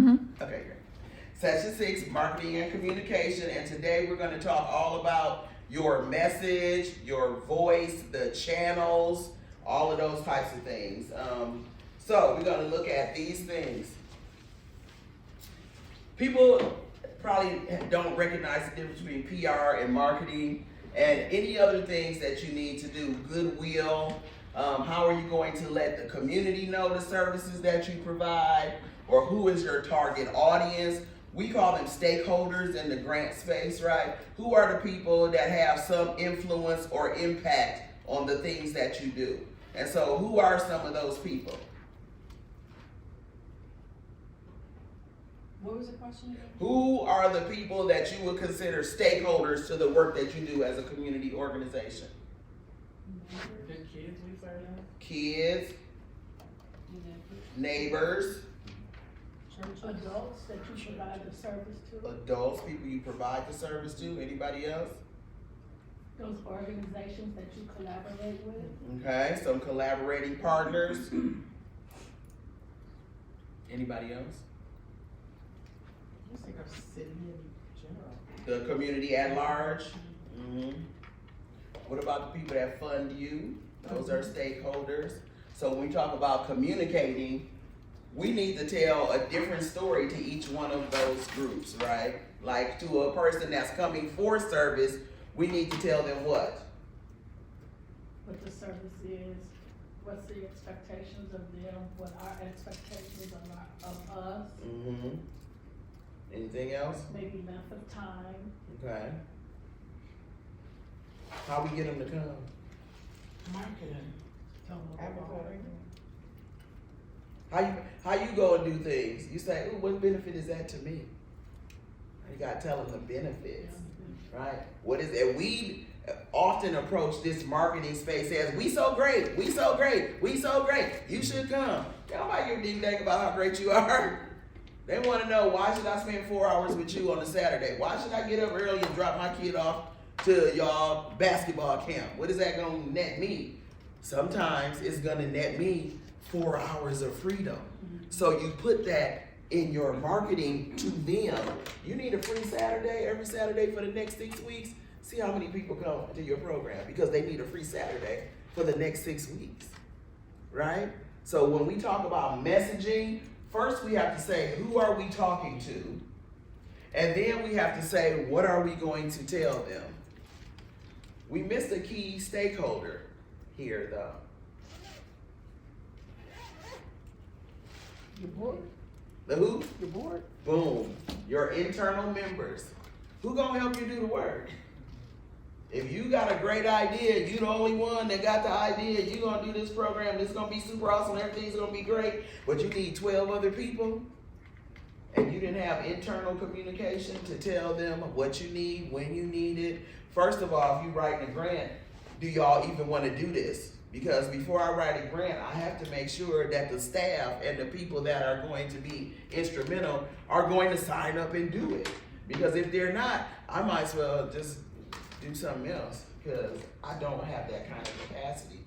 Okay, great. Session 6, marketing and communication, and today we're going to talk all about your message, your voice, the channels, all of those types of things. So we're going to look at these things. People probably don't recognize the difference between PR and marketing and any other things that you need to do. Goodwill, how are you going to let the community know the services that you provide, or who is your target audience? We call them stakeholders in the grant space, right? Who are the people that have some influence or impact on the things that you do? And so who are some of those people? What was the question again? Who are the people that you would consider stakeholders to the work that you do as a community organization? The kids we serve now? Kids, neighbors, Adults that you provide the service to, adults, people you provide the service to. Anybody else? those organizations that you collaborate with. Okay, some collaborating partners. Anybody else? I think our city in general. The community at large. What about the people that fund you? Those are stakeholders. So when we talk about communicating, we need to tell a different story to each one of those groups, right? Like to a person that's coming for service, we need to tell them what? What the service is, what's the expectations of them, what our expectations of us, Anything else? maybe length of time. Okay. How we get them to come? Marketing. How you go and do things? You say, "Ooh, what benefit is that to me?" You gotta tell them the benefits, right? What is it? We often approach this marketing space as, "We so great, we so great, we so great. You should come." Nobody give a ding dang about how great you are. They want to know, why should I spend 4 hours with you on a Saturday? Why should I get up early and drop my kid off to y'all basketball camp? What is that gonna net me? Sometimes it's gonna net me 4 hours of freedom. So you put that in your marketing to them. You need a free Saturday every Saturday for the next 6 weeks. See how many people come to your program because they need a free Saturday for the next 6 weeks, right? So when we talk about messaging, first we have to say, who are we talking to? And then we have to say, what are we going to tell them? We missed a key stakeholder here, though. Your board, The who? your board. Boom. Your internal members. Who gonna help you do the work? If you got a great idea, you the only one that got the idea, you gonna do this program, this is gonna be super awesome, everything's gonna be great, but you need 12 other people, and you didn't have internal communication to tell them what you need, when you need it. First of all, if you write a grant, do y'all even wanna do this? Because before I write a grant, I have to make sure that the staff and the people that are going to be instrumental are going to sign up and do it. Because if they're not, I might as well just do something else, because I don't have that kind of capacity,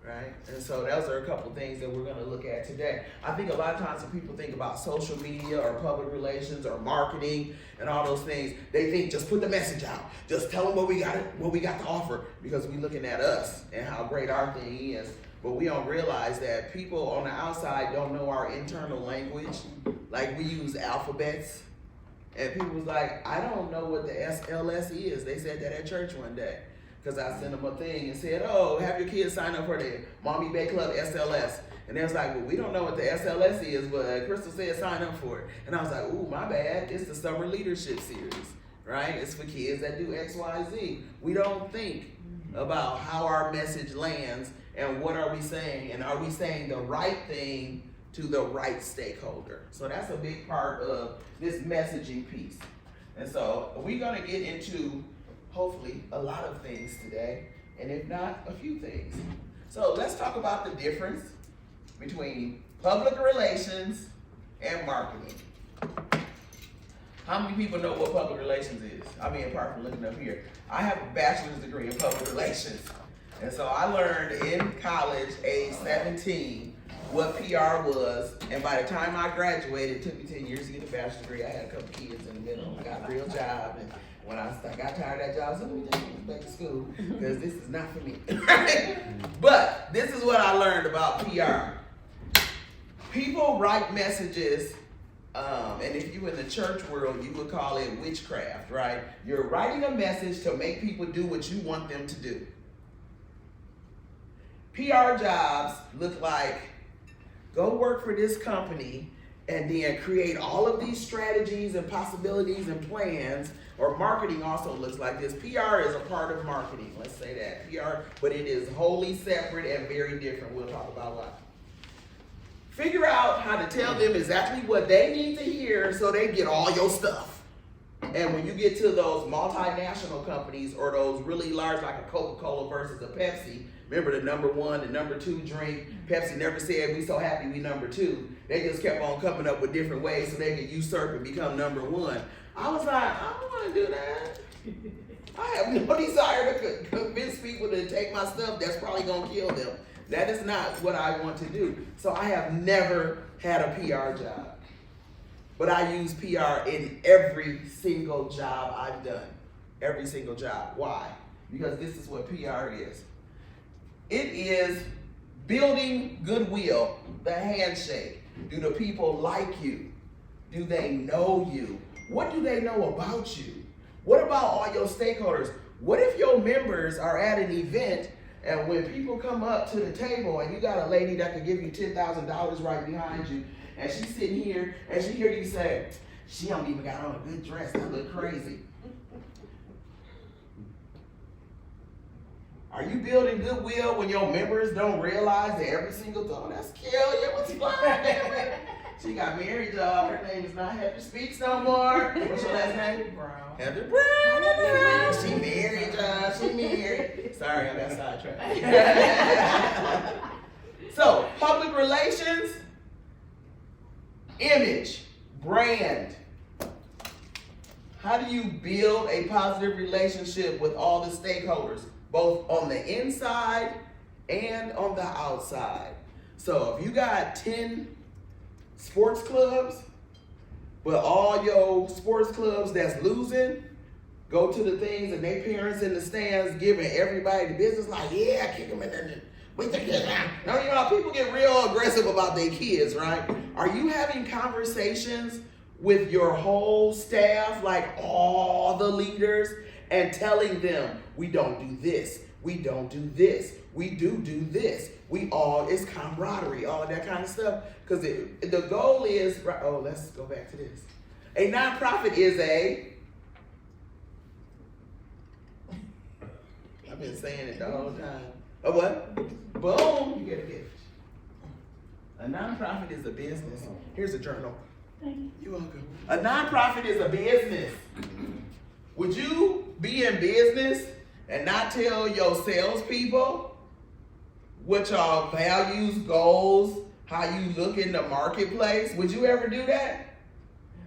right? And so those are a couple things that we're gonna look at today. I think a lot of times when people think about social media or public relations or marketing and all those things, they think just put the message out, just tell them what we got to offer, because we're looking at us and how great our thing is. But we don't realize that people on the outside don't know our internal language. Like we use alphabets. And people was like, I don't know what the SLS is. They said that at church one day. Because I sent them a thing and said, oh, have your kids sign up for the Maumee Bay Club SLS. And they was like, well, we don't know what the SLS is, but Crystal said sign up for it. And I was like, ooh, my bad. It's the Summer Leadership Series, right? It's for kids that do X, Y, Z. We don't think about how our message lands and what are we saying. And are we saying the right thing to the right stakeholder? So that's a big part of this messaging piece. And so we're gonna get into, hopefully, a lot of things today, and if not, a few things. So let's talk about the difference between public relations and marketing. How many people know what public relations is? I mean, apart from looking up here, I have a bachelor's degree in public relations. And so I learned in college, age 17, what PR was, and by the time I graduated, it took me 10 years to get a bachelor's degree. I had a couple kids in the middle. I got a real job, and when I got tired of that job, I said, let me just go back to school, because this is not for me. But this is what I learned about PR. People write messages, and if you in the church world, you would call it witchcraft, right? You're writing a message to make people do what you want them to do. PR jobs look like, go work for this company and then create all of these strategies and possibilities and plans. Or marketing also looks like this. PR is a part of marketing, let's say that. PR, but it is wholly separate and very different. We'll talk about why. Figure out how to tell them exactly what they need to hear so they get all your stuff. And when you get to those multinational companies or those really large, like a Coca-Cola versus a Pepsi, remember the number one and number two drink, Pepsi never said we so happy we number two. They just kept on coming up with different ways so they could usurp and become number one. I was like, I don't want to do that. I have no desire to convince people to take my stuff. That's probably going to kill them. That is not what I want to do. So I have never had a PR job. But I use PR in every single job I've done. Every single job. Why? Because this is what PR is. It is building goodwill, the handshake. Do the people like you? Do they know you? What do they know about you? What about all your stakeholders? What if your members are at an event and when people come up to the table and you got a lady that could give you $10,000 right behind you, and she's sitting here and she hear you say, she don't even got on a good dress, that look crazy. Are you building goodwill when your members don't realize that every single time that's Kelly, what's flying? She got married, y'all. Her name is not Heather Speaks no more. What's your last name? Brown. Heather Brown. She married, y'all. She married. Sorry, I got sidetracked. So, public relations, image, brand. How do you build a positive relationship with all the stakeholders, both on the inside and on the outside? So, if you got 10 sports clubs, but all your sports clubs that's losing go to the things and they parents in the stands giving everybody the business like, yeah, kick them in there. Wait the kids out. No, you know, people get real aggressive about their kids, right? Are you having conversations with your whole staff, like all the leaders, and telling them, we don't do this, we don't do this, we do this, we all, it's camaraderie, all of that kind of stuff. Because the goal is, oh, let's go back to this. A nonprofit is I've been saying it the whole time. A what? Boom, you get a gift. A nonprofit is a business. Here's a journal. You're welcome. A nonprofit is a business. Would you be in business and not tell your salespeople what y'all values, goals, how you look in the marketplace? Would you ever do that?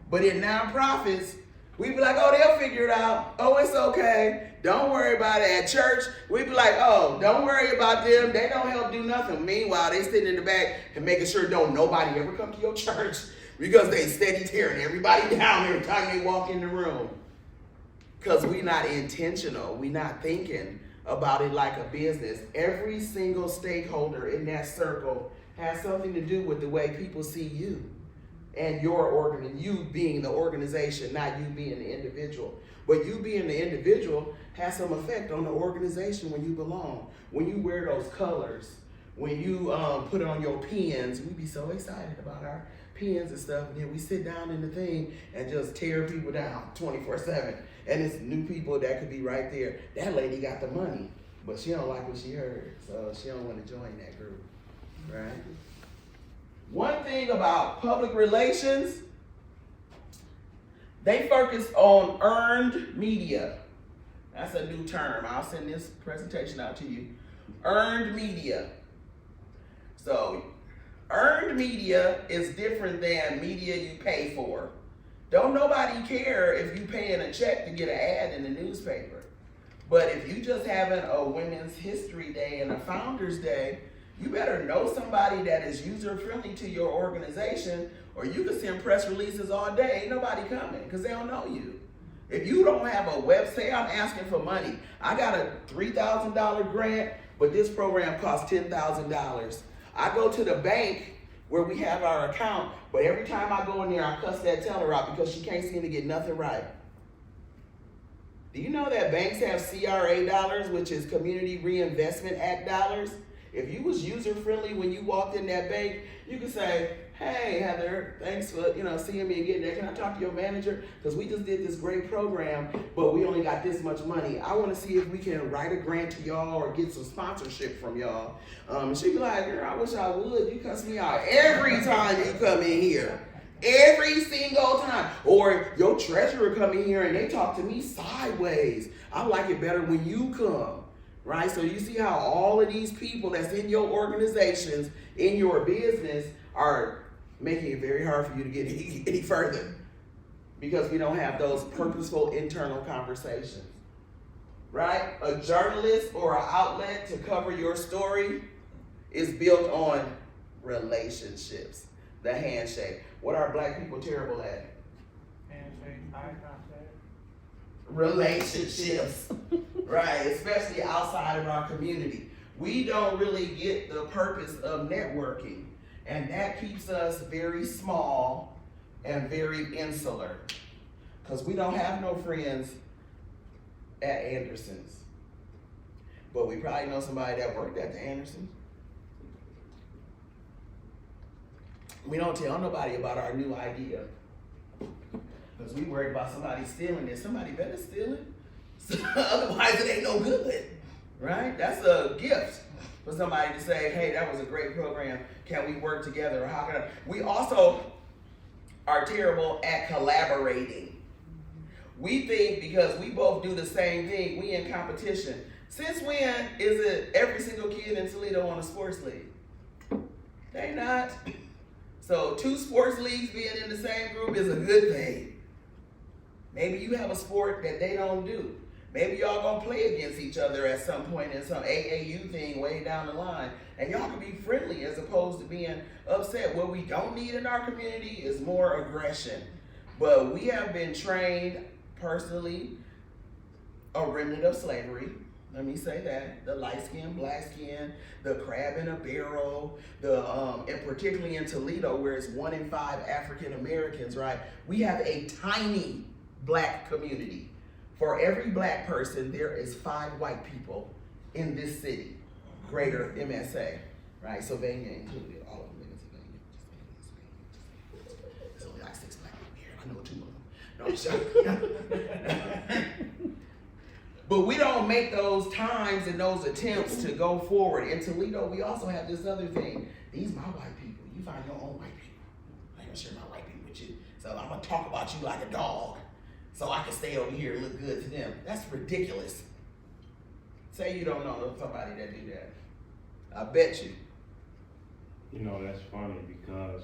But in nonprofits, we'd be like, oh, they'll figure it out. Oh, it's okay. Don't worry about it. At church, we'd be like, oh, don't worry about them. They don't help do nothing. Meanwhile, they sitting in the back and making sure don't nobody ever come to your church because they steady tearing everybody down every time they walk in the room. Because we're not intentional. We're not thinking about it like a business. Every single stakeholder in that circle has something to do with the way people see you and you being the organization, not you being the individual. But you being the individual has some effect on the organization when you belong. When you wear those colors, when you put on your pins, we be so excited about our pins and stuff, and then we sit down in the thing and just tear people down 24/7. And it's new people that could be right there. That lady got the money, but she don't like what she heard, so she don't want to join that group, right? One thing about public relations, they focus on earned media. That's a new term. I'll send this presentation out to you. Earned media. So, earned media is different than media you pay for. Don't nobody care if you paying a check to get an ad in the newspaper. But if you just having a Women's History Day and a Founders Day, You better know somebody that is user-friendly to your organization, or you can send press releases all day. Ain't nobody coming because they don't know you. If you don't have a website, I'm asking for money. I got a $3,000 grant, but this program costs $10,000. I go to the bank where we have our account, but every time I go in there, I cuss that teller out because she can't seem to get nothing right. Do you know that banks have CRA dollars, which is Community Reinvestment Act dollars? If you was user-friendly when you walked in that bank, you could say, hey, Heather, thanks for seeing me again there. Can I talk to your manager? Because we just did this great program, but we only got this much money. I want to see if we can write a grant to y'all or get some sponsorship from y'all. And she'd be like, girl, I wish I would. You cuss me out every time you come in here. Every single time. Or your treasurer come in here and they talk to me sideways. I like it better when you come. Right? So you see how all of these people that's in your organizations, in your business, are making it very hard for you to get any further because we don't have those purposeful internal conversations. Right? A journalist or an outlet to cover your story is built on relationships. The handshake. What are black people terrible at? Handshake, eye contact. Relationships. Right, especially outside of our community. We don't really get the purpose of networking, and that keeps us very small and very insular because we don't have no friends at Anderson's, but we probably know somebody that worked at the Andersons. We don't tell nobody about our new idea because we worried about somebody stealing it. Somebody better steal it. Otherwise, it ain't no good, right? That's a gift for somebody to say, hey, that was a great program. Can we work together? Or how can I? We also are terrible at collaborating. We think because we both do the same thing, we in competition. Since when is it every single kid in Toledo on a sports league? They not. So 2 sports leagues being in the same group is a good thing. Maybe you have a sport that they don't do. Maybe y'all gonna play against each other at some point in some AAU thing way down the line. And y'all can be friendly as opposed to being upset. What we don't need in our community is more aggression. But we have been trained personally, a remnant of slavery. Let me say that. The light skin, black skin, the crab in a barrel, and particularly in Toledo where it's 1 in 5 African Americans, right? We have a tiny black community. For every black person, there is 5 white people in this city, greater MSA, right? Sylvania included, all of them in Sylvania. There's only like 6 black people here. I know 2 of them. No, I'm joking. But we don't make those times and those attempts to go forward. In Toledo, we also have this other thing. These my white people. You find your own white people. I ain't gonna share my white people with you. So I'm gonna talk about you like a dog. So I can stay over here and look good to them. That's ridiculous. Say you don't know somebody that do that. I bet you. You know, that's funny because,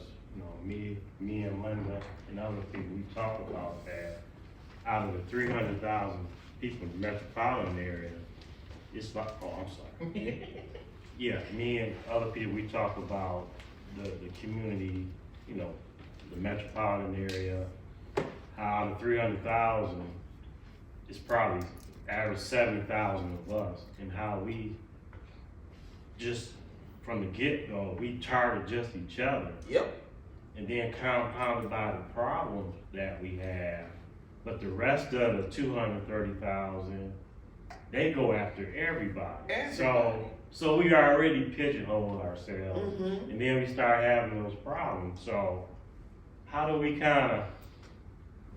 me and Linda and other people, we talk about that. Out of the 300,000 people in the metropolitan area, it's like, I'm sorry. Yeah, me and other people, we talk about the community, the metropolitan area, how out of 300,000, it's probably average 7,000 of us, and how we just from the get-go, we target just each other. Yep. And then compounded by the problems that we have. But the rest of the 230,000, they go after everybody. So we already pigeonhole ourselves, Mm-hmm. and then we start having those problems. So how do we kind of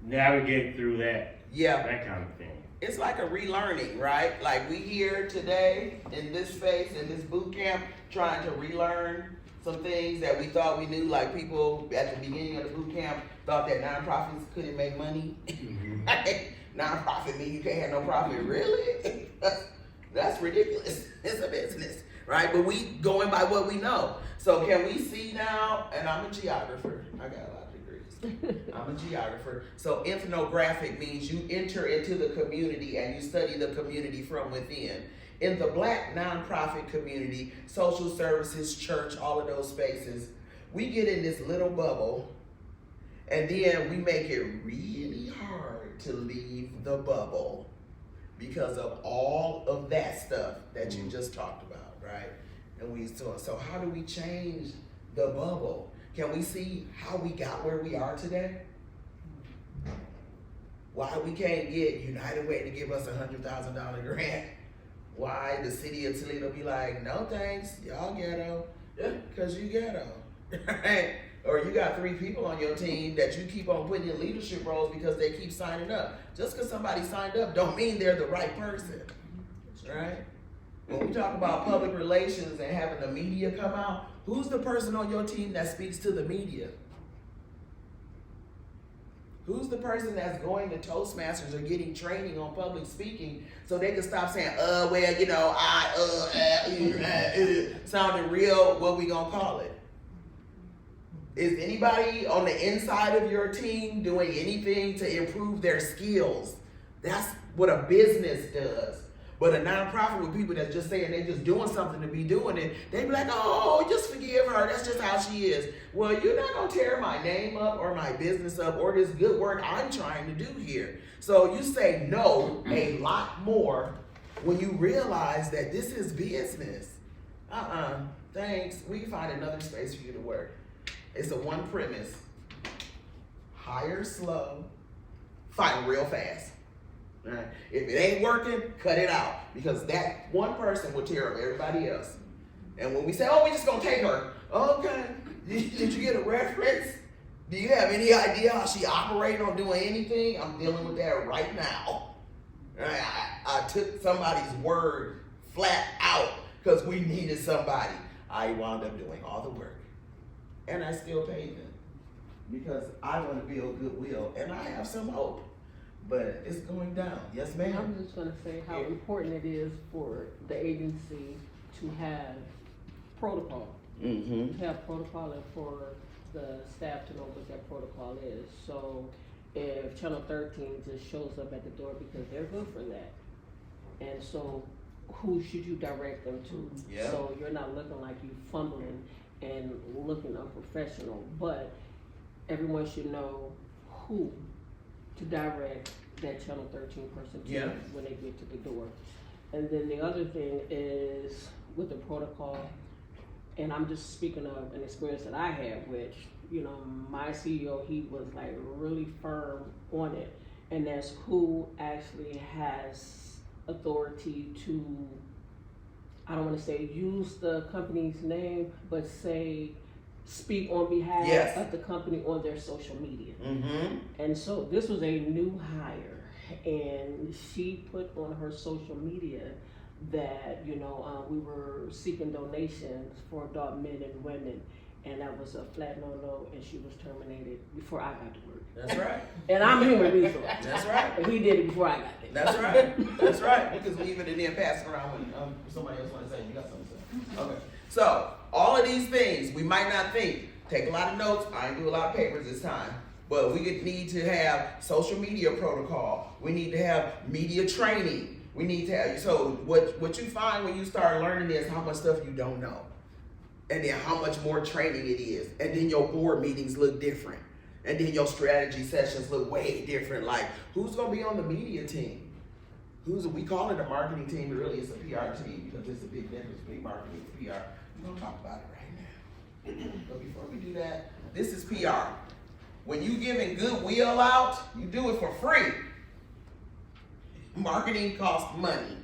navigate through that? Yeah. That kind of thing. It's like a relearning, right? Like we here today in this space, in this boot camp, trying to relearn some things that we thought we knew, like people at the beginning of the boot camp thought that nonprofits couldn't make money. Mm-hmm. Nonprofit mean you can't have no profit, really? That's ridiculous. It's a business, right? But we going by what we know. So can we see now, and I'm a geographer, I got a lot of degrees. I'm a geographer. So ethnographic means you enter into the community and you study the community from within. in the Black nonprofit community, social services, church, all of those spaces, we get in this little bubble, and then we make it really hard to leave the bubble because of all of that stuff that you just talked about, right? And so how do we change the bubble? Can we see how we got where we are today? Why we can't get United Way to give us a $100,000 grant? Why the city of Toledo be like, no thanks, y'all ghetto. Yeah, because you ghetto, right? Or you got 3 people on your team that you keep on putting in leadership roles because they keep signing up. Just because somebody signed up don't mean they're the right person, right? When we talk about public relations and having the media come out, who's the person on your team that speaks to the media? Who's the person that's going to Toastmasters or getting training on public speaking so they can stop saying, well, you know, sounding real, what we gonna call it? Is anybody on the inside of your team doing anything to improve their skills? That's what a business does. But a nonprofit with people that's just saying they're just doing something to be doing it, they be like, oh, just forgive her. That's just how she is. Well, you're not going to tear my name up or my business up or this good work I'm trying to do here. So you say no a lot more when you realize that this is business. Thanks. We can find another space for you to work. It's a one premise. Hire slow, fight real fast. Right. If it ain't working, cut it out, because that one person will tear up everybody else. And when we say, oh, we just gonna take her, okay, did you get a reference? Do you have any idea how she operating on doing anything? I'm dealing with that right now. Right? I took somebody's word flat out because we needed somebody. I wound up doing all the work, and I still paid them because I want to build goodwill, and I have some hope. But it's going down. Yes, ma'am. I'm just gonna say how important it is for the agency to have protocol. Mm-hmm. To have protocol and for the staff to know what that protocol is. So if Channel 13 just shows up at the door because they're good for that, and so who should you direct them to? Yeah. So you're not looking like you fumbling and looking unprofessional, but everyone should know who to direct that Channel 13 person to when they get to the door. And then the other thing is with the protocol, and I'm just speaking of an experience that I had, which, you know, my CEO, he was like really firm on it. And that's who actually has authority to, I don't want to say use the company's name, but say, speak on behalf of the company on their social media. Mm-hmm. And so this was a new hire, and she put on her social media that, you know, we were seeking donations for adult men and women, and that was a flat no-no, and she was terminated before I got to work. That's right. And I'm human resource. That's right. And he did it before I got there. That's right. That's right. We can leave it and then pass it around when somebody else wants to say, you got something to say. Okay. So, all of these things, we might not think. Take a lot of notes. I ain't do a lot of papers this time. But we need to have social media protocol. We need to have media training. We need to have, so what you find when you start learning is how much stuff you don't know. And then how much more training it is. And then your board meetings look different. And then your strategy sessions look way different. Like, who's going to be on the media team? We call it a marketing team, but really it's a PR team because it's a big difference between marketing and PR. We're going to talk about it right now. But before we do that, this is PR. When you giving goodwill out, you do it for free. Marketing costs money.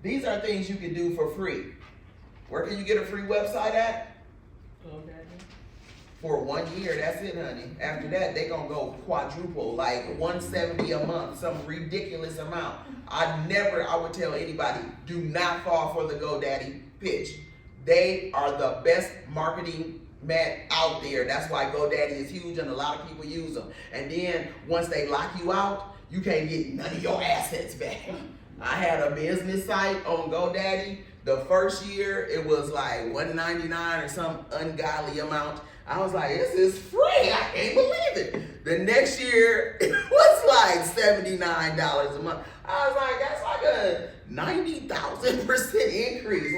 These are things you can do for free. Where can you get a free website at? For 1 year, that's it, honey. After that, they gonna go quadruple, like $170 a month, some ridiculous amount. I would tell anybody, do not fall for the GoDaddy pitch. They are the best marketing man out there. That's why GoDaddy is huge and a lot of people use them. And then once they lock you out, you can't get none of your assets back. I had a business site on GoDaddy. The first year, it was like $199 or some ungodly amount. I was like, this is free. I can't believe it. The next year, it was like $79 a month. I was like, that's like 90,000% increase.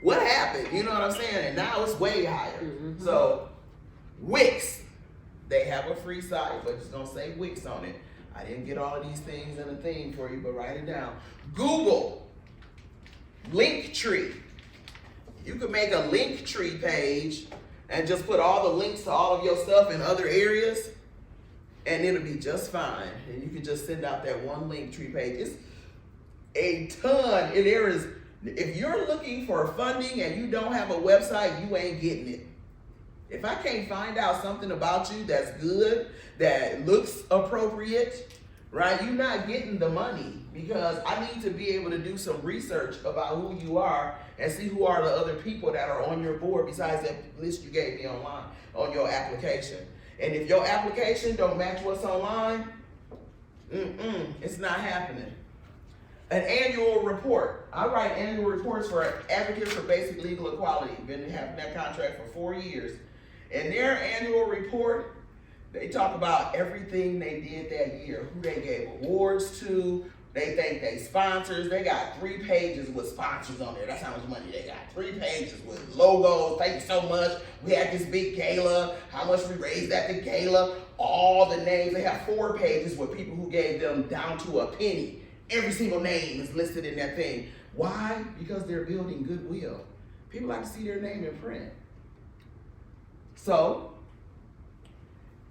What happened? You know what I'm saying? And now it's way higher. Mm-hmm. So Wix, they have a free site, but it's gonna say Wix on it. I didn't get all of these things in a thing for you, but write it down. Google, Linktree. You could make a Linktree page and just put all the links to all of your stuff in other areas, and it'll be just fine. And you can just send out that one Linktree page. It's a ton. If you're looking for funding and you don't have a website, you ain't getting it. If I can't find out something about you that's good, that looks appropriate, right, you're not getting the money, because I need to be able to do some research about who you are and see who are the other people that are on your board besides that list you gave me online on your application. And if your application don't match what's online, it's not happening. An annual report. I write annual reports for Advocates for Basic Legal Equality. Been having that contract for 4 years. In their annual report, they talk about everything they did that year, who they gave awards to, they thank they sponsors. They got 3 pages with sponsors on there. That's how much money they got. 3 pages with logos. Thank you so much. We had this big gala. How much we raised at the gala. All the names. They have 4 pages with people who gave them down to a penny. Every single name is listed in that thing. Why? Because they're building goodwill. People like to see their name in print. So,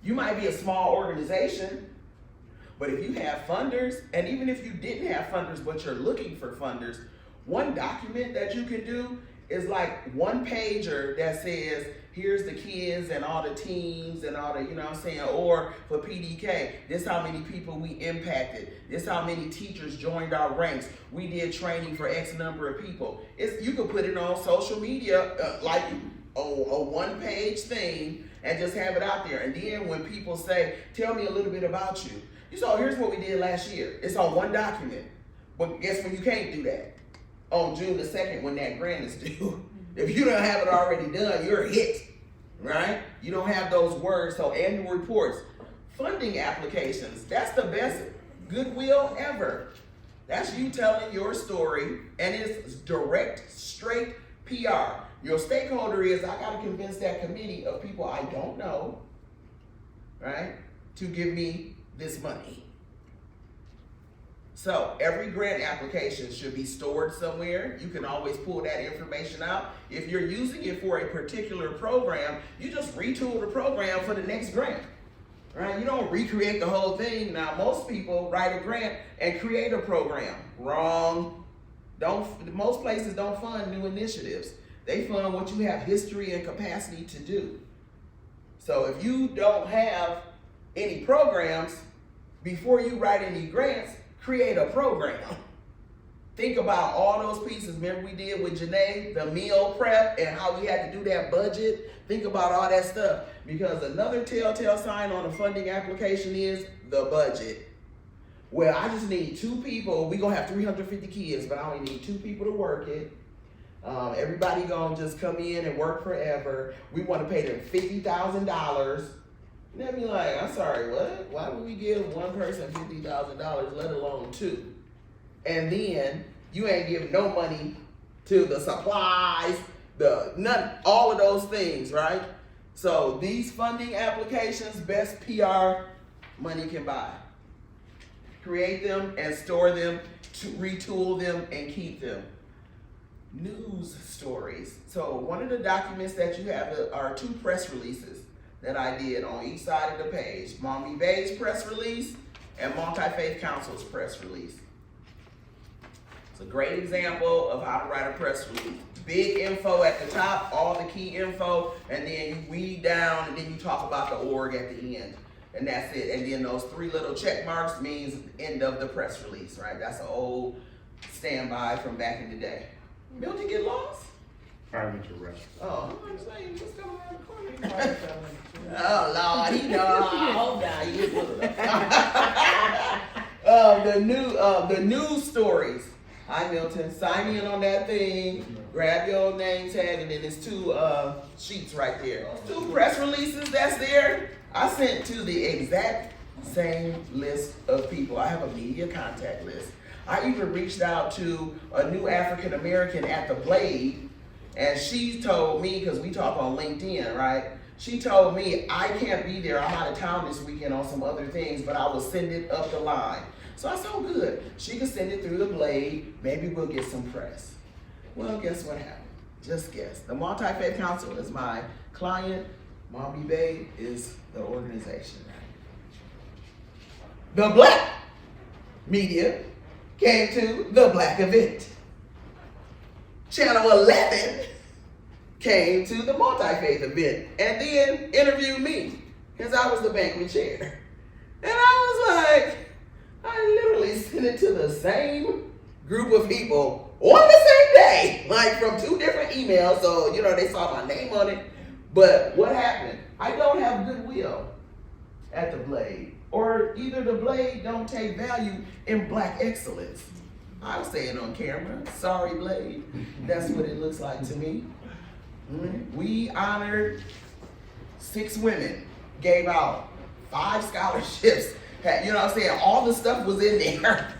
you might be a small organization, but if you have funders, and even if you didn't have funders, but you're looking for funders, one document that you can do is like 1 pager that says, here's the kids and all the teams and all the, you know what I'm saying, or for PDK, this how many people we impacted, this how many teachers joined our ranks, we did training for X number of people. You can put it on social media, like a 1-page thing, and just have it out there. And then when people say, tell me a little bit about you, so here's what we did last year. It's on 1 document. But guess when you can't do that? On June the 2nd, when that grant is due. If you don't have it already done, you're a hit, right? You don't have those words. So annual reports, funding applications, that's the best goodwill ever. That's you telling your story, and it's direct, straight PR. Your stakeholder is, I gotta convince that committee of people I don't know, right, to give me this money. So every grant application should be stored somewhere. You can always pull that information out. If you're using it for a particular program, you just retool the program for the next grant, right? You don't recreate the whole thing. Now, most people write a grant and create a program. Wrong. Most places don't fund new initiatives. They fund what you have history and capacity to do. So if you don't have any programs, before you write any grants, create a program. Think about all those pieces. Remember we did with Janae, the meal prep and how we had to do that budget? Think about all that stuff, because another telltale sign on a funding application is the budget. Well, I just need 2 people. We're going to have 350 kids, but I only need 2 people to work it. Everybody going to just come in and work forever. We want to pay them $50,000. And they'll be like, I'm sorry, what? Why would we give one person $50,000, let alone 2? And then you ain't giving no money to the supplies, all of those things, right? So these funding applications, best PR money can buy. Create them and store them, to retool them and keep them. News stories. So one of the documents that you have are 2 press releases that I did on each side of the page. Maumee Bay's press release and Multi-Faith Council's press release. It's a great example of how to write a press release. Big info at the top, all the key info, and then you weed down and then you talk about the org at the end. And that's it. And then those 3 little check marks means end of the press release, right? That's an old standby from back in the day. Milton get lost? Private arrest. Oh, I'm saying, just come around the corner. Oh, Lord, he know. Hold on. The news stories. Hi, Milton. Sign in on that thing. Grab your name tag, and then there's 2 sheets right there. 2 press releases that's there. I sent to the exact same list of people. I have a media contact list. I even reached out to a new African American at the Blade, and she told me, because we talk on LinkedIn, right? She told me, I can't be there, I'm out of town this weekend on some other things, but I will send it up the line. So I said, oh good, she can send it through the Blade, maybe we'll get some press. Well, guess what happened? Just guess. The Multi-Faith Council is my client, Maumee Bay is the organization. The black media came to the black event. Channel 11 came to the multi-faith event and then interviewed me because I was the banquet chair. And I was like, I literally sent it to the same group of people on the same day, like from 2 different emails. So, you know, they saw my name on it. But what happened? I don't have goodwill at the Blade, or either the Blade don't take value in black excellence. I'll say it on camera. Sorry, Blade. That's what it looks like to me. We honored 6 women, gave out 5 scholarships. You know what I'm saying? All the stuff was in there,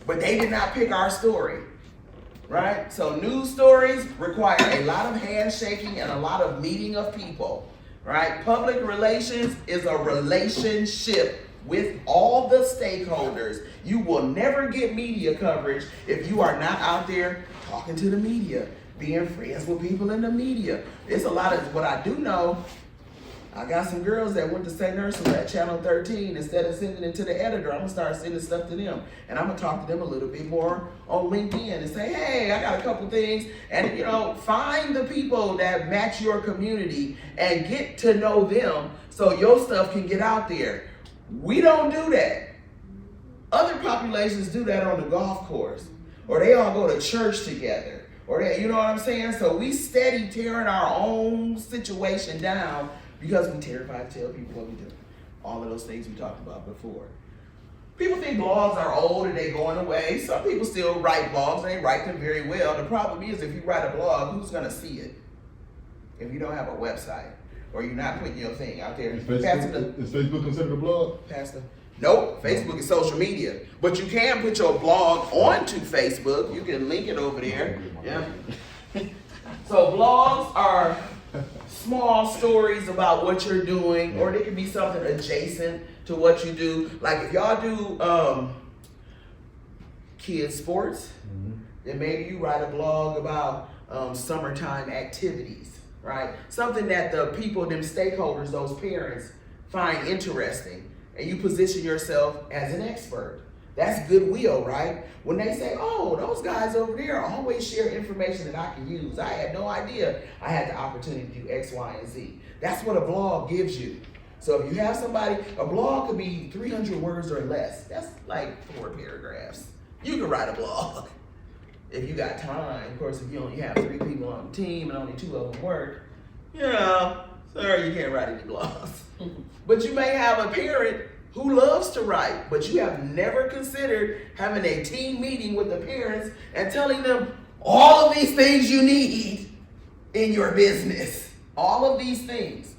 but they did not pick our story, right? So news stories require a lot of handshaking and a lot of meeting of people, right? Public relations is a relationship with all the stakeholders. You will never get media coverage if you are not out there talking to the media, being friends with people in the media. It's a lot of what I do know. I got some girls that went to St. Ursula at Channel 13. Instead of sending it to the editor, I'm gonna start sending stuff to them. And I'm gonna talk to them a little bit more on LinkedIn and say, hey, I got a couple things. And you know, find the people that match your community and get to know them so your stuff can get out there. We don't do that. Other populations do that on the golf course, or they all go to church together, or they, you know what I'm saying? So we steady tearing our own situation down because we're terrified to tell people what we do. All of those things we talked about before. People think blogs are old and they're going away. Some people still write blogs, they write them very well. The problem is if you write a blog, who's gonna see it? If you don't have a website, or you're not putting your thing out there. Is Facebook considered a blog? Pastor? Nope, Facebook is social media. But you can put your blog onto Facebook. You can link it over there. Yeah. So blogs are small stories about what you're doing, or they could be something adjacent to what you do. Like if y'all do kids sports, then maybe you write a blog about summertime activities. Right? Something that the people, them stakeholders, those parents find interesting, and you position yourself as an expert. That's goodwill, right? When they say, oh, those guys over there always share information that I can use. I had no idea I had the opportunity to do X, Y, and Z. That's what a blog gives you. So if you have somebody, a blog could be 300 words or less. That's like 4 paragraphs. You can write a blog. If you got time. Of course, if you only have 3 people on the team and only 2 of them work, you know, sorry, you can't write any blogs. But you may have a parent who loves to write, but you have never considered having a team meeting with the parents and telling them all of these things you need in your business. All of these things.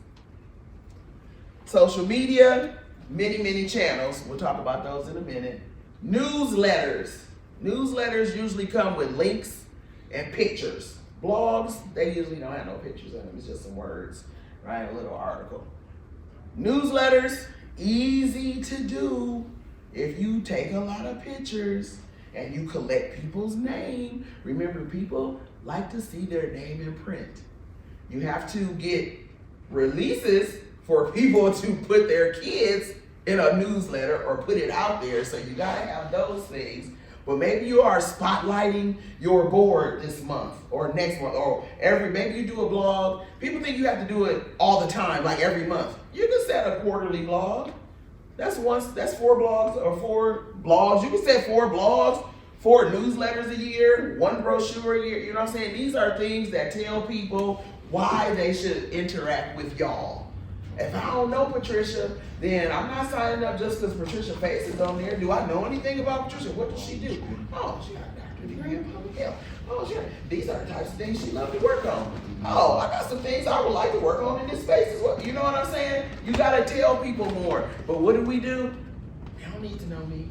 Social media, many channels. We'll talk about those in a minute. Newsletters. Newsletters usually come with links and pictures. Blogs, they usually don't have no pictures in them. It's just some words, right? A little article. Newsletters, easy to do if you take a lot of pictures and you collect people's name. Remember, people like to see their name in print. You have to get releases for people to put their kids in a newsletter or put it out there. So you gotta have those things. But maybe you are spotlighting your board this month or next month or maybe you do a blog. People think you have to do it all the time, like every month. You can set a quarterly blog. That's 4 blogs or 4 blogs. You can set 4 blogs, 4 newsletters a year, 1 brochure a year. You know what I'm saying? These are things that tell people why they should interact with y'all. If I don't know Patricia, then I'm not signing up just because Patricia Face is on there. Do I know anything about Patricia? What does she do? Oh, she got a doctorate degree in public health. Oh, sure. These are the types of things she loves to work on. Oh, I got some things I would like to work on in this space as well. You know what I'm saying? You got to tell people more. But what do? They don't need to know me.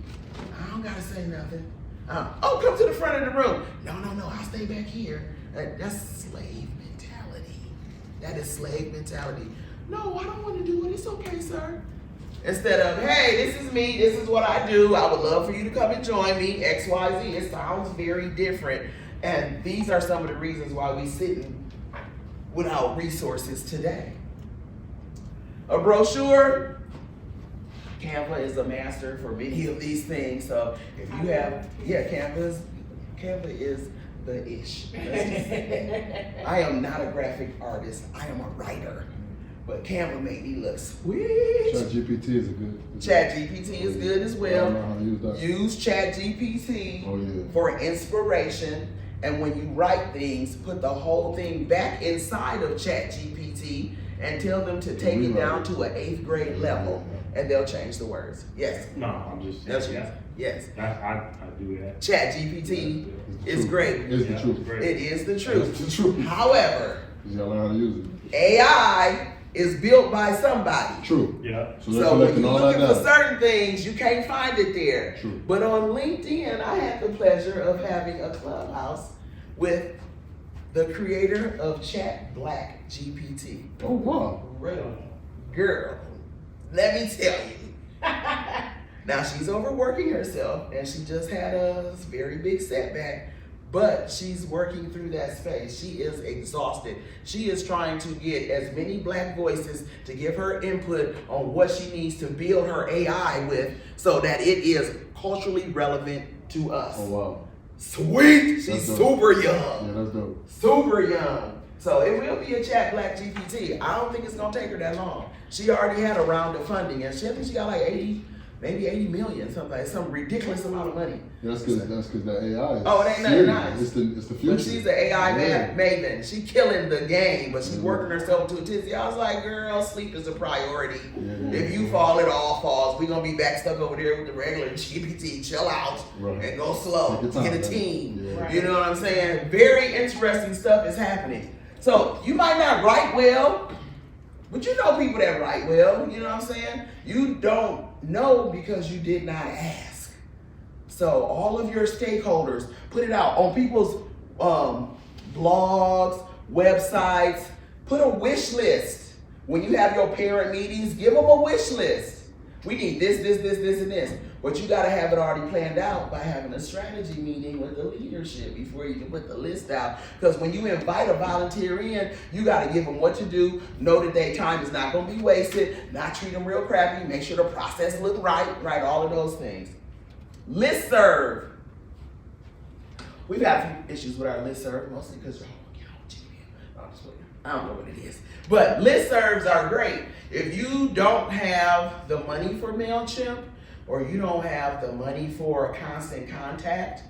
I don't got to say nothing. Oh, come to the front of the room. No, I'll stay back here. That's slave mentality. That is slave mentality. No, I don't want to do it. It's okay, sir. Instead of, hey, this is me. This is what I do. I would love for you to come and join me. X, Y, Z. It sounds very different. And these are some of the reasons why we sitting without resources today. A brochure. Canva is a master for many of these things. So if you have, Canva is the ish. I am not a graphic artist. I am a writer. But Canva made me look sweet. ChatGPT is a good. ChatGPT is good as well. I don't know how to use that. Use ChatGPT for inspiration. And when you write things, put the whole thing back inside of ChatGPT and tell them to take it down to an 8th grade level. And they'll change the words. Yes. No, I'm just They'll saying. change. Yes. I do that. ChatGPT is great. It's the truth. It is the truth. It's the truth. However, You gotta learn how to use it. AI is built by somebody. True. Yeah. So they're So when collecting you're all that looking for data. certain things, you can't find it there. True. But on LinkedIn, I had the pleasure of having a clubhouse with the creator of Chat Black GPT. Oh wow. Girl, let me tell you. Now she's overworking herself and she just had a very big setback, but she's working through that space. She is exhausted. She is trying to get as many Black voices to give her input on what she needs to build her AI with so that it is culturally relevant to us. Oh wow. Sweet! She's That's dope. super young. Yeah, that's dope. Super young. So it will be a Chat Black GPT. I don't think it's gonna take her that long. She already had a round of funding and I think she got like 80, maybe 80 million, something like some ridiculous amount of money. Yeah, that's because that AI is Oh, it ain't nothing serious. nice. It's the future. But she's an AI Yeah. maven. She killing the game, but she's Mhm. working herself to a tizzy. I was like, girl, sleep is a priority. Yeah. If you fall, it all falls. We're gonna be back stuck over there with the regular GPT. Chill out Right. and go slow. Take your time, Get a man. team. Yeah. Right. You know what I'm saying? Very interesting stuff is happening. So you might not write well, but you know people that write well. You know what I'm saying? You don't know because you did not ask. So all of your stakeholders, put it out on people's blogs, websites. Put a wish list. When you have your parent meetings, give them a wish list. We need this, and this. But you gotta have it already planned out by having a strategy meeting with the leadership before you can put the list out. Because when you invite a volunteer in, you gotta give them what to do, know that their time is not gonna be wasted, not treat them real crappy, make sure the process look right, all of those things. Listserv. We've had a few issues with our listserv, mostly because I don't know what it is. But listservs are great. If you don't have the money for MailChimp, or you don't have the money for Constant Contact,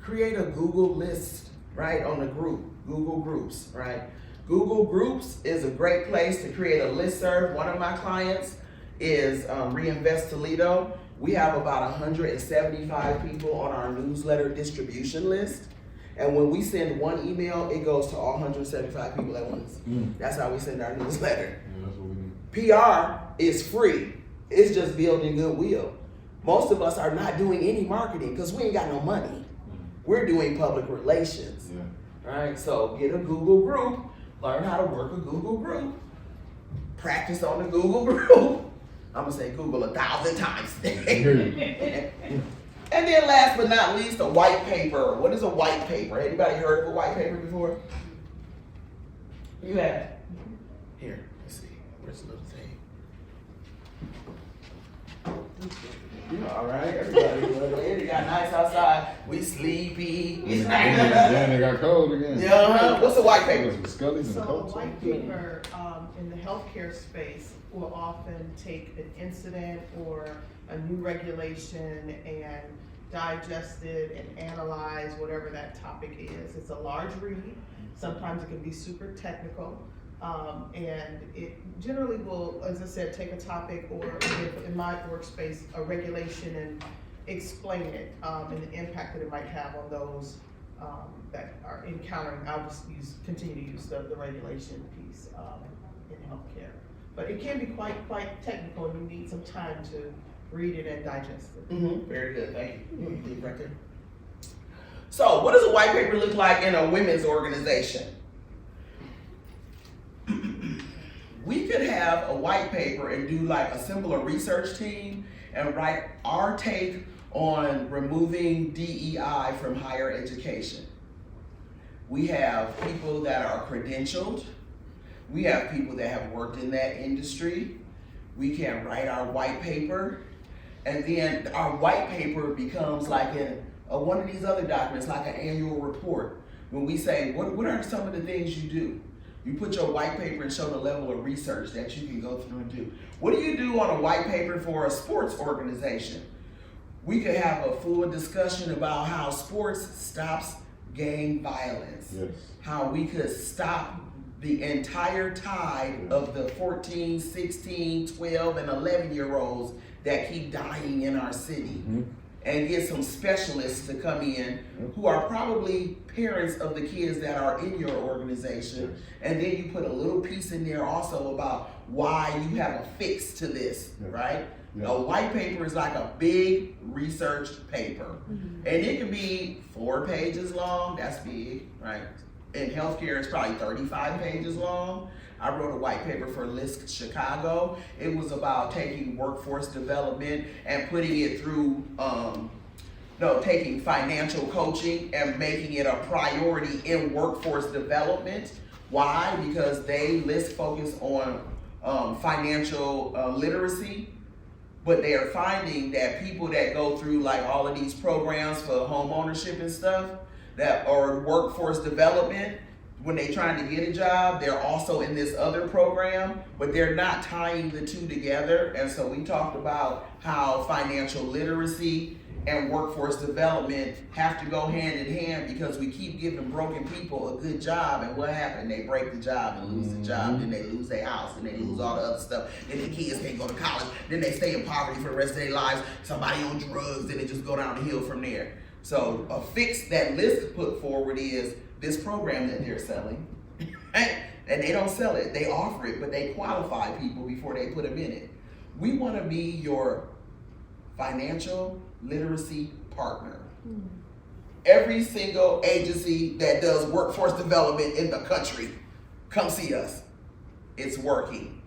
create a Google list, right, on the group, Google Groups, right? Google Groups is a great place to create a listserv. One of my clients is Reinvest Toledo. We have about 175 people on our newsletter distribution list. And when we send one email, it goes to all 175 people at once. That's how we send our newsletter. Yeah, that's what we need. PR is free. It's just building goodwill. Most of us are not doing any marketing because we ain't got no money. We're doing public relations. Yeah. Right? So get a Google group, learn how to work a Google group, practice on the Google group. I'm gonna say Google 1,000 times. And then last but not least, a white paper. What is a white paper? Anybody heard of a white paper before? You have? Here, let's see. Where's the little thing? Yeah, all right, everybody. It got nice outside. We sleepy. Then they got cold again. Yeah, what's a white paper? With Scully's and So Colts. white paper, in the healthcare space will often take an incident or a new regulation and digest it and analyze whatever that topic is. It's a large read. Sometimes it can be super technical. And it generally will, as I said, take a topic or, in my workspace, a regulation and explain it and the impact that it might have on those that are encountering. I'll just continue to use the regulation piece in healthcare. But it can be quite technical and you need some time to read it and digest it. Very good, thank you. You think right there? So what does a white paper look like in a women's organization? We could have a white paper and do like assemble a research team and write our take on removing DEI from higher education. We have people that are credentialed. We have people that have worked in that industry. We can write our white paper, and then our white paper becomes like one of these other documents, like an annual report. When we say, what are some of the things you do? You put your white paper and show the level of research that you can go through and do. What do you do on a white paper for a sports organization? We could have a full discussion about how sports stops gang violence. Yes. How we could stop the entire tide of the 14, 16, 12, and 11-year-olds that keep dying in our city. Mm-hmm. And get some specialists to come in who are probably parents of the kids that are in your organization. And then you put a little piece in there also about why you have a fix to this, right? A white paper is like a big research paper. And it can be 4 pages long, that's big, right? In healthcare, it's probably 35 pages long. I wrote a white paper for LISC Chicago. It was about taking workforce development and putting it through, taking financial coaching and making it a priority in workforce development. Why? Because LISC focus on financial literacy, but they are finding that people that go through like all of these programs for home ownership and stuff, that are workforce development, when they're trying to get a job, they're also in this other program, but they're not tying the two together. And so we talked about how financial literacy and workforce development have to go hand in hand, because we keep giving broken people a good job, and what happened? They break the job and lose the job, then they lose their house, and they lose all the other stuff. Then the kids can't go to college, then they stay in poverty for the rest of their lives. Somebody on drugs, then they just go down the hill from there. So a fix that LISC put forward is this program that they're selling, and they don't sell it, they offer it, but they qualify people before they put them in it. We want to be your financial literacy partner. Every single agency that does workforce development in the country, come see us. It's working.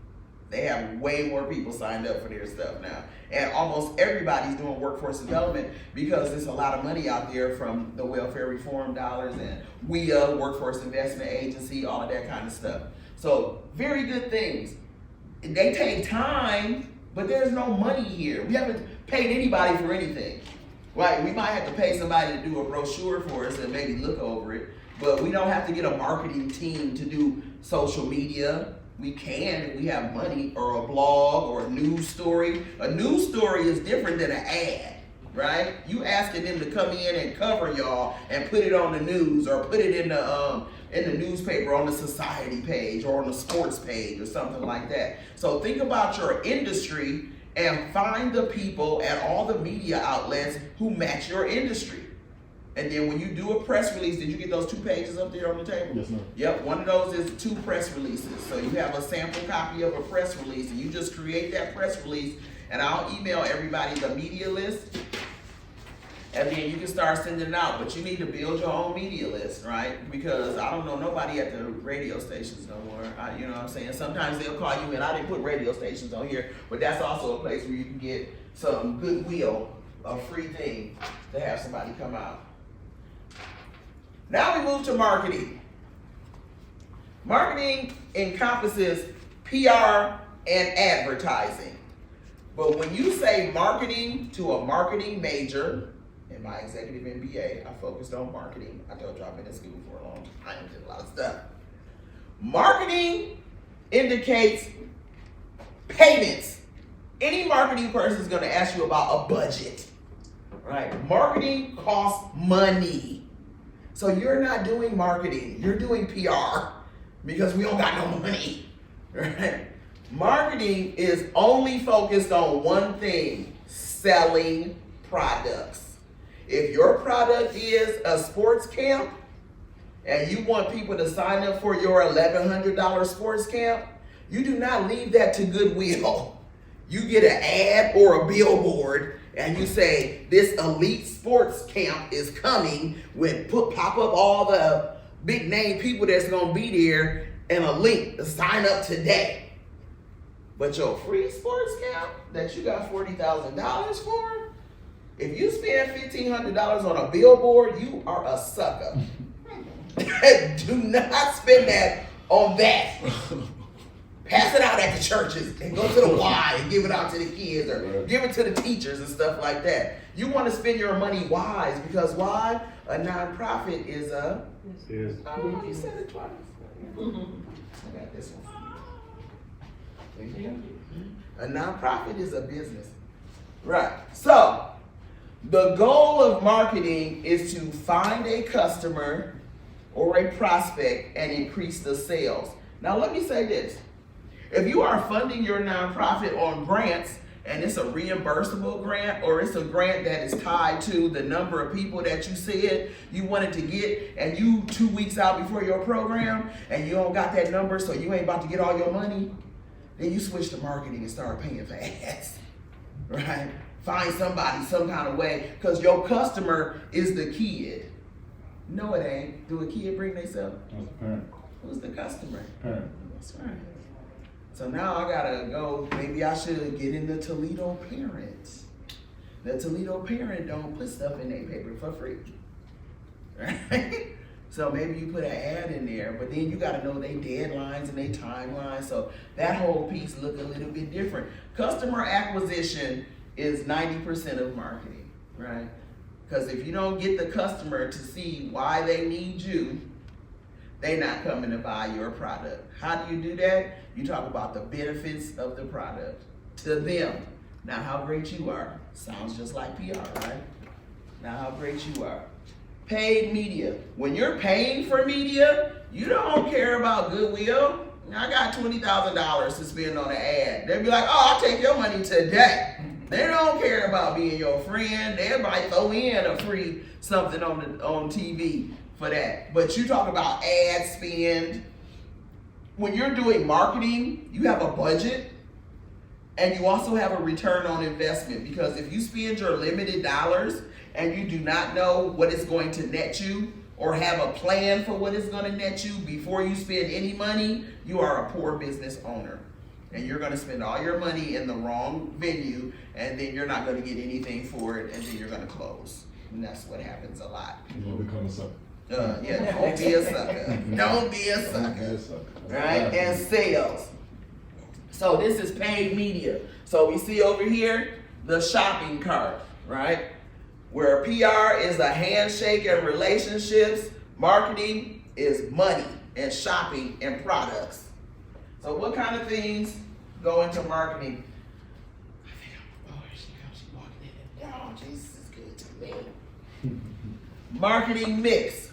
They have way more people signed up for their stuff now. And almost everybody's doing workforce development because there's a lot of money out there from the welfare reform dollars and WIA, Workforce Investment Agency, all of that kind of stuff. So very good things. They take time, but there's no money here. We haven't paid anybody for anything. Right? We might have to pay somebody to do a brochure for us and maybe look over it, but we don't have to get a marketing team to do social media. We can if we have money, or a blog, or a news story. A news story is different than an ad, right? You asking them to come in and cover y'all and put it on the news, or put it in the newspaper on the society page or on the sports page or something like that. So think about your industry and find the people at all the media outlets who match your industry. And then when you do a press release, did you get those 2 pages up there on the table? Yes, ma'am. Yep, one of those is 2 press releases. So you have a sample copy of a press release, and you just create that press release, and I'll email everybody the media list, and then you can start sending it out. But you need to build your own media list, right? Because I don't know nobody at the radio stations no more. You know what I'm saying? Sometimes they'll call you in. I didn't put radio stations on here, but that's also a place where you can get some goodwill, a free thing to have somebody come out. Now we move to marketing. Marketing encompasses PR and advertising. But when you say marketing to a marketing major, in my executive MBA, I focused on marketing. I told you I've been in school for a long time, did a lot of stuff. Marketing indicates payments. Any marketing person is going to ask you about a budget, right? Marketing costs money. So you're not doing marketing, you're doing PR, because we don't got no money, right? Marketing is only focused on one thing: selling products. If your product is a sports camp and you want people to sign up for your $1,100 sports camp, you do not leave that to Goodwill. You get an ad or a billboard and you say, this elite sports camp is coming with pop up all the big name people that's gonna be there and a link to sign up today. But your free sports camp that you got $40,000 for, if you spend $1,500 on a billboard, you are a sucker. Do not spend that on that. Pass it out at the churches and go to the Y and give it out to the kids or give it to the teachers and stuff like that. You want to spend your money wise because why? A nonprofit is a. Yes. Oh, you said it twice. I got this one. Thank you. A nonprofit is a business. Right. So, the goal of marketing is to find a customer or a prospect and increase the sales. Now, let me say this. If you are funding your nonprofit on grants, and it's a reimbursable grant, or it's a grant that is tied to the number of people that you said you wanted to get, and you 2 weeks out before your program, and you don't got that number, so you ain't about to get all your money, then you switch to marketing and start paying for ads, right? Find somebody some kind of way, because your customer is the kid. No, it ain't. Do a kid bring themselves? That's a parent. Who's the customer? Parent. That's right. So now I gotta go, maybe I should get in the Toledo Parents. The Toledo Parent don't put stuff in their paper for free, right? So maybe you put an ad in there, but then you gotta know their deadlines and their timelines, so that whole piece look a little bit different. Customer acquisition is 90% of marketing, right? Because if you don't get the customer to see why they need you, they're not coming to buy your product. How do you do that? You talk about the benefits of the product to them, not how great you are. Sounds just like PR, right? Not how great you are. Paid media. When you're paying for media, you don't care about goodwill. I got $20,000 to spend on an ad. They'll be like, oh, I'll take your money today. They don't care about being your friend. They might throw in a free something on TV for that. But you talk about ad spend. When you're doing marketing, you have a budget and you also have a return on investment, because if you spend your limited dollars and you do not know what it's going to net you or have a plan for what it's going to net you before you spend any money, you are a poor business owner. And you're going to spend all your money in the wrong venue, and then you're not going to get anything for it, and then you're going to close. And that's what happens a lot. You're gonna become a sucker. Yeah, don't be a sucker. Don't be a Don't be sucker. a sucker. Right? And sales. So this is paid media. So we see over here the shopping cart, right? Where PR is a handshake and relationships, marketing is money and shopping and products. So what kind of things go into marketing? I think she walking in and down. Jesus is good to me. Marketing mix.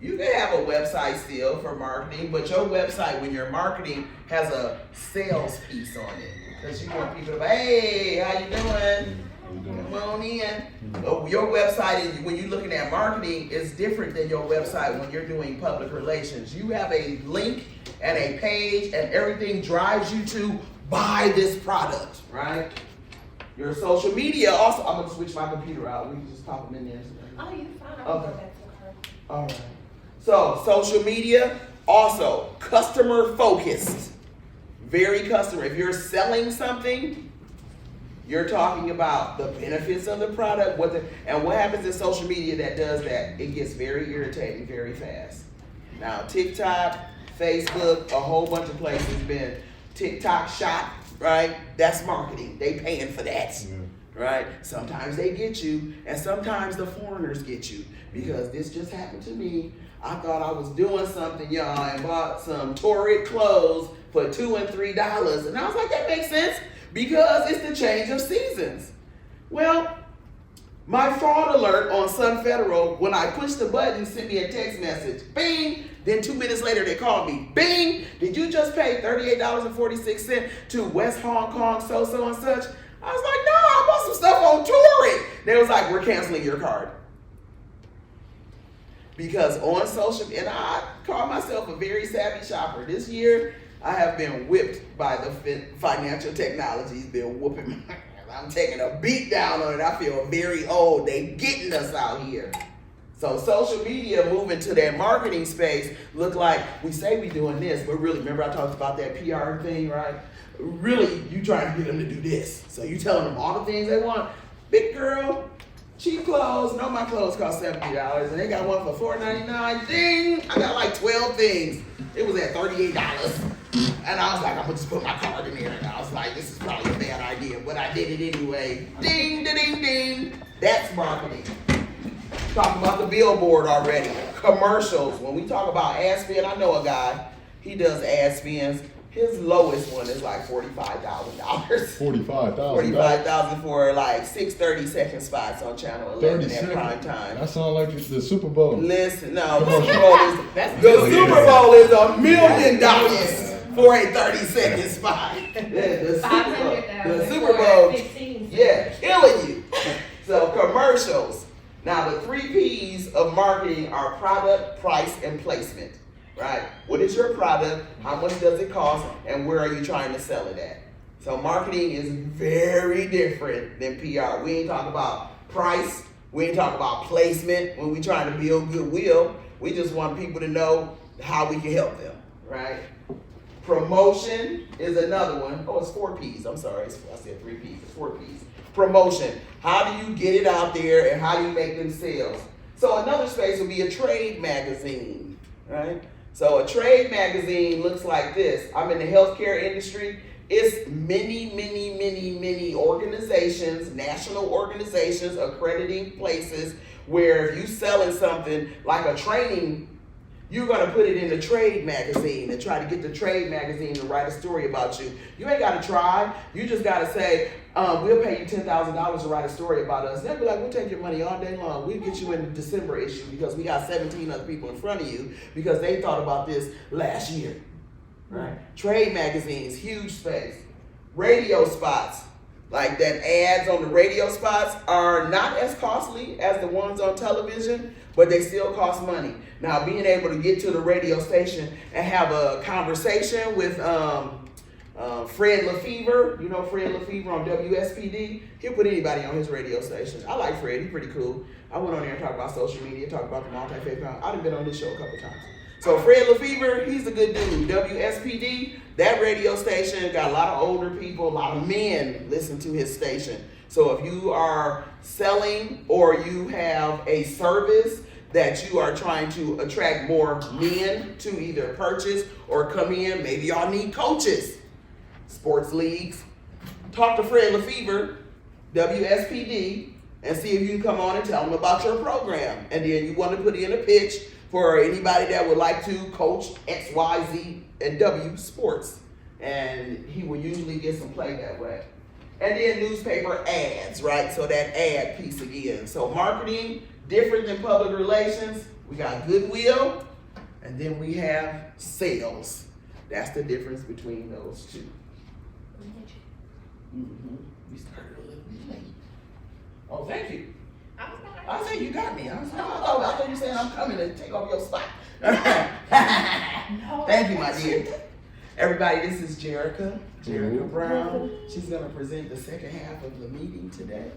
You can have a website still for marketing, but your website, when you're marketing, has a sales piece on it. Because you want people to be, hey, how you doing? Come on in. Your website, is, when you're looking at marketing, is different than your website when you're doing public relations. You have a link and a page, and everything drives you to buy this product, right? Your social media also, I'm going to switch my computer out. We can just pop them in there. Oh, you're fine. Okay. All right. So, social media, also customer focused. Very customer. If you're selling something, you're talking about the benefits of the product, and what happens in social media that does that, it gets very irritating very fast. Now, TikTok, Facebook, a whole bunch of places been TikTok shop, right? That's marketing. They paying for that. Yeah. Right? Sometimes they get you, and sometimes the foreigners get you. Because this just happened to me. I thought I was doing something, y'all, and bought some torrid clothes for $2 and $3. And I was like, that makes sense, because it's the change of seasons. Well, my fraud alert on Sun Federal, when I pushed the button, sent me a text message. Bing! Then 2 minutes later, they called me. Bing! Did you just pay $38.46 to West Hong Kong so and such? I was like, no, I bought some stuff on Torrid. They was like, we're canceling your card. Because on social, and I call myself a very savvy shopper. This year, I have been whipped by the financial technologies, been whooping my ass. I'm taking a beat down on it. I feel very old. They getting us out here. So social media moving to that marketing space look like we say we doing this, but really, remember I talked about that PR thing, right? Really, you trying to get them to do this. So you telling them all the things they want. Big girl, cheap clothes. No, my clothes cost $70, and they got one for $4.99. Ding! I got like 12 things. It was at $38. And I was like, I'm gonna just put my card in there. And I was like, this is probably a bad idea, but I did it anyway. Ding, ding, ding, ding. That's marketing. Talking about the billboard already. Commercials. When we talk about ad spend, I know a guy, he does ad spends. His lowest one is like $45,000. $45,000. $45,000 for like 6 30-second spots on Channel 11 at prime time. That sounds like the Super Bowl. Listen, no, the Super Bowl is $1 million for a 30-second spot. The Super Bowl, yeah, killing you. So commercials. Now the 3 P's of marketing are product, price, and placement. Right? What is your product? How much does it cost? And where are you trying to sell it at? So marketing is very different than PR. We ain't talking about price. We ain't talking about placement when we trying to build goodwill. We just want people to know how we can help them, right? Promotion is another one. Oh, it's 4 P's. I'm sorry. I said 3 P's. It's 4 P's. Promotion. How do you get it out there and how do you make them sales? So another space would be a trade magazine, right? So a trade magazine looks like this. I'm in the healthcare industry. It's many organizations, national organizations, accrediting places where if you selling something like a training, you're gonna put it in the trade magazine and try to get the trade magazine to write a story about you. You ain't gotta try. You just gotta say, we'll pay you $10,000 to write a story about us. They'll be like, we'll take your money all day long. We'll get you in the December issue because we got 17 other people in front of you because they thought about this last year. Right? Trade magazines, huge space. Radio spots, like that ads on the radio spots are not as costly as the ones on television, but they still cost money. Now, being able to get to the radio station and have a conversation with Fred Lefevre, you know Fred Lefevre on WSPD, he'll put anybody on his radio station. I like Fred, he's pretty cool. I went on there and talked about social media, talked about the multi-faith pound. I've been on this show a couple times. So Fred Lefevre, he's a good dude. WSPD, that radio station got a lot of older people, a lot of men listen to his station. So if you are selling or you have a service that you are trying to attract more men to either purchase or come in, maybe y'all need coaches, sports leagues, talk to Fred Lefevre, WSPD, and see if you can come on and tell them about your program. And then you want to put in a pitch for anybody that would like to coach X, Y, Z, and W sports. And he will usually get some play that way. And then newspaper ads, right? So that ad piece again. So marketing, different than public relations. We got goodwill, and then we have sales. That's the difference between those two. We started a little bit late. Oh, thank you. I said you got me. I thought you were saying I'm coming to take over your spot. Thank you, my dear. Everybody, this is Jerica Brown. She's going to present the second half of the meeting today.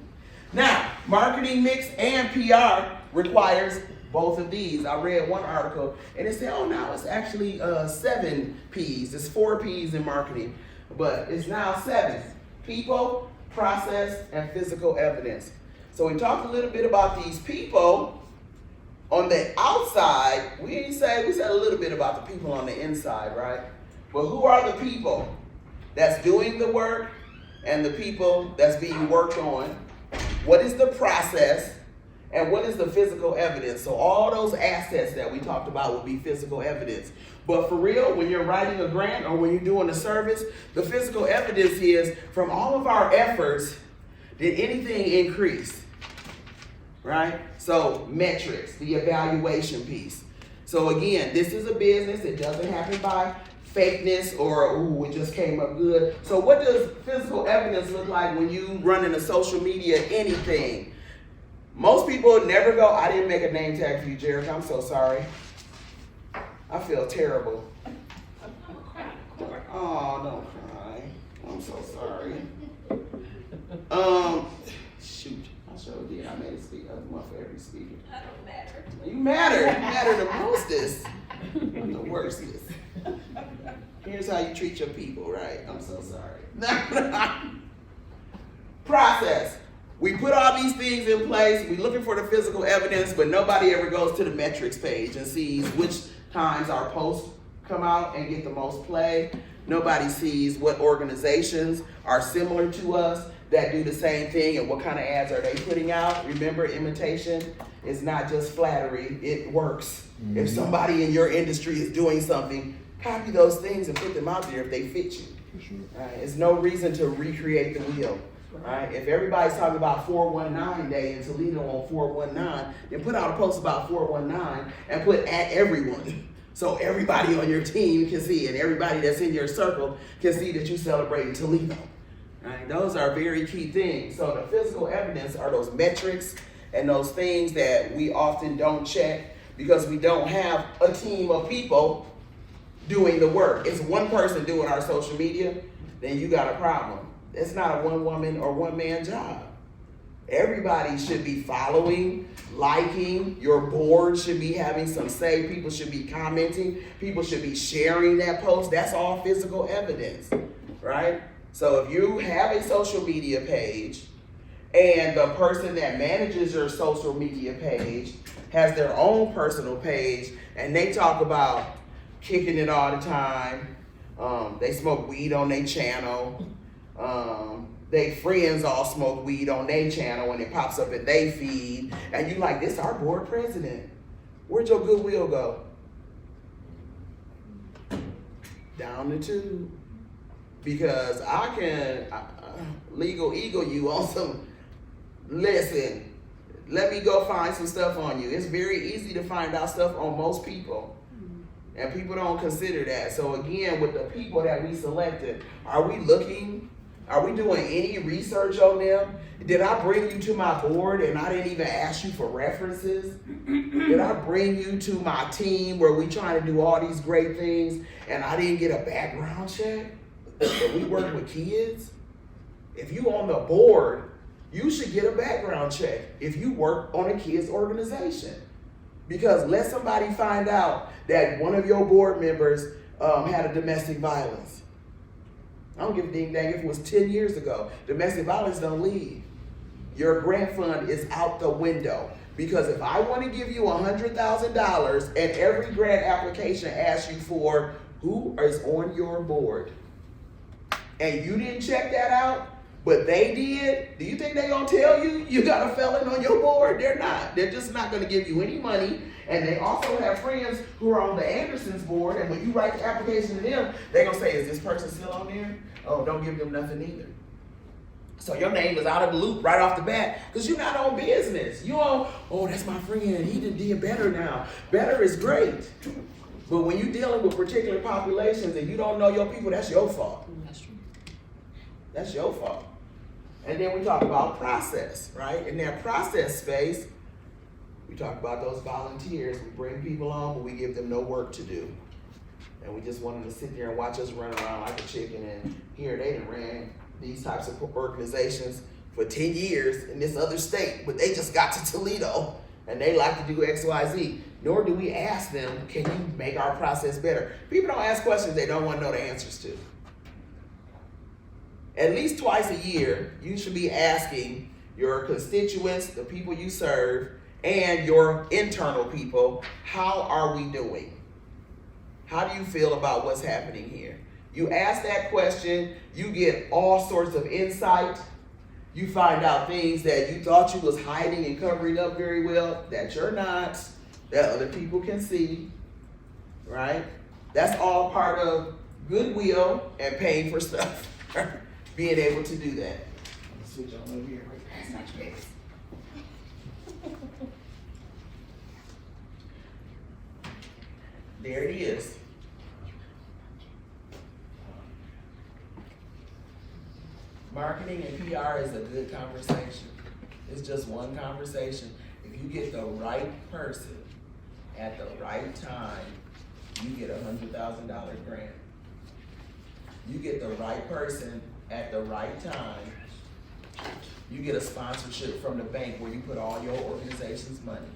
Now, marketing mix and PR requires both of these. I read one article and it said, oh, now it's actually 7 P's. It's 4 P's in marketing, but it's now 7. People, process, and physical evidence. So we talked a little bit about these people on the outside. We said a little bit about the people on the inside, right? But who are the people that's doing the work and the people that's being worked on? What is the process and what is the physical evidence? So all those assets that we talked about will be physical evidence. But for real, when you're writing a grant or when you're doing a service, the physical evidence is from all of our efforts, did anything increase? Right? So metrics, the evaluation piece. So again, this is a business. It doesn't happen by fakeness or, ooh, it just came up good. So what does physical evidence look like when you running a social media anything? Most people never go, I didn't make a name tag for you, Jerica. I'm so sorry. I feel terrible. Oh, don't cry. I'm so sorry. Shoot, I sure did. I made a speak. I was one for every speaker. I don't matter. You matter. You matter the mostest. I'm the worstest. Here's how you treat your people, right? I'm so sorry. Process. We put all these things in place. We're looking for the physical evidence, but nobody ever goes to the metrics page and sees which times our posts come out and get the most play. Nobody sees what organizations are similar to us that do the same thing and what kind of ads are they putting out. Remember, imitation is not just flattery, it works. Mm-hmm. If somebody in your industry is doing something, copy those things and put them out there if they fit you. For sure. There's no reason to recreate the wheel. Right? If everybody's talking about 419 Day in Toledo on 419, then put out a post about 419 and put at everyone. So everybody on your team can see and everybody that's in your circle can see that you celebrating Toledo. Right? Those are very key things. So the physical evidence are those metrics and those things that we often don't check because we don't have a team of people doing the work. It's one person doing our social media, then you got a problem. It's not a one woman or one man job. Everybody should be following, liking, your board should be having some say, people should be commenting, people should be sharing that post. That's all physical evidence, right? So if you have a social media page and the person that manages your social media page has their own personal page and they talk about kicking it all the time, they smoke weed on their channel, they friends all smoke weed on their channel and it pops up in their feed, and you like, this our board president. Where'd your goodwill go? Down the tube. Because I can legal eagle you on some, listen, let me go find some stuff on you. It's very easy to find out stuff on most people. And people don't consider that. So again, with the people that we selected, are we looking? Are we doing any research on them? Did I bring you to my board and I didn't even ask you for references? Did I bring you to my team where we trying to do all these great things and I didn't get a background check? But we work with kids? If you on the board, you should get a background check if you work on a kids organization. Because let somebody find out that one of your board members had a domestic violence. I don't give a dang if it was 10 years ago. Domestic violence don't leave. Your grant fund is out the window. Because if I want to give you $100,000 and every grant application asks you for who is on your board, and you didn't check that out, but they did, do you think they're going to tell you you got a felon on your board? They're not. They're just not going to give you any money. And they also have friends who are on the Andersons board, and when you write the application to them, they're going to say, is this person still on there? Oh, don't give them nothing either. So your name is out of the loop right off the bat because you're not on business. You on, oh, that's my friend. He did better now. Better is great. But when you're dealing with particular populations and you don't know your people, that's your fault. That's true. That's your fault. And then we talk about process, right? In that process space, we talk about those volunteers. We bring people on, but we give them no work to do. And we just want them to sit there and watch us run around like a chicken. And here they done ran these types of organizations for 10 years in this other state, but they just got to Toledo and they like to do X, Y, Z. Nor do we ask them, can you make our process better? People don't ask questions they don't want to know the answers to. At least twice a year, you should be asking your constituents, the people you serve, and your internal people, how are we doing? How do you feel about what's happening here? You ask that question, you get all sorts of insight. You find out things that you thought you was hiding and covering up very well, that you're not, that other people can see, right? That's all part of goodwill and paying for stuff. Being able to do that. Let's switch on over here. Right past my tricks. There it is. Marketing and PR is a good conversation. It's just one conversation. If you get the right person at the right time, you get $100,000 grant. You get the right person at the right time. You get a sponsorship from the bank where you put all your organization's money.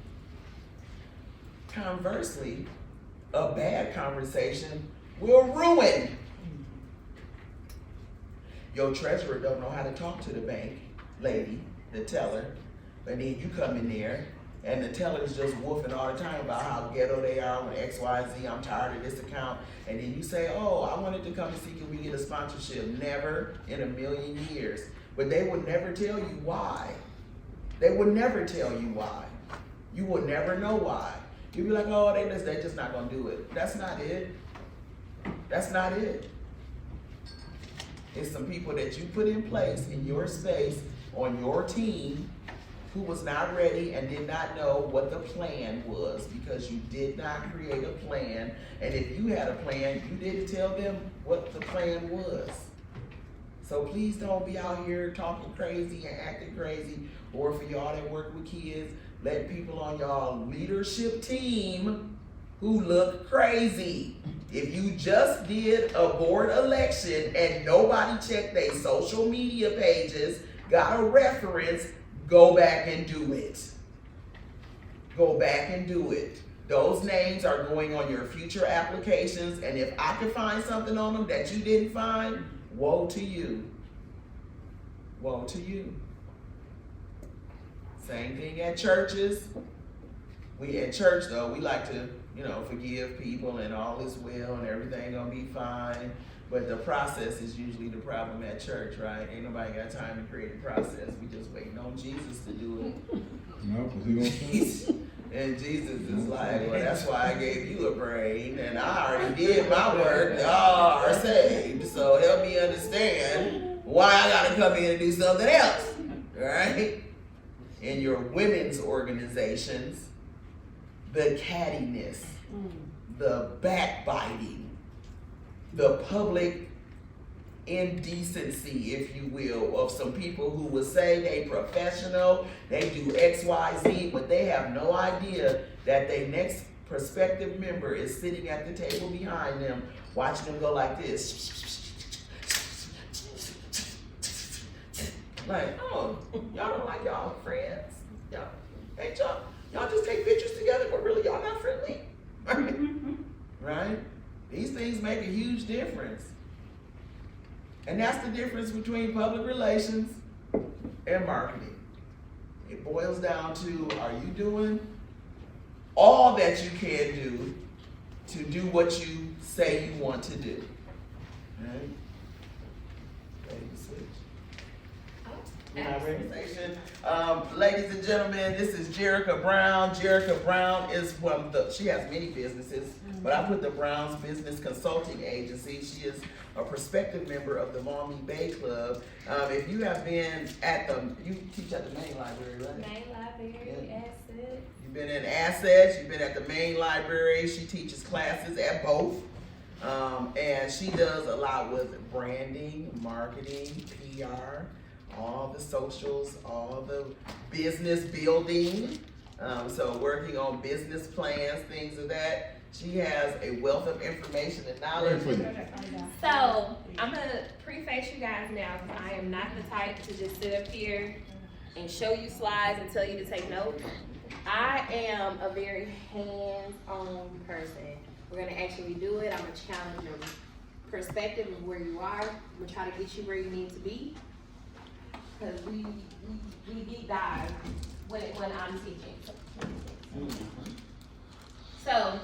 Conversely, a bad conversation will ruin. Your treasurer don't know how to talk to the bank lady, the teller, and then you come in there and the teller's just woofing all the time about how ghetto they are with XYZ, I'm tired of this account, and then you say, oh, I wanted to come and see can we get a sponsorship. Never in a million years. But they would never tell you why. They would never tell you why. You would never know why. You'd be like, oh, they're just not gonna do it. That's not it. That's not it. It's some people that you put in place in your space on your team who was not ready and did not know what the plan was because you did not create a plan. And if you had a plan, you didn't tell them what the plan was. So please don't be out here talking crazy and acting crazy, or for y'all that work with kids, let people on y'all leadership team who look crazy. If you just did a board election and nobody checked their social media pages, got a reference, go back and do it. Go back and do it. Those names are going on your future applications, and if I can find something on them that you didn't find, woe to you. Woe to you. Same thing at churches. We at church though, we like to, forgive people and all is well and everything gonna be fine. But the process is usually the problem at church, right? Ain't nobody got time to create a process. We just waiting on Jesus to do it. No, because he gonna say And Jesus is like, well, that's why I gave you a brain, and I already did my work. Y'all are saved, so help me understand why I gotta come in and do something else, right? In your women's organizations, the cattiness, the backbiting, the public indecency, if you will, of some people who would say they professional, they do X, Y, Z, but they have no idea that their next prospective member is sitting at the table behind them, watching them go like this. Like, oh, y'all don't like y'all friends. Y'all, ain't y'all just take pictures together, but really y'all not friendly. Right? These things make a huge difference. And that's the difference between public relations and marketing. It boils down to, are you doing all that you can do to do what you say you want to do? Right? Ready to switch? Ladies and gentlemen, this is Jerica Brown. Jerica Brown is she has many businesses, but I put the Brown's Business Consulting Agency. She is a prospective member of the Maumee Bay Club. If you have been you teach at the main library, right? Main library, assets. You've been in assets, you've been at the main library. She teaches classes at both. And she does a lot with branding, marketing, PR, all the socials, all the business building. So working on business plans, things of that. She has a wealth of information and knowledge. So I'm gonna preface you guys now. I am not the type to just sit up here and show you slides and tell you to take notes. I am a very hands-on person. We're gonna actually do it. I'm gonna challenge your perspective of where you are. I'm gonna try to get you where you need to be. Because we deep dive when I'm teaching. So,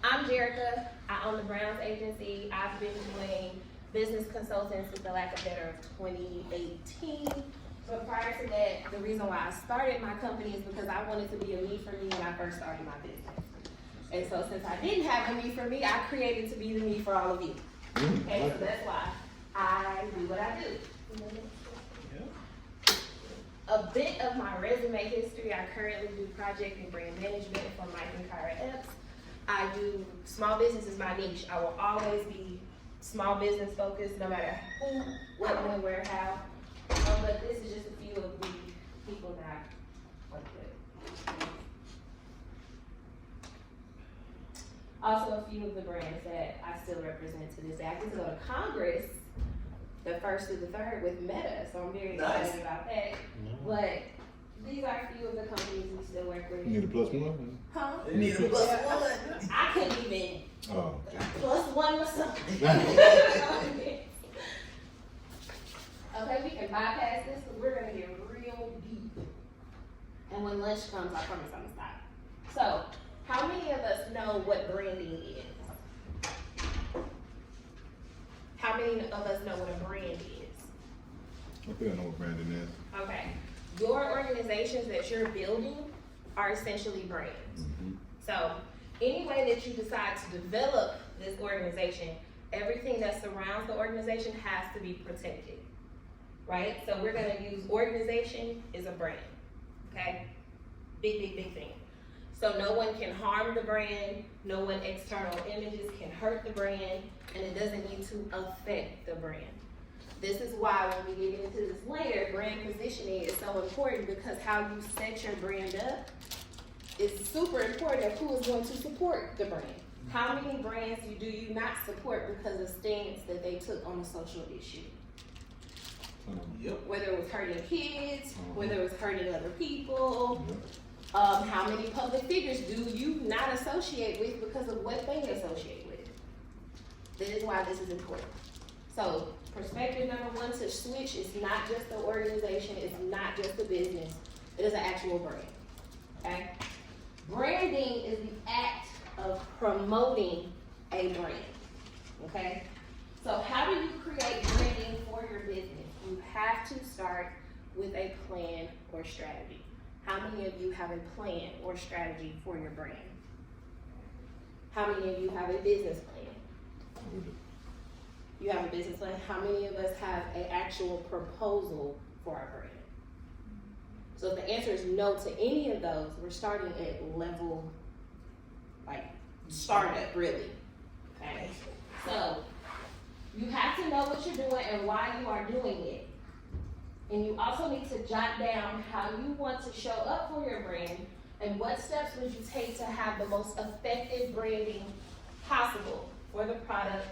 I'm Jerica. I own the Browns Agency. I've been doing business consulting since the lack of better of 2018. But prior to that, the reason why I started my company is because I wanted to be a me for me when I first started my business. And so since I didn't have a me for me, I created to be the me for all of you. Okay, so that's why I do what I do. A bit of my resume history, I currently do project and brand management for Mike and Kyra Epps. I do small business is my niche. I will always be small business focused, no matter who, what, when, where, how. But this is just a few of the people that I work with. also a few of the brands that I still represent to this day. I get to go to Congress the 1st through the 3rd with Meta, so I'm very excited about that. But these are a few of the companies we still work with. You need a +1? Huh? You need a plus one. I couldn't even Oh. +1 myself. Okay, we can bypass this because we're gonna get real deep. And when lunch comes, I promise I'm gonna stop. So, how many of us know what branding is? How many of us know what a brand is? I think I know what branding is. Okay. Your organizations that you're building are essentially brands. Mm-hmm. So, any way that you decide to develop this organization, everything that surrounds the organization has to be protected. Right? So we're gonna use organization is a brand. Okay? Big thing. So no one can harm the brand, no one external images can hurt the brand, and it doesn't need to affect the brand. This is why when we get into this later, brand positioning is so important because how you set your brand up is super important of who is going to support the brand. How many brands do you not support because of stance that they took on a social issue? Yep. Whether it was hurting kids, whether it was hurting other people, Yep. how many public figures do you not associate with because of what they associate with? That is why this is important. So, perspective number 1 to switch is not just an organization, it's not just a business, it is an actual brand. Okay? Branding is the act of promoting a brand. Okay? So, how do you create branding for your business? You have to start with a plan or strategy. How many of you have a plan or strategy for your brand? How many of you have a business plan? You have a business plan. How many of us have an actual proposal for our brand? So if the answer is no to any of those, we're starting at level, like, startup, really. Okay? So, you have to know what you're doing and why you are doing it. And you also need to jot down how you want to show up for your brand and what steps would you take to have the most effective branding possible for the product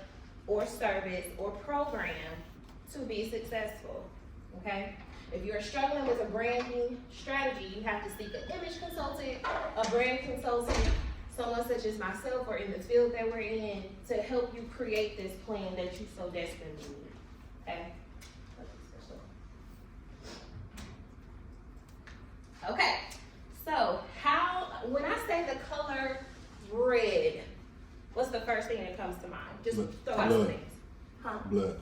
or service or program to be successful, okay? If you're struggling with a branding strategy, you have to seek an image consultant, a brand consultant, someone such as myself or in the field that we're in to help you create this plan that you so desperately need, okay? Okay, so when I say the color red, what's the first thing that comes to mind? Just throw out some things. Huh? Blood.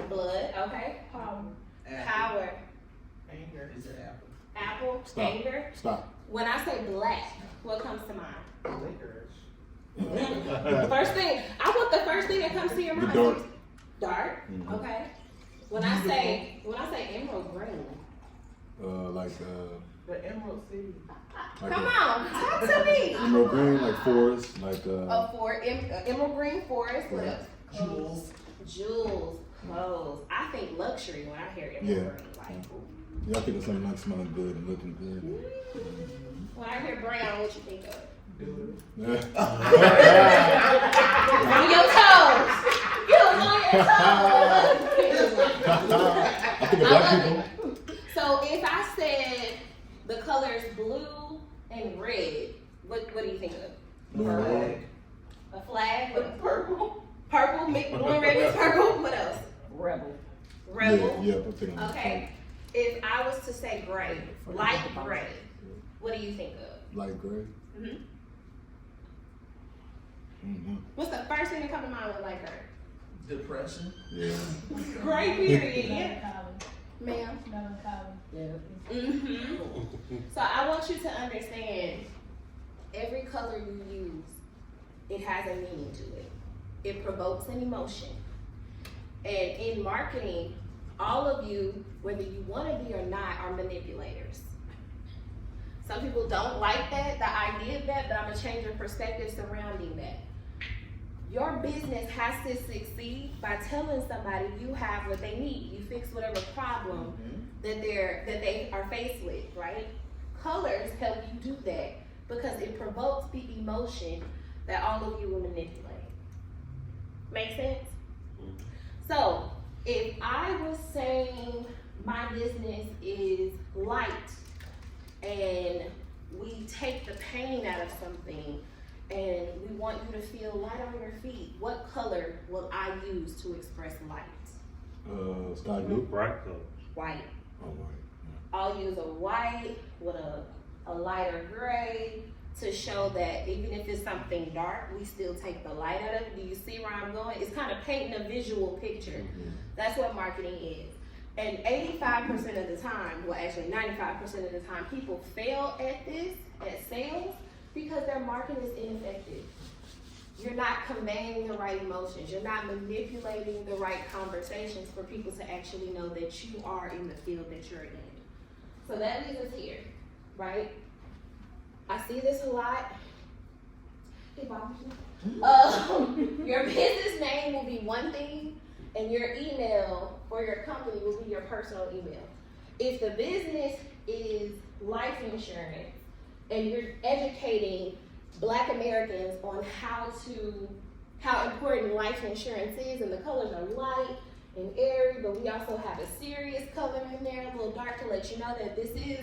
Blood, okay. Power. Anger. Is it apple? Apple. Stop. Anger. Stop. When I say black, what comes to mind? Licorice. First thing, I want the first thing that comes to your mind. dark. Dark, Mhm. okay. When I say emerald green. The Emerald City. Like Come on, talk to me. emerald green, like forest, like Emerald green forest, what Yeah. else? Jewels. Jewels, clothes. I think luxury when I hear emerald Yeah. green. Like, yeah, I think it's something like smelling good and looking good. when I hear brown, what you think of? Dude. On your toes. You was on your toes. I think of black people. So if I said the colors blue and red, what do you think of? Blue and red. A flag with Purple. purple, blue and red with purple. What else? Rebel. Rebel. Yeah, I think of Okay. If I was to say gray, light gray, what do you think of? light gray. Mm-hmm. Mm-hmm. What's the first thing that comes to mind with light gray? Depression. Yeah. Gray period. Yeah. Ma'am. Yeah. Mm-hmm. So I want you to understand every color you use, it has a meaning to it. It provokes an emotion. And in marketing, all of you, whether you want to be or not, are manipulators. Some people don't like that, the idea of that, but I'm going to change your perspective surrounding that. Your business has to succeed by telling somebody you have what they need. You fix whatever problem that they are faced with, right? Colors help you do that because it provokes the emotion that all of you will manipulate. Make sense? So, if I was saying my business is light and we take the pain out of something and we want you to feel light on your feet, what color will I use to express light? Sky blue. Bright color. White. Oh, right. I'll use a white with a lighter gray to show that even if it's something dark, we still take the light out of it. Do you see where I'm going? It's kind of painting a visual picture. Mm-hmm. That's what marketing is. And 85% of the time, well actually 95% of the time, people fail at this, at sales, because their marketing is ineffective. You're not conveying the right emotions. You're not manipulating the right conversations for people to actually know that you are in the field that you're in. So that leaves us here, right? I see this a lot. It bothers me. Your business name will be one thing, and your email for your company will be your personal email. If the business is life insurance, and you're educating Black Americans on how important life insurance is, and the colors are light and airy, but we also have a serious color in there, a little dark, to let you know that this is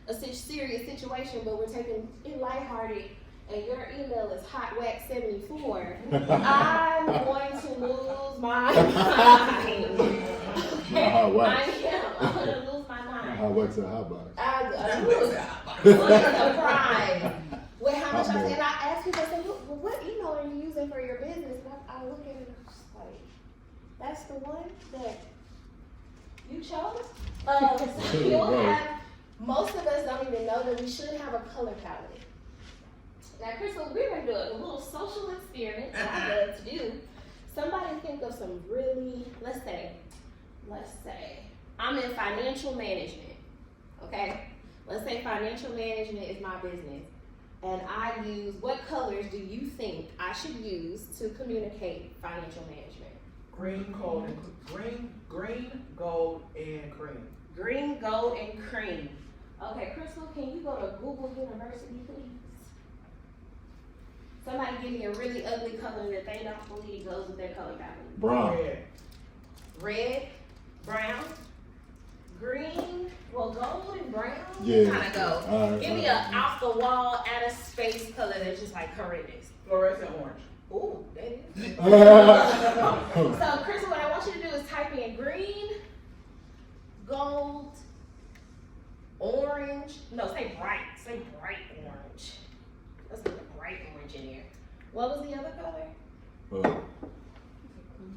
a serious situation, but we're taking it lighthearted, and your email is hotwax74, I'm going to lose my mind. Hot wax. I'm gonna lose my mind. Hot wax and hot box. I was surprised with how much I said. And I asked people, I said, what email are you using for your business? And I look at it and I'm just like, that's the one that you chose? So you'll have, most of us don't even know that we should have a color palette. Now, Crystal, we're gonna do a little social experiment that I love to do. Somebody think of some really, let's say, I'm in financial management, okay? Let's say financial management is my business, and I use, what colors do you think I should use to communicate financial management? Green, gold, and cream. Green, gold, and cream. Okay, Crystal, can you go to Google University, please? Somebody give me a really ugly color that they don't believe goes with their color palette. Brown. Red, brown, green, well, gold and brown Yeah. kind of go. Give me a off the wall, out of space color that's just like horrendous. Fluorescent orange. Ooh, that is. So, Crystal, what I want you to do is type in green, gold, orange. No, say bright orange. Let's put a bright orange in there. What was the other color?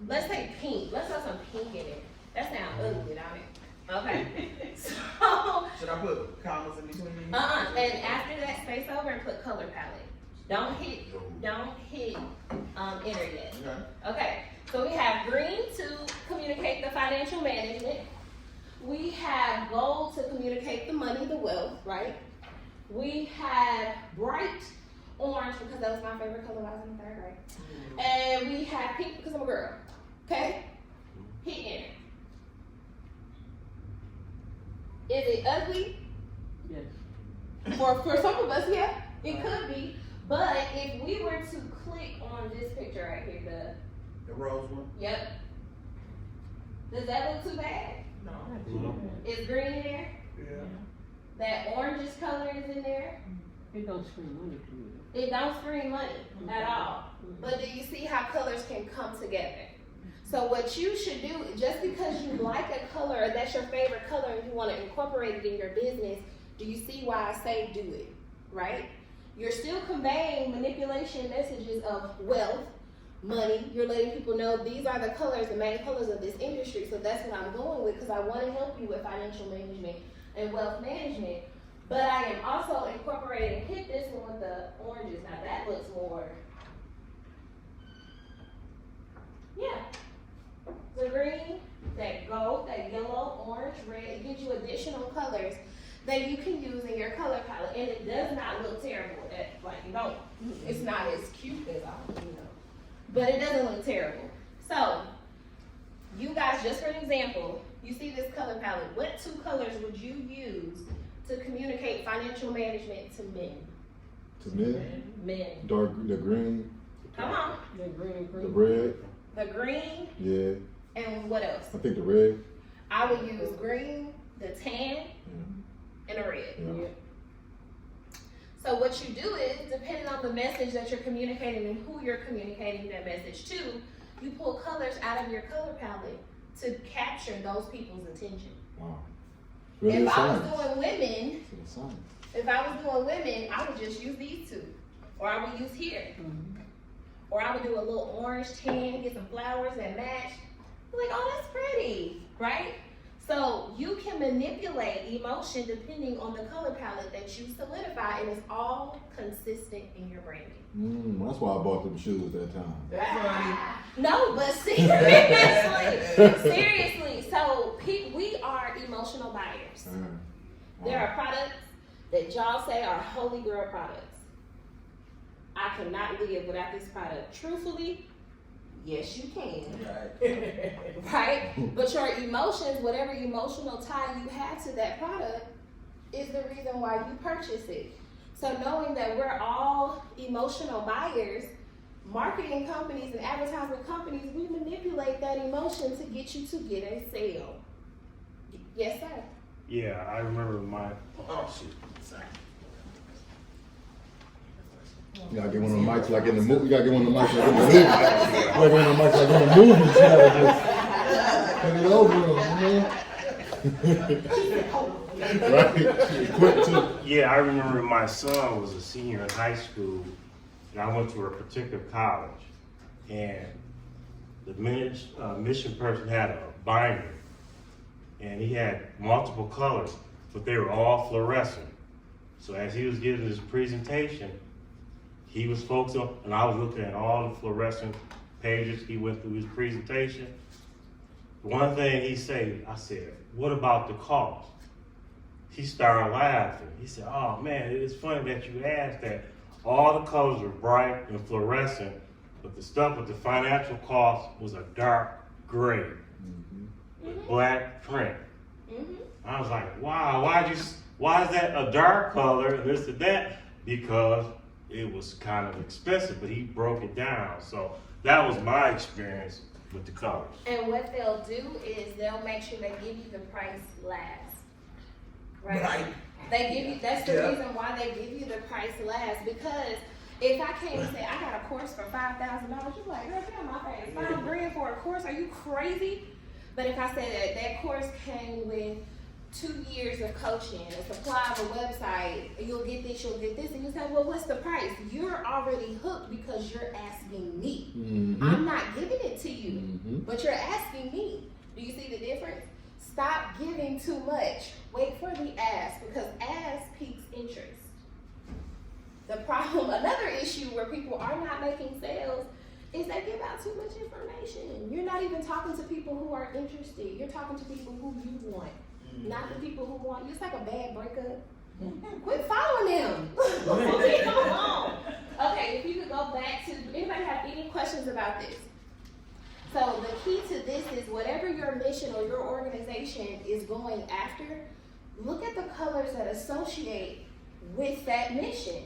Let's say pink. Let's have some pink in it. That sounds ugly, don't it? Okay. So. Should I put commas in between these? And after that, space over and put color palette. Don't hit enter yet. Okay. So we have green to communicate the financial management. We have gold to communicate the money, the wealth, right? We have bright orange because that was my favorite color when I was in 3rd grade. And we have pink because I'm a girl. Okay? Hit enter. Is it ugly? Yes. For some of us, yeah, it could be. But if we were to click on this picture right here, The rose one? yep. Does that look too bad? No. Is green in there? Yeah. That orangish color is in there? It don't scream money to me. It don't scream money at all. But do you see how colors can come together? So what you should do, just because you like a color or that's your favorite color and you want to incorporate it in your business, do you see why I say do it, right? You're still conveying manipulation messages of wealth, money. You're letting people know these are the colors, the main colors of this industry. So that's what I'm going with because I want to help you with financial management and wealth management. But I am also incorporating, hit this one with the oranges. Now that looks more, yeah. The green, that gold, that yellow, orange, red, it gives you additional colors that you can use in your color palette. And it does not look terrible. It's not as cute as but it doesn't look terrible. So, you guys, just for an example, you see this color palette. What 2 colors would you use to communicate financial management to men? To men, Men. the green Come on. The green, The red, The green, yeah. and what else? I think the red. I would use green, the tan, and the red. Yeah. So what you do is, depending on the message that you're communicating and who you're communicating that message to, you pull colors out of your color palette to capture those people's attention. Wow. Really If a I was science. doing women, It's a science. if I was doing women, I would just use these two. Or I would use here. Or I would do a little orange tan, get some flowers that match. Like, oh, that's pretty, right? So you can manipulate emotion depending on the color palette that you solidify, and it's all consistent in your branding. That's why I bought them shoes that time. That's funny. No, but seriously. So we are emotional buyers. There are products that y'all say are holy girl products. I cannot live without this product. Truthfully, yes, you can. Right? But your emotions, whatever emotional tie you have to that product, is the reason why you purchase it. So knowing that we're all emotional buyers, marketing companies and advertisement companies, we manipulate that emotion to get you to get a sale. Yes, sir. Yeah, I remember my, Oh, shoot. Sorry. You gotta get one of the mics like in the movie. You gotta get one of the mics like in the movie. You gotta get one of the mics like in the movies. You gotta just put it over, man. Right? Quick too. yeah, I remember my son was a senior in high school, and I went to a particular college, and the mission person had a binder, and he had multiple colors, but they were all fluorescent. So as he was giving his presentation, he was focused on, and I was looking at all the fluorescent pages. He went through his presentation. One thing he said, I said, what about the cost? He started laughing. He said, oh man, it's funny that you asked that. All the colors were bright and fluorescent, but the stuff with the financial cost was a dark gray with black print. I was like, wow, why is that a dark color and this and that? Because it was kind of expensive, but he broke it down. So that was my experience with the colors. And what they'll do is they'll make sure they give you the price last. Right? They give you, that's the reason why they give you the price last, because if I came and say I got a course for $5,000, you're like, girl, get on my face. $5,000 for a course? Are you crazy? But if I said that course came with 2 years of coaching, a supply of a website, you'll get this, and you say, well, what's the price? You're already hooked because you're asking me. I'm not giving it to you, but you're asking me. Do you see the difference? Stop giving too much. Wait for the ask, because ask piques interest. The problem, another issue where people are not making sales, is they give out too much information. You're not even talking to people who are interested. You're talking to people who you want. Not the people who want you. It's like a bad breakup. Quit following them. Leave them alone. Okay, if you could go back to, anybody have any questions about this? So the key to this is whatever your mission or your organization is going after, look at the colors that associate with that mission.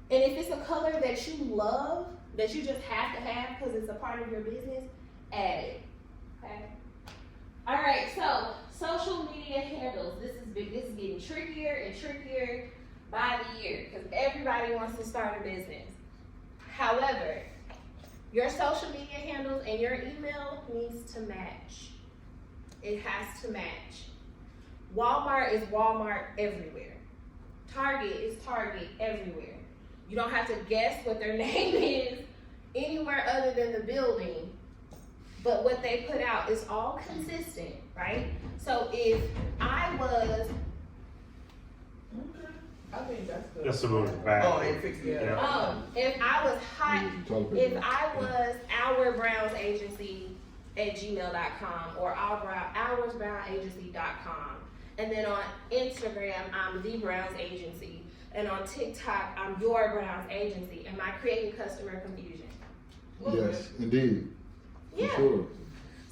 And if it's a color that you love, that you just have to have because it's a part of your business, add it. Okay? All right, so social media handles. This is big. This is getting trickier and trickier by the year because everybody wants to start a business. However, your social media handles and your email needs to match. It has to match. Walmart is Walmart everywhere. Target is Target everywhere. You don't have to guess what their name is anywhere other than the building. But what they put out is all consistent, right? So if I was, I think that's good. That's a little bad. Oh, and fix it. Yeah. if I was if I was oursbrownagency@gmail.com or oursbrownagency.com, and then on Instagram I'm the Browns Agency, and on TikTok I'm your Browns Agency, am I creating customer confusion? Yes, indeed. Yeah. For sure.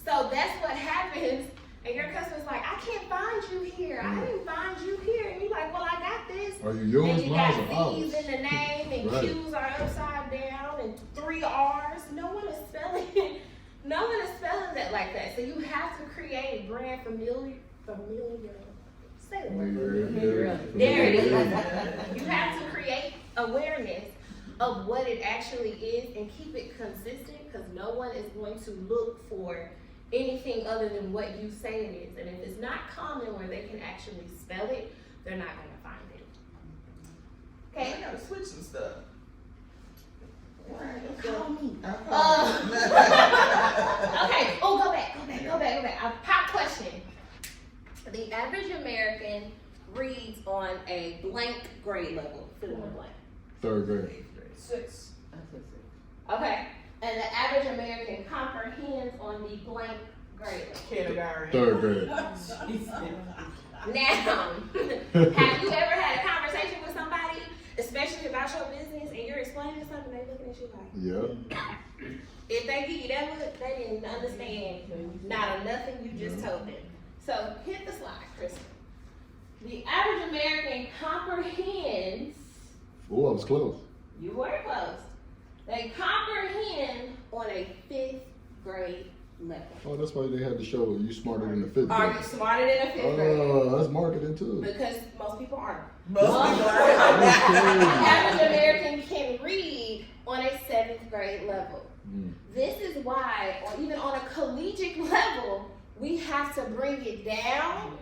So that's what happens, and your customer's like, I can't find you here. I didn't find you here. And you're like, well, I got this. Are you yours? And you Mine's got or V's ours? in the name, and Right. Q's are upside down, and 3 3 R's. No one is spelling that like that. So you have to create brand familiar. Say the word. There it is. You have to create awareness of what it actually is and keep it consistent, because no one is going to look for anything other than what you say it is. And if it's not common where they can actually spell it, they're not going to find it. Okay? I gotta switch some stuff. Call me. Okay. Oh, go back. A pop question. The average American reads on a blank grade level. Fill in the blank. 3rd grade. 6. Okay. And the average American comprehends on the blank grade level. Kindergarten. 3rd grade. Now, have you ever had a conversation with somebody, especially about your business, and you're explaining something, they looking at you like, Yeah. if they give you that look, they didn't understand not a nothing you just told them. So hit the slide, Crystal. The average American comprehends. Oh, I was close. You were close. They comprehend on a 5th grade level. Oh, that's why they had to show you smarter than the 5th Are grade. you smarter than a 5th grade? Oh, that's marketing too. Because most people aren't. Most people are. The average American can read on a 7th grade level. This is why, or even on a collegiate level, we have to bring it down,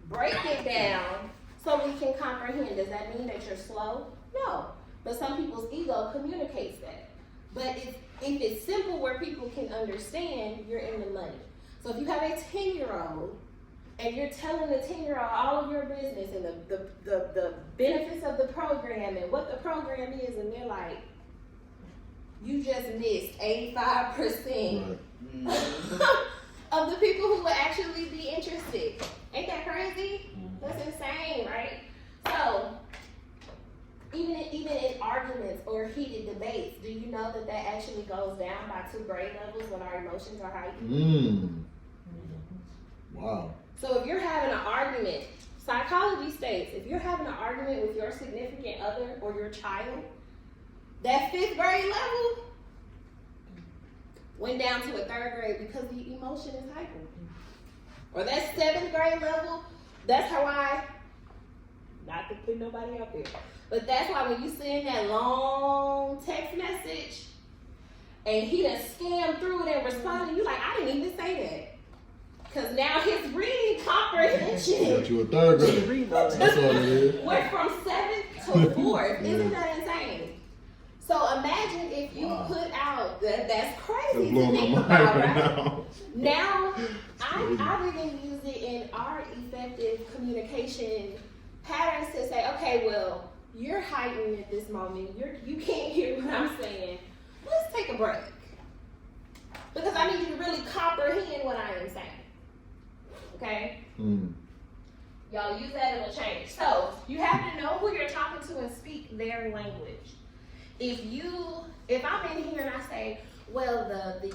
break it down, so we can comprehend. Does that mean that you're slow? No. But some people's ego communicates that. But if it's simple where people can understand, you're in the money. So if you have a 10-year-old and you're telling the 10-year-old all of your business and the benefits of the program and what the program is, and they're like, you just missed 85% of the people who will actually be interested. Ain't that crazy? That's insane, right? So, even in arguments or heated debates, do you know that actually goes down by 2 grade levels when our emotions are heightened? Wow. So if you're having an argument, psychology states, if you're having an argument with your significant other or your child, that 5th grade level went down to a 3rd grade because the emotion is heightened. Or that 7th grade level, that's how not to put nobody out there, but that's why when you send that long text message and he done scammed through it and responded, you like, I didn't even say that. Because now his reading comprehension Got you a 3rd grade. That's all it is. went from 7th to 4th. Isn't that insane? So imagine if you put out that's crazy. That's blowing my mind right now. Now, I've even used it in our effective communication patterns to say, okay, well, you're heightened at this moment. You can't hear what I'm saying. Let's take a break. Because I need you to really comprehend what I am saying. Okay? Y'all use that, it'll change. So, you have to know who you're talking to and speak their language. If I'm in here and I say, well, the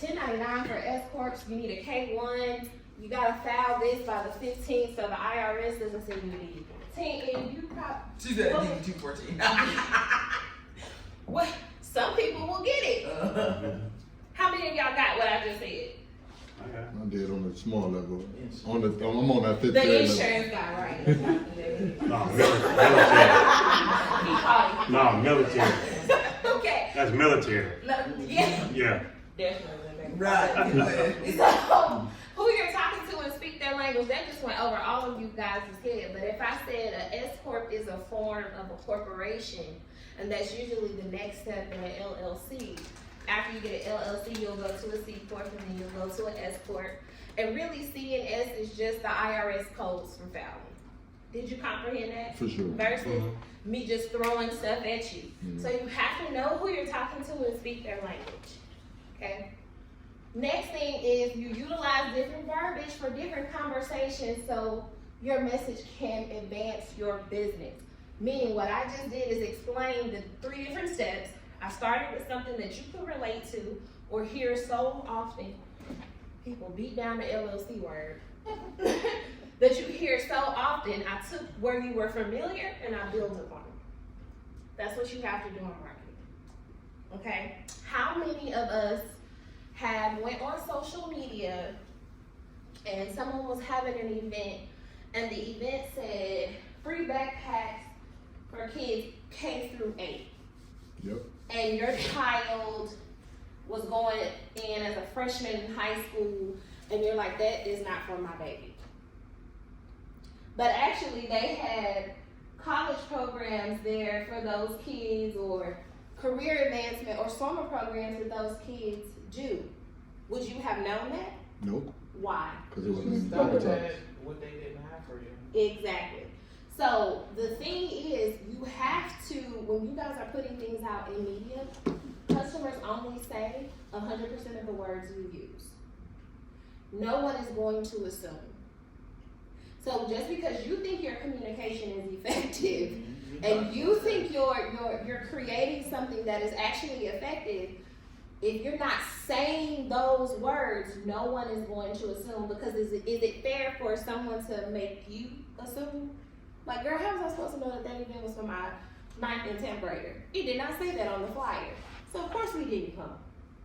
1099 for S Corps, you need a K1, you gotta file this by the 15th, so the IRS doesn't send you the 10, and you probably. She said DD 214. Well, some people will get it. How many of y'all got what I just said? I did on a small level. I'm on that 5th The grade insurance guy, right? No, military. No, military. Okay. That's military. No, yeah. Yeah. Definitely. Right. So, who you're talking to and speak their language, that just went over all of you guys' head. But if I said an S Corp is a form of a corporation, and that's usually the next step in an LLC. After you get an LLC, you'll go to a C Corp, and then you'll go to an S Corp. And really, C and S is just the IRS codes for filing. Did you comprehend that? For sure. Versus me just throwing stuff at you. So you have to know who you're talking to and speak their language. Okay? Next thing is you utilize different verbiage for different conversations so your message can advance your business. Meaning what I just did is explain the 3 different steps. I started with something that you can relate to or hear so often. People beat down the LLC word. That you hear so often. I took where you were familiar and I built upon it. That's what you have to do in marketing. Okay? How many of us have went on social media and someone was having an event and the event said free backpacks for kids K through 8. Yep. And your child was going in as a freshman in high school and you're like, that is not for my baby. But actually they had college programs there for those kids, or career advancement or summer programs that those kids do. Would you have known that? Nope. Why? Because it wasn't Stuff advertised. that what they didn't have for you. Exactly. So the thing is, you have to, when you guys are putting things out in media, customers only say 100% of the words you use. No one is going to assume. So just because you think your communication is effective and you think you're creating something that is actually effective, if you're not saying those words, no one is going to assume, because is it fair for someone to make you assume? Like, girl, how was I supposed to know that that event was for my 9th and 10th grader? It did not say that on the flyer. So of course we didn't come,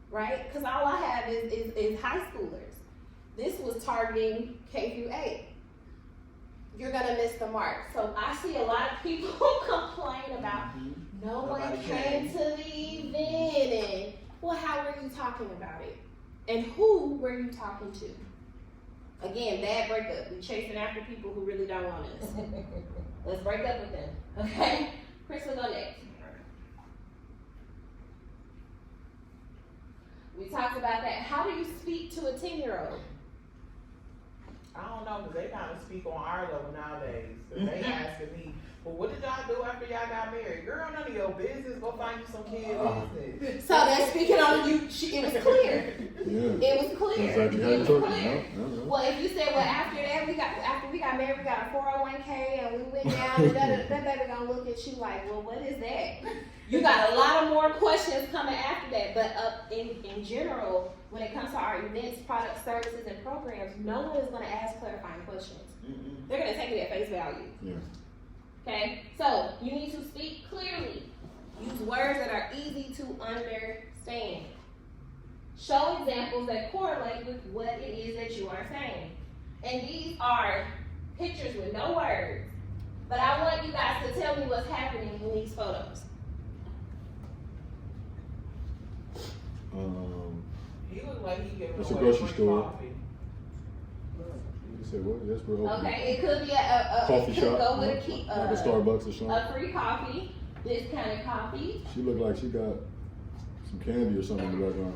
right? Because all I have is high schoolers. This was targeting K through 8. You're gonna miss the mark. So I see a lot of people complain about no one came to the event, and well, how were you talking about it? And who were you talking to? Again, bad breakup. We chasing after people who really don't want us. Let's break up with them, okay? Chris will go next. We talked about that. How do you speak to a 10-year-old? I don't know, because they kind of speak on our level nowadays. So they asking me, well, what did y'all do after y'all got married? Girl, none of your business. Go find you some kid business. So they're speaking on you. It was clear. Yeah. It was clear. Exactly how It you was talking. clear. No. Well, if you said, well, after we got married, we got a 401k and we went down, and that baby gonna look at you like, well, what is that? You got a lot of more questions coming after that. But in general, when it comes to our events, products, services, and programs, no one is gonna ask clarifying questions. They're gonna take it at face value. Yeah. Okay, so you need to speak clearly. Use words that are easy to understand. Show examples that correlate with what it is that you are saying. And these are pictures with no words. But I want you guys to tell me what's happening in these photos. He looked like he giving It's a away grocery free store. coffee. You said what? Yes, we're open. Okay, it could be a Coffee it could shop. go with Like a Starbucks or something. a free coffee, discounted coffee. She looked like she got some candy or something in the background.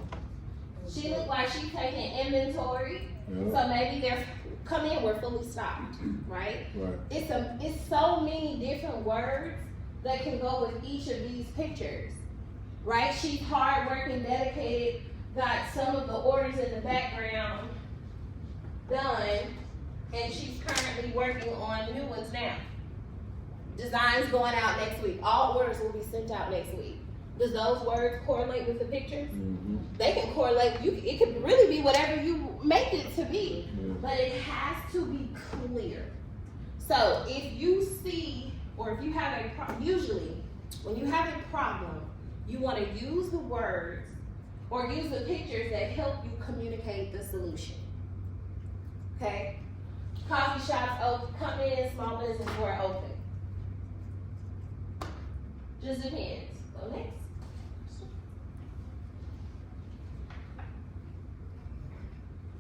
She looked like she's taking inventory. Yeah. So maybe they're come in, we're fully stocked, right? Right. It's so many different words that can go with each of these pictures, right? She's hardworking, dedicated, got some of the orders in the background done, and she's currently working on new ones now. Designs going out next week. All orders will be sent out next week. Does those words correlate with the pictures? Mm-hmm. They can correlate. It could really be whatever you make it to be, Yeah. but it has to be clear. So if you see, or if you have usually when you have a problem, you want to use the words or use the pictures that help you communicate the solution. Okay? Coffee shops open, come in, small business were open. Just depends. Go next.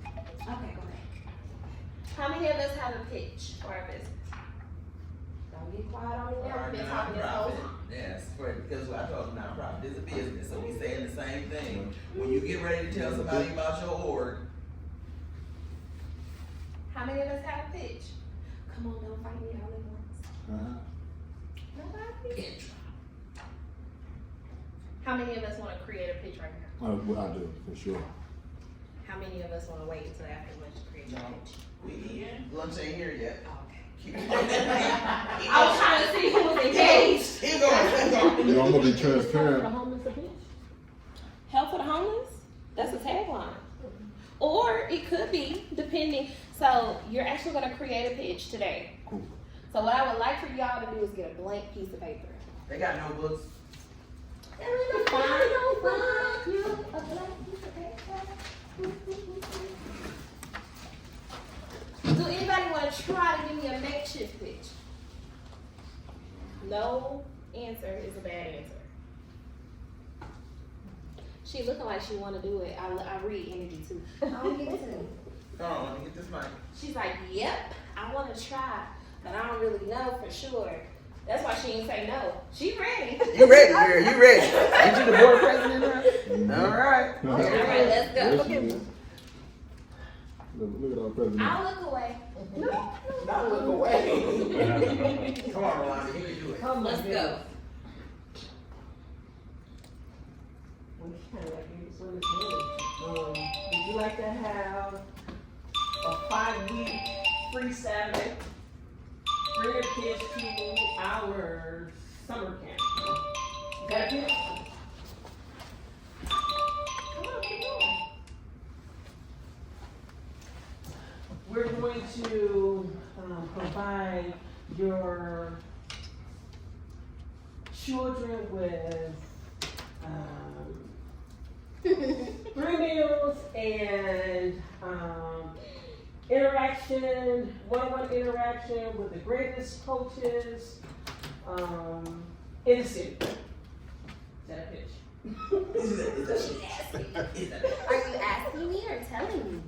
Okay, go back. How many of us have a pitch for our business? Don't get quiet on me now. We've been talking this whole time. Yes, because I told them nonprofit is a business, so we saying the same thing. When you get ready to tell somebody about your org, How many of us have a pitch? Come on, don't fight me all at once. Uh-huh. Nobody? How many of us want to create a pitch right now? Well, I do, for sure. How many of us want to wait until after lunch to create your No. pitch? we eat. Lunch ain't here yet. Okay. Keep it I was trying to see who was engaged. Keep going. You know, I'm gonna be For the transparent. homeless a pitch? Help for the homeless? That's a tagline. Or it could be, depending. So you're actually going to create a pitch today. Do anybody want to try to give me a makeshift pitch? No answer is a bad answer. She looking like she want to do it. I read energy too. I'll get to it. Hold on, let me get this mic. She's like, yep, I want to try, but I don't really know for sure. That's why she didn't say no. She ready. You ready, girl? You ready? Ain't you the board president now? All right. All right, let's go. Yes, she is. Look at our president. I'll look away. Don't look away. Come on, Rolanda, you can do it. Let's go. Would you like to have a 5-week free Saturday, bring your kids to our summer camp? Got it? Come on, keep going. We're going to provide your children with 3 meals and interaction, one-on-one interaction with the greatest coaches in the city. Is that a pitch? Are you asking me or telling me?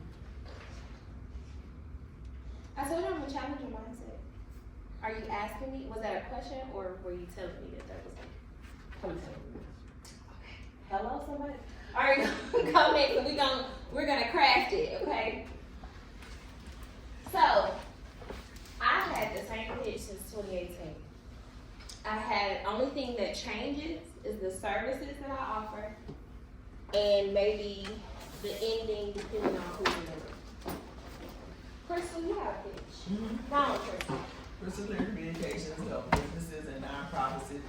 I told you I'm gonna challenge your mindset. Are you asking me? Was that a question or were you telling me that was a Come tell me. hello somebody? All right, go next. And we're gonna craft it, okay? So I had the same pitch since 2018. I had only thing that changes is the services that I offer, and maybe the ending depending on who you know. Crystal, you have a pitch. Go on, Crystal. Facilitator communications help businesses and nonprofits.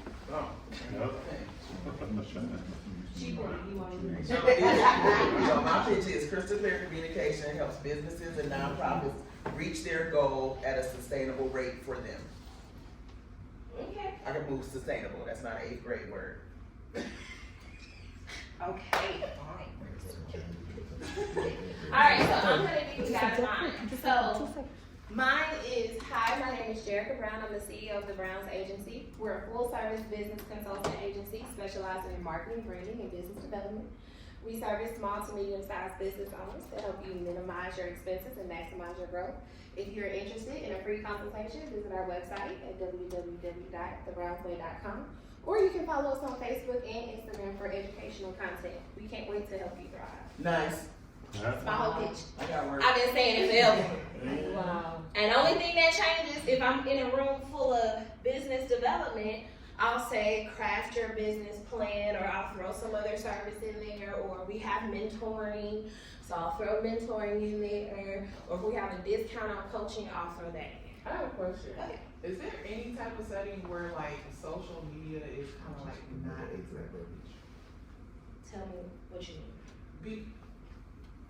She brought you on. So my pitch is crystal clear communication helps businesses and nonprofits reach their goal at a sustainable rate for them. Okay. I can move sustainable. That's not an 8th grade word. Okay. All right, so I'm gonna give you guys mine. So mine is, hi, my name is Jerica Brown. I'm the CEO of the Browns Agency. We're a full-service business consultant agency specializing in marketing, branding, and business development. We service small to medium-sized business owners to help you minimize your expenses and maximize your growth. If you're interested in a free consultation, visit our website at www.thebrownsway.com, or you can follow us on Facebook and Instagram for educational content. We can't wait to help you thrive. Nice. That's my whole pitch. I got work. I've been saying it forever. Wow. And the only thing that changes, if I'm in a room full of business development, I'll say craft your business plan, or I'll throw some other service in there, or we have mentoring, so I'll throw mentoring in there, or if we have a discount on coaching, I'll throw that in. I have a question. Okay. Is there any type of setting where like social media is kind of like not exactly? Tell me what you mean.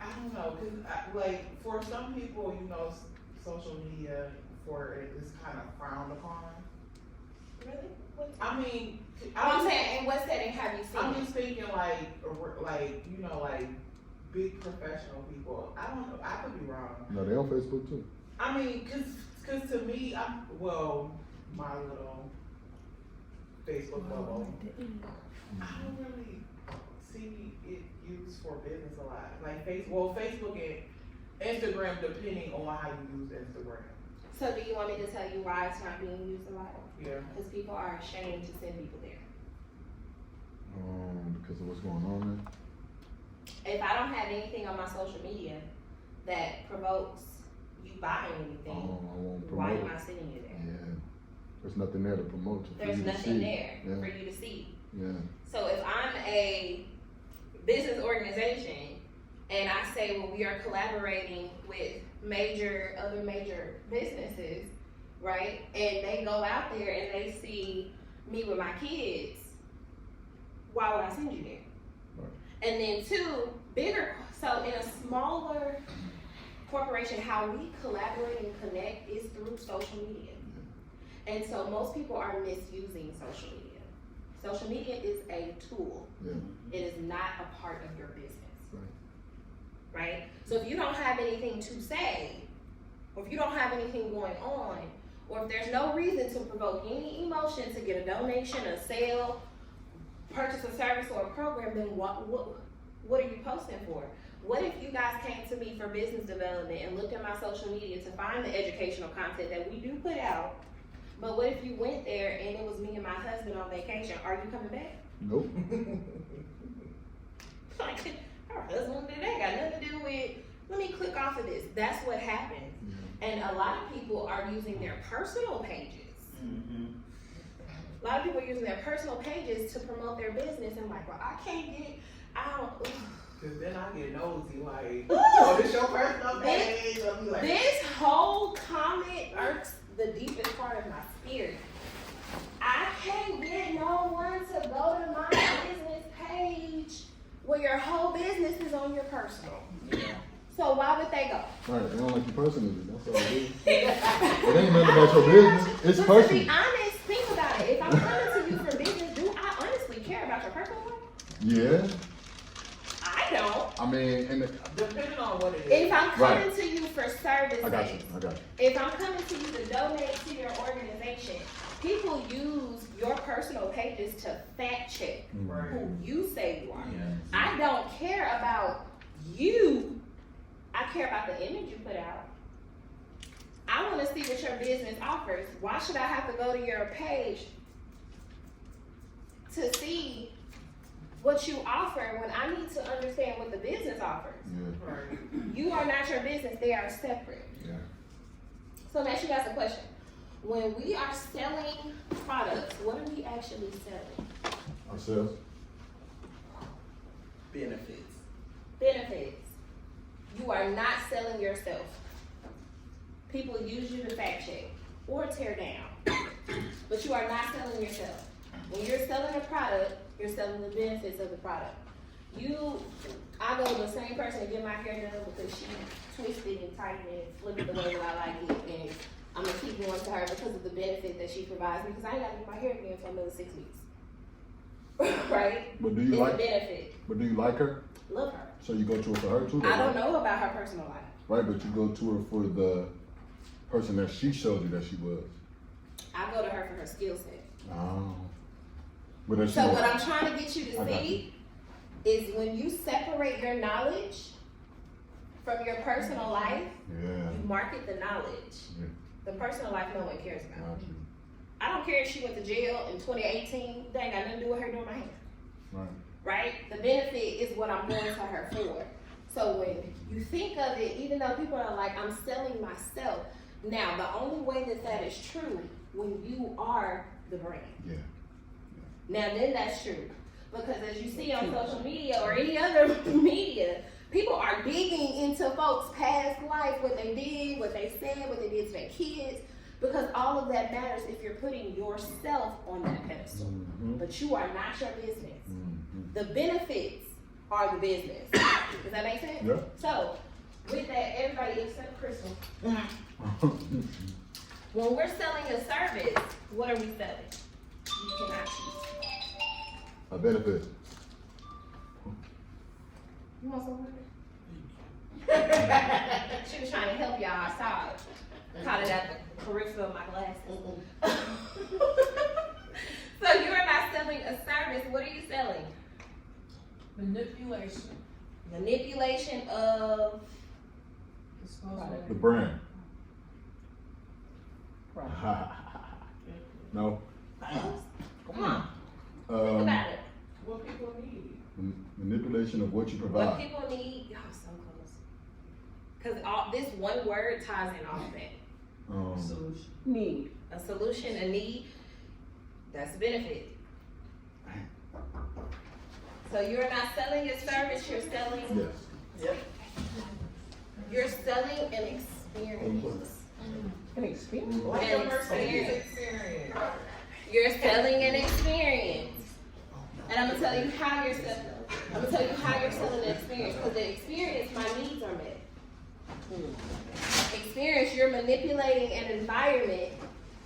I don't know, cause like for some people, you know, social media for it is kind of frowned upon. Really? What? I mean, I'm saying, in what setting have you seen I'm it? just thinking like you know, like big professional people. I don't know. I could be wrong. No, they on Facebook too. I mean, cause to me, my little Facebook bubble, I don't really see it used for business a lot. Like Facebook and Instagram, depending on how you use Instagram. So do you want me to tell you why it's not being used a lot? Yeah. Because people are ashamed to send people there. Because of what's going on If I don't have anything on my social media that provokes you buying there. anything, I won't why promote am I it. sending you there? Yeah. There's nothing there to promote. For There's you to nothing see. there Yeah. for you to see. Yeah. So if I'm a business organization and I say, well, we are collaborating with other major businesses, right? And they go out there and they see me with my kids, why would I send you there? Right. And then two, so in a smaller corporation, how we collaborate and connect is through social media. And so most people are misusing social media. Social media is a tool. Yeah. It is not a part of your business. Right. Right? So if you don't have anything to say, or if you don't have anything going on, or if there's no reason to provoke any emotion to get a donation, a sale, purchase a service or a program, then what are you posting for? What if you guys came to me for business development and looked at my social media to find the educational content that we do put out, but what if you went there and it was me and my husband on vacation? Are you coming back? Nope. Like, our husband today got nothing to do with, let me click off of this. That's what happens. And a lot of people are using their personal pages. A lot of people are using their personal pages to promote their business, and like, well, I don't. Cause then I get nosy, like, oh, this your personal page. I'll be like, This whole comment irks the deepest part of my spirit. I can't get no one to go to my business page where your whole business is on your personal. So why would they go? Right, they don't like you personally, that's all it is. It ain't nothing about your business, it's But to be personal. honest, think about it. If I'm coming to you for business, do I honestly care about your personal life? Yeah, I don't. I mean, and depending on what it is. If I'm coming Right. to you for services, I got you. if I'm coming to you to donate to your organization, people use your personal pages to fact check Right. who you say you are. Yeah. I don't care about you. I care about the image you put out. I want to see what your business offers. Why should I have to go to your page to see what you offer when I need to understand what the business offers? Yeah, Right. You are not your business. They are separate. yeah. So let me ask you guys a question. When we are selling products, what are we actually selling? Ourselves. Benefits. Benefits. You are not selling yourself. People use you to fact check or tear down, but you are not selling yourself. When you're selling a product, you're selling the benefits of the product. I go to the same person to get my hair done because she twisted and tightened and flipped it the way that I like it, and I'm gonna keep going to her because of the benefit that she provides me, because I ain't gotta get my hair again for another 6 weeks. Right? But do you It's like? a benefit. But do you like her? Love her. So you go to her for her too? I don't know about her personal life. Right, but you go to her for the person that she showed you that she was. I go to her for her skill set. Oh. But if she So was- what I'm trying to get you to I got see is when you separate your knowledge from your personal life, Yeah. you market the knowledge. Yeah. The personal life no one cares about. Got you. I don't care if she went to jail in 2018. That ain't got nothing to do with her doing my hair. Right. Right? The benefit is what I'm going to her for. So when you think of it, even though people are like, I'm selling myself. Now, the only way that that is true when you are the brand. Yeah. Now then that's true. Because as you see on social media or any other media, people are digging into folks' past life, what they did, what they said, what they did to their kids. Because all of that matters if you're putting yourself on that pedestal. Mm-hmm. But you are not your business. Mm-hmm. The benefits are the business. Does that make sense? Yeah. So, with that, everybody except Crystal, when we're selling a service, what are we selling? You cannot choose. A benefit. You want some water? She was trying to help y'all. I saw it. Caught it at the peripheral of my glasses. So you are not selling a service. What are you selling? Manipulation. Manipulation of The brand. Right. No. Come on, think about it. What people need. Manipulation of what you What provide. people need, y'all so close. Cause all this one word ties in all of that. Solution. Need. A solution, a need, that's a benefit. So you're not selling a service, you're selling, Yes. Yep. you're selling an experience. An experience. Like An a Mercedes experience. experience. You're selling an experience. And I'm gonna tell you how you're selling. I'm gonna tell you how you're selling the experience. Because the experience, my needs are met. Experience, you're manipulating an environment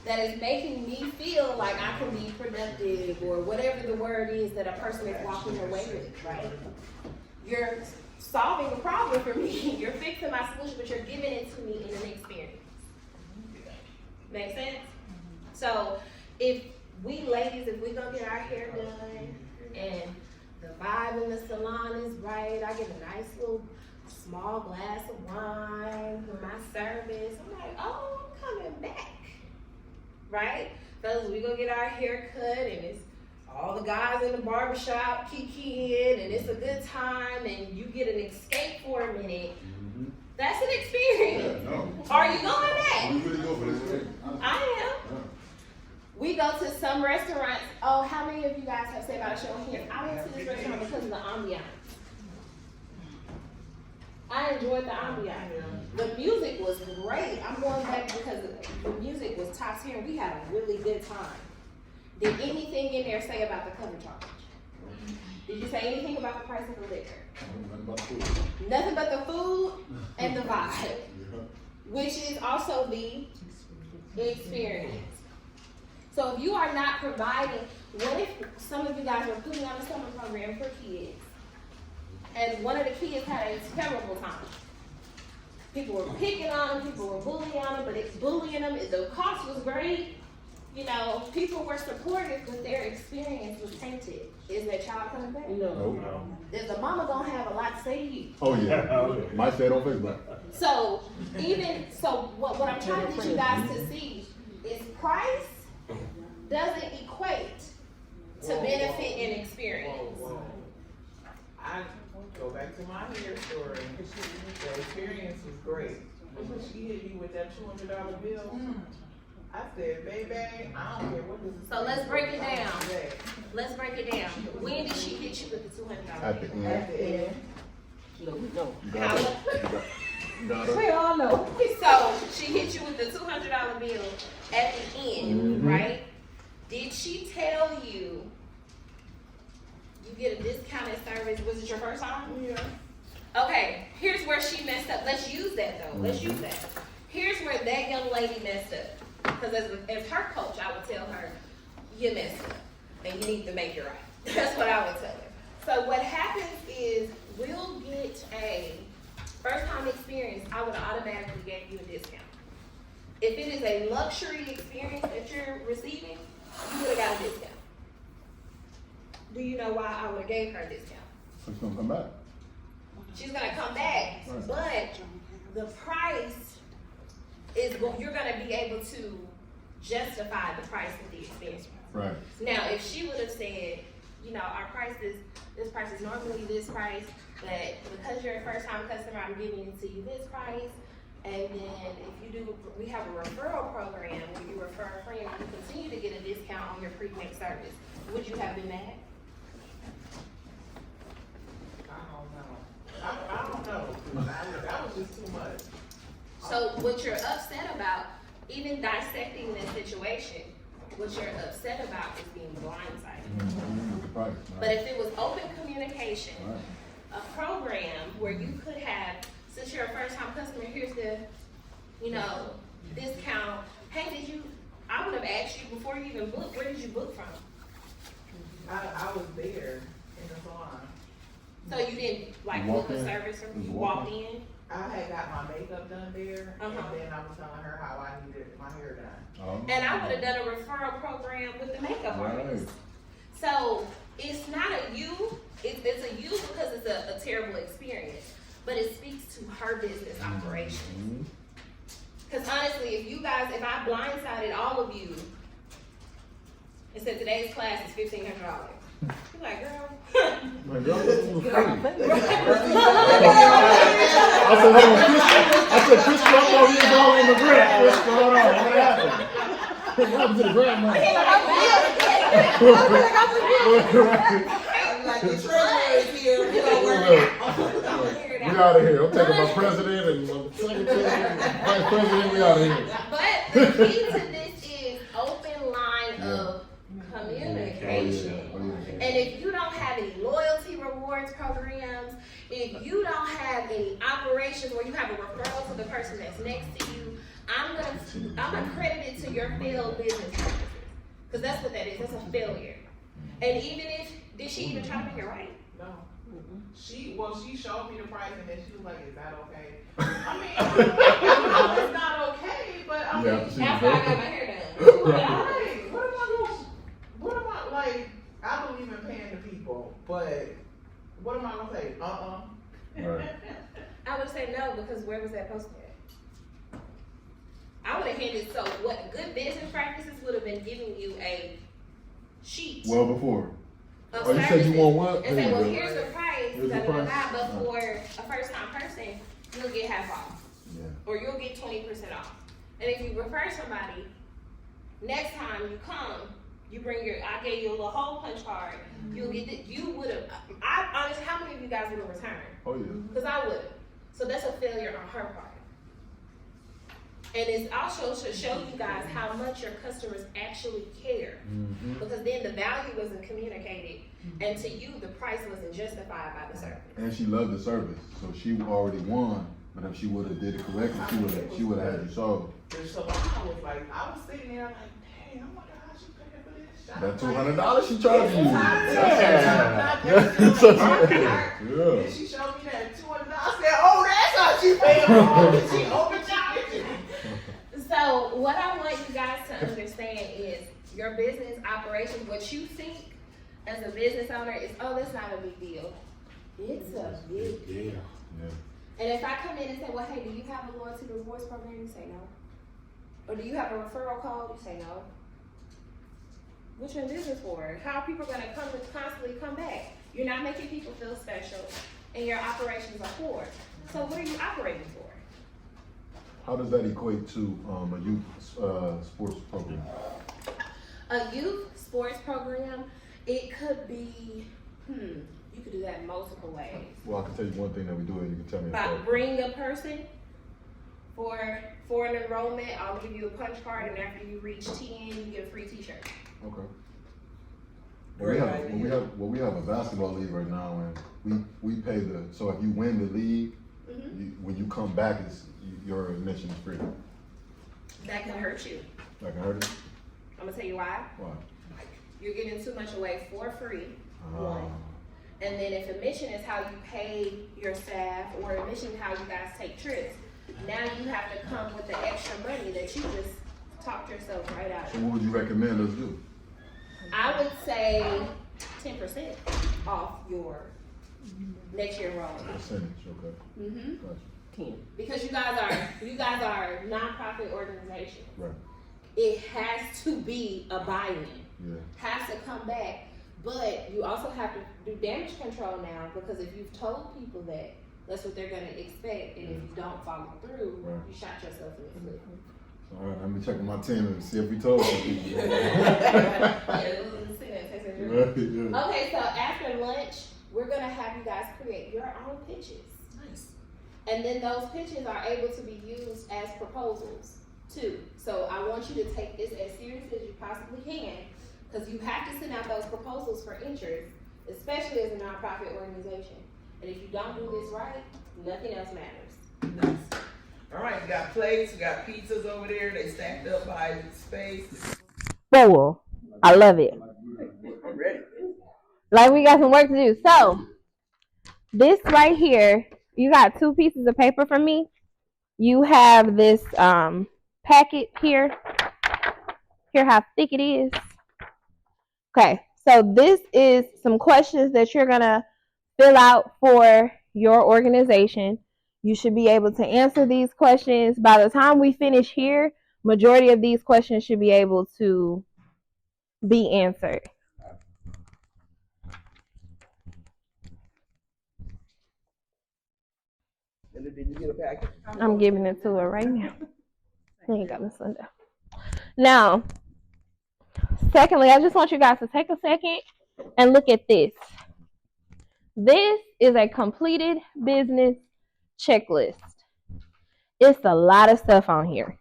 that is making me feel like I can be productive or whatever the word is that a person is walking away with, right? You're solving a problem for me. You're fixing my solution, but you're giving it to me in an experience. Make sense? So if we ladies, if we gonna get our hair done and the vibe in the salon is right, I get a nice little small glass of wine for my service. I'm like, oh, I'm coming back, right? Because we gonna get our hair cut and it's all the guys in the barbershop kikiing and it's a good time and you get an escape for a minute. That's an experience. Yeah, no. Are you going back? We really go for this thing. I am. Yeah. We go to some restaurants. Oh, how many of you guys have said about a show of hands? I went to this restaurant because of the ambiance. I enjoyed the ambiance. The music was great. I'm going back because the music was top tier. We had a really good time. Did anything in there say about the cover charge? Did you say anything about the price of the liquor? Nothing but food. Nothing but the food and the vibe, Yeah. which is also the experience. So if you are not providing, what if some of you guys were putting on a summer program for kids, and one of the kids had a terrible time? People were picking on them, people were bullying them, but it's bullying them. The cost was great. You know, people were supportive, but their experience was tainted. Is that child coming back? No. Is the mama gonna have a lot to say to you? Oh yeah. Might say it on Facebook. So what I'm trying to get you guys to see is price doesn't equate to benefit and experience. Whoa. I go back to my hair story. The experience was great. When she hit me with that $200 bill, I said, baby, I don't care what this is. So let's break it down. Let's break it down. When did she hit you with the $200 At the bill? end. At the end. No. You got it. You got it. We all know. So she hit you with the $200 bill at the end, right? Did she tell you you get a discounted service? Was it your first time? Yeah. Okay, here's where she messed up. Let's use that though. Let's use that. Here's where that young lady messed up. Because as her coach, I would tell her, you messed up and you need to make it right. That's what I would tell her. So what happens is we'll get a first time experience. I would automatically give you a discount. If it is a luxury experience that you're receiving, you would have got a discount. Do you know why I would have gave her a discount? She's gonna come back. She's gonna come back, but the price is you're gonna be able to justify the price of the experience. Right. Now, if she would have said, you know, our price is this price is normally this price, but because you're a first time customer, I'm giving it to you this price. And then if you do, we have a referral program where you refer a friend, you continue to get a discount on your pre-mix service. Would you have been mad? I don't know. That was just too much. So what you're upset about, even dissecting this situation, what you're upset about is being blindsided. Right. But if it was open communication, Right. a program where you could have, since you're a first time customer, here's the, you know, discount. Hey, I would have asked you before you even booked, where did you book from? I was there in the salon. So you didn't like You book walked a in? service or You you walked walked in? I had got my makeup done there, and Uh-huh. then I was telling her how I needed my hair done. Oh. And I would have done a referral program with the makeup Right. artist. So it's not a you, it's a you because it's a terrible experience, but it speaks to her business operations. Because honestly, if I blindsided all of you and said today's class is $1,500, you're like, girl. My girl, this was free. Girl. I said, hold on, Chris, I thought he was all on the grant. Chris, hold on, what happened? What happened to the grant money? Like the treasurer is here, we don't work We out of here. I'm taking my president and my secretary, vice president, we out of here. But the key to this is open line of communication. And if you don't have any loyalty rewards programs, if you don't have any operations where you have a referral to the person that's next to you, I'm gonna credit it it to your failed business practices. Because that's what that is. That's a failure. And even if, did she even try to make it right? No. She showed me the price and then she was like, is that okay? I mean, it's not okay, but I mean, After I got my hair done. right, what am I, like, I believe in paying the people, but what am I gonna say? Right. I would say no, because where was that posted at? I would have handed, so what good business practices would have been giving you a sheet Well before. of Oh, you said services you want what? and There say, you well, go. here's the price, Here's the da, da, da, da, price. but for a first time person, you'll get half off. Yeah. Or you'll get 20% off. And if you refer somebody, next time you come, you bring I gave you a little whole punch card, you'll get it, you would have, honestly, how many of you guys would have returned? Oh yeah. Because I would have. So that's a failure on her part. And it's also to show you guys how much your customers actually care. Mm-hmm. Because then the value wasn't communicated, and to you, the price wasn't justified by the service. And she loved the service, so she already won. But if she would have did it correctly, she would have had you sold. The salon was like, I was sitting there like, dang, I wonder how she paid for this. That $200 she charged you. Yeah. And she showed me that $200. I said, oh, that's how she paid for it. She overcharged it. So what I want you guys to understand is your business operations, what you think as a business owner is, oh, that's not a big deal. It's a big deal. Yeah. And if I come in and say, well, hey, do you have a loyalty rewards program? You say no. Or do you have a referral code? You say no. What you in business for? How are people going to constantly come back? You're not making people feel special, and your operations are poor. So what are you operating for? How does that equate to a youth sports program? A youth sports program, it could be, you could do that in multiple ways. Well, I can tell you one thing that we do, and you can tell me. By bring a person for an enrollment, I'll give you a punch card, and after you reach 10, you get a free t-shirt. Okay. Well, we have a basketball league right now, and we pay so if you win the league, when you come back, your admission is free. That can hurt you. That can hurt you? I'm gonna tell you why. Why? You're getting too much away for free. Ah. And then if admission is how you pay your staff, or admission is how you guys take trips, now you have to come with the extra money that you just talked yourself right out So of. what would you recommend us do? I would say 10% off your next year enrollment. Percentage, okay. Gotcha. 10. Because you guys are a nonprofit organization. Right. It has to be a buy-in. Yeah. Has to come back. But you also have to do damage control now, because if you've told people that, that's what they're gonna expect, and if you don't follow through, Right. you shot yourself in the foot. All right, let me check my team and see if we told some people. Right, yeah. Okay, so after lunch, we're gonna have you guys create your own pitches. Nice. And then those pitches are able to be used as proposals too. So I want you to take this as serious as you possibly can, because you have to send out those proposals for interest, especially as a nonprofit organization. And if you don't do this right, nothing else matters. Nice. All right, we got plates, we got pizzas over there. They stacked up by space. Full. I love it. I'm ready. Like we got some work to do. So this right here, you got 2 pieces of paper from me. You have this packet here. Hear how thick it is. Okay, so this is some questions that you're gonna fill out for your organization. You should be able to answer these questions. By the time we finish here, majority of these questions should be able to be answered. Did you get a package? I'm giving it to her right now. There you go, Miss Linda. Now, secondly, I just want you guys to take a second and look at this. This is a completed business checklist. It's a lot of stuff on here.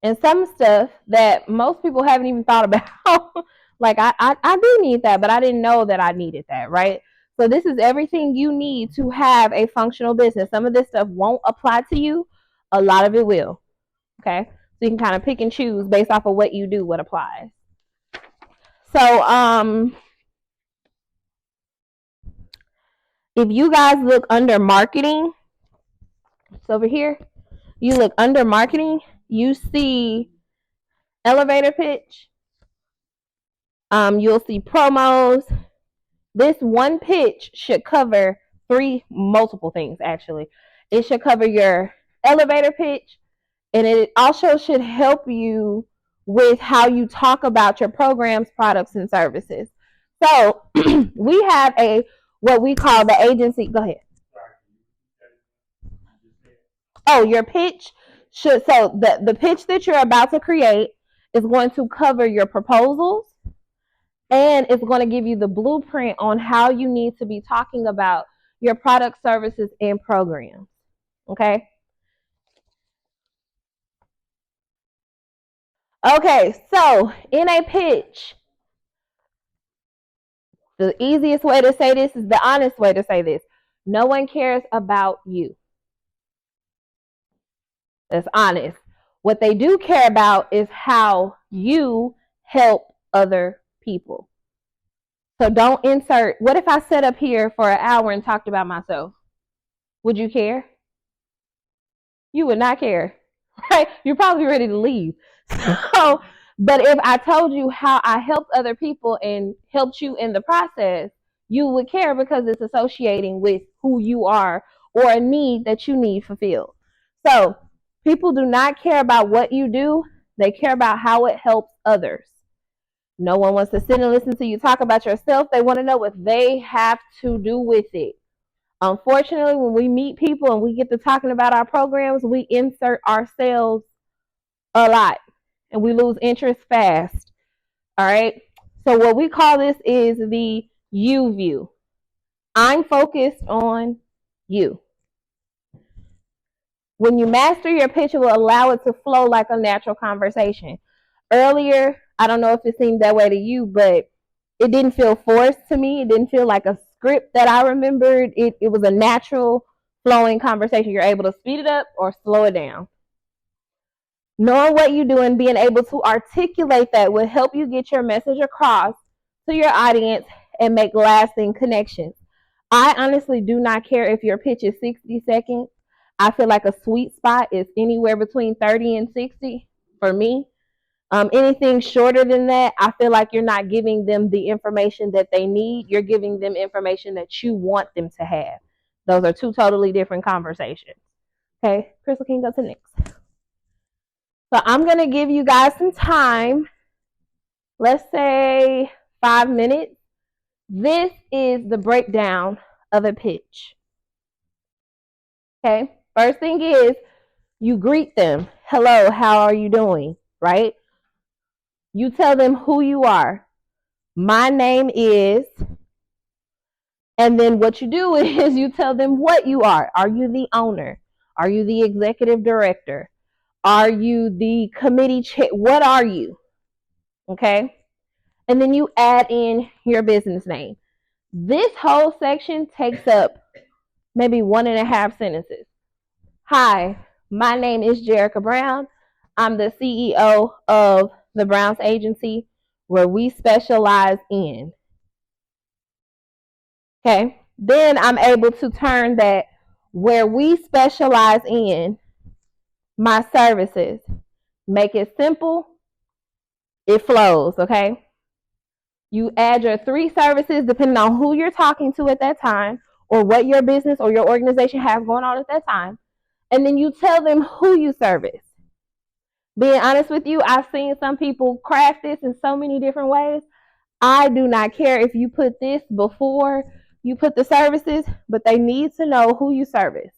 And some stuff that most people haven't even thought about. Like, I do need that, but I didn't know that I needed that, right? So this is everything you need to have a functional business. Some of this stuff won't apply to you. A lot of it will. Okay? So you can kind of pick and choose based off of what you do, what applies. So if you guys look under marketing, it's over here. You look under marketing, you see elevator pitch. You'll see promos. This one pitch should cover multiple things actually. It should cover your elevator pitch, and it also should help you with how you talk about your programs, products, and services. So we have what we call the agency. Go ahead. Oh, your pitch should, so the pitch that you're about to create is going to cover your proposals, and it's going to give you the blueprint on how you need to be talking about your product, services, and programs. Okay? Okay, so in a pitch, the easiest way to say this is the honest way to say this. No one cares about you. That's honest. What they do care about is how you help other people. So don't insert, what if I sat up here for an hour and talked about myself? Would you care? You would not care, right? You're probably ready to leave. So, but if I told you how I helped other people and helped you in the process, you would care because it's associating with who you are or a need that you need fulfilled. So people do not care about what you do. They care about how it helps others. No one wants to sit and listen to you talk about yourself. They want to know what they have to do with it. Unfortunately, when we meet people and we get to talking about our programs, we insert ourselves a lot and we lose interest fast. All right. So what we call this is the you view. I'm focused on you. When you master your pitch, it will allow it to flow like a natural conversation. Earlier, I don't know if it seemed that way to you, but it didn't feel forced to me. It didn't feel like a script that I remembered. It was a natural flowing conversation. You're able to speed it up or slow it down. Knowing what you do and being able to articulate that will help you get your message across to your audience and make lasting connections. I honestly do not care if your pitch is 60 seconds. I feel like a sweet spot is anywhere between 30 and 60 for me. Anything shorter than that, I feel like you're not giving them the information that they need. You're giving them information that you want them to have. Those are two totally different conversations. Okay, Crystal, can you go to the next? So I'm going to give you guys some time. Let's say 5 minutes. This is the breakdown of a pitch. Okay, first thing is you greet them. Hello, how are you doing? Right? You tell them who you are. My name is, and then what you do is you tell them what you are. Are you the owner? Are you the executive director? Are you the committee chair? What are you? Okay? And then you add in your business name. This whole section takes up maybe 1.5 sentences. Hi, my name is Jerica Brown. I'm the CEO of the Browns Agency, where we specialize in. Okay, then I'm able to turn that where we specialize in my services. Make it simple, it flows, okay? You add your 3 services depending on who you're talking to at that time or what your business or your organization has going on at that time. And then you tell them who you service. Being honest with you, I've seen some people craft this in so many different ways. I do not care if you put this before you put the services, but they need to know who you service.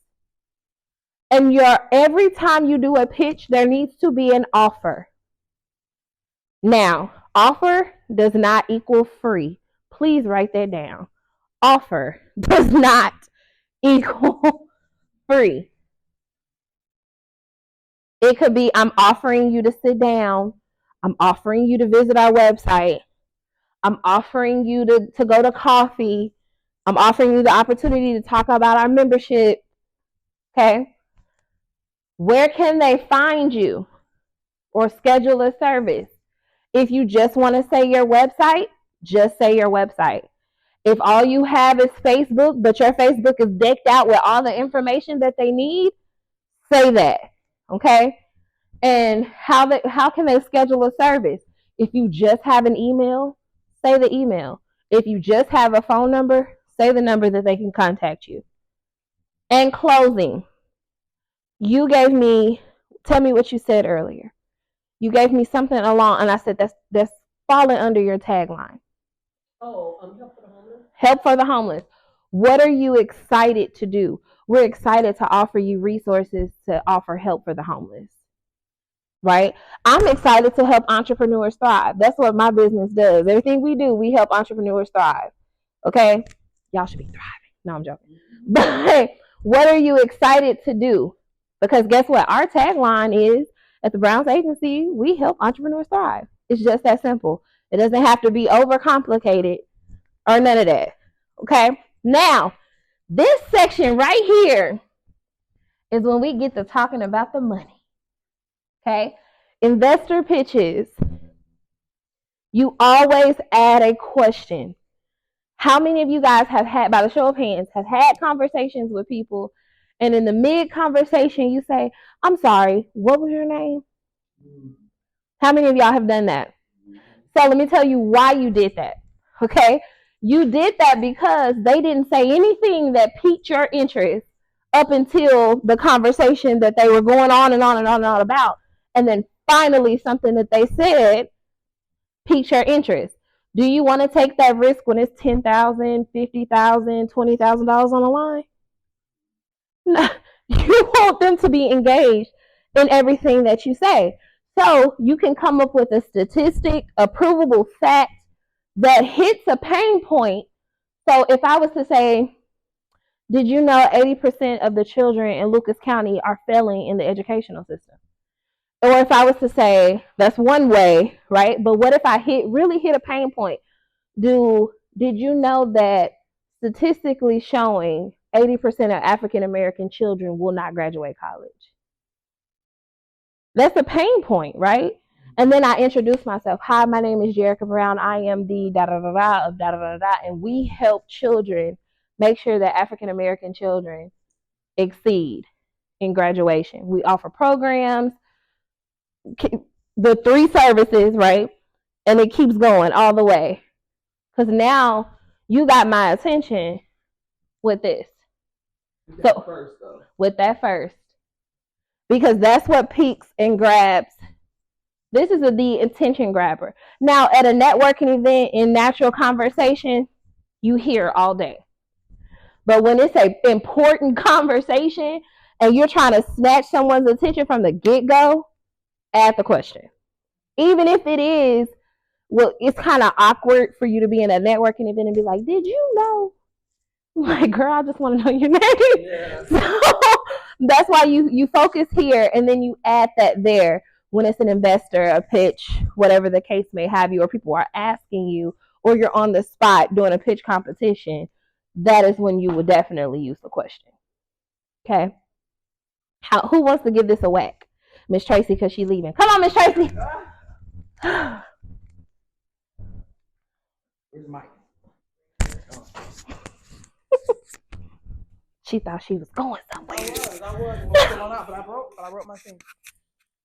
And every time you do a pitch, there needs to be an offer. Now, offer does not equal free. Please write that down. Offer does not equal free. It could be, I'm offering you to sit down. I'm offering you to visit our website. I'm offering you to go to coffee. I'm offering you the opportunity to talk about our membership. Okay? Where can they find you? or schedule a service. If you just want to say your website, just say your website. If all you have is Facebook, but your Facebook is decked out with all the information that they need, say that. Okay? And how can they schedule a service? If you just have an email, say the email. If you just have a phone number, say the number that they can contact you. And closing. Tell me what you said earlier. You gave me something along, and I said that's falling under your tagline. Oh, help for the homeless. Help for the homeless. What are you excited to do? We're excited to offer you resources to offer help for the homeless. Right? I'm excited to help entrepreneurs thrive. That's what my business does. Everything we do, we help entrepreneurs thrive. Okay? Y'all should be thriving. No, I'm joking. But what are you excited to do? Because guess what? Our tagline is, at the Browns Agency, we help entrepreneurs thrive. It's just that simple. It doesn't have to be overcomplicated or none of that. Okay? Now, this section right here is when we get to talking about the money. Okay? Investor pitches. You always add a question. How many of you guys have had, by the show of hands, have had conversations with people, and in the mid-conversation you say, I'm sorry, what was your name? How many of y'all have done that? So let me tell you why you did that. Okay? You did that because they didn't say anything that piqued your interest up until the conversation that they were going on and on and on and on about. And then finally something that they said piques your interest. Do you want to take that risk when it's $10,000, $50,000, $20,000 on the line? No, you want them to be engaged in everything that you say. So you can come up with a statistic, a provable fact that hits a pain point. So if I was to say, did you know 80% of the children in Lucas County are failing in the educational system? Or if I was to say, that's one way, right? But what if I really hit a pain point? Did you know that statistically showing 80% of African American children will not graduate college? That's a pain point, right? And then I introduce myself. Hi, my name is Jerica Brown. I am the da-da-da-da of da-da-da-da. And we help children make sure that African American children exceed in graduation. We offer programs, the 3 services, right? And it keeps going all the way. Because now you got my attention with this. With that first. Because that's what piques and grabs. This is the attention grabber. Now, at a networking event in natural conversation, you hear all day. But when it's an important conversation and you're trying to snatch someone's attention from the get-go, add the question. Even if it is, well, it's kind of awkward for you to be in a networking event and be like, did you know? Like, girl, I just want to know your name. Yeah. So that's why you focus here and then you add that there when it's an investor, a pitch, whatever the case may have you, or people are asking you, or you're on the spot doing a pitch competition. That is when you would definitely use the question. Okay? Who wants to give this a whack? Miss Tracy, because she's leaving. Come on, Miss Tracy. Where's Mike? She thought she was going somewhere. I was, but I wrote my thing.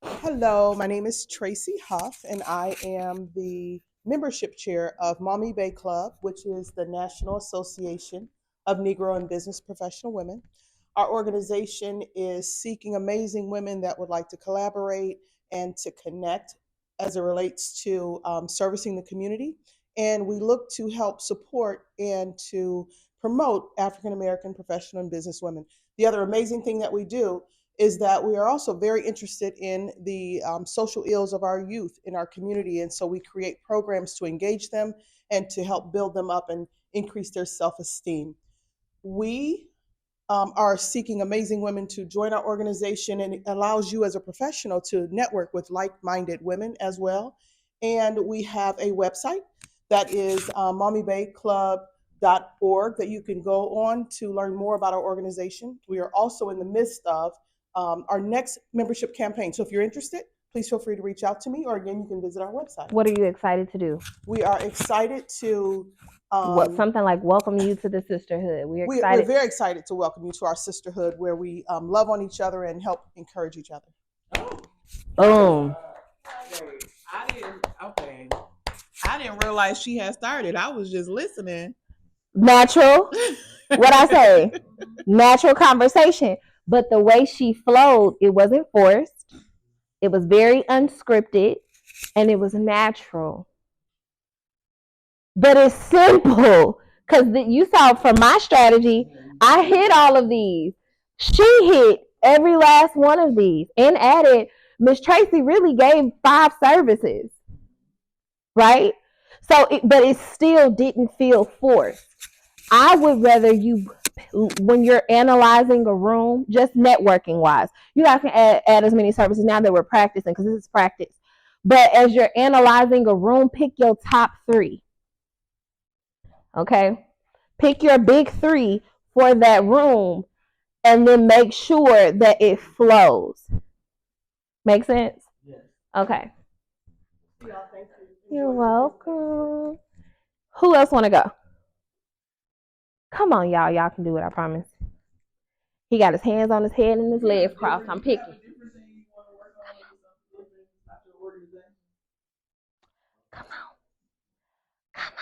Hello, my name is Tracy Huff, and I am the membership chair of Maumee Bay Club, which is the National Association of Negro and Business Professional Women. Our organization is seeking amazing women that would like to collaborate and to connect as it relates to servicing the community. And we look to help support and to promote African American professional and business women. The other amazing thing that we do is that we are also very interested in the social ills of our youth in our community. And so we create programs to engage them and to help build them up and increase their self-esteem. We are seeking amazing women to join our organization, and it allows you as a professional to network with like-minded women as well. And we have a website that is maumeebayclub.org that you can go on to learn more about our organization. We are also in the midst of our next membership campaign. So if you're interested, please feel free to reach out to me, or again, you can visit our website. What are you excited to do? We are excited to Something like welcome you to the sisterhood. We're we're excited. very excited to welcome you to our sisterhood, where we love on each other and help encourage each other. Boom. I didn't realize she had started. I was just listening. Natural. What I say? Natural conversation. But the way she flowed, it wasn't forced. It was very unscripted, and it was natural. But it's simple, because you saw from my strategy, I hit all of these. She hit every last one of these and added. Miss Tracy really gave 5 services, right? So, but it still didn't feel forced. I would rather you, when you're analyzing a room, just networking wise, you guys can add as many services now that we're practicing, because this is practice. But as you're analyzing a room, pick your top 3. Okay? Pick your big 3 for that room, and then make sure that it flows. Make sense? Yes. Okay. You're welcome. Who else want to go? Come on, y'all. Y'all can do it, I promise. He got his hands on his head and his legs crossed. I'm picking. Come on. Come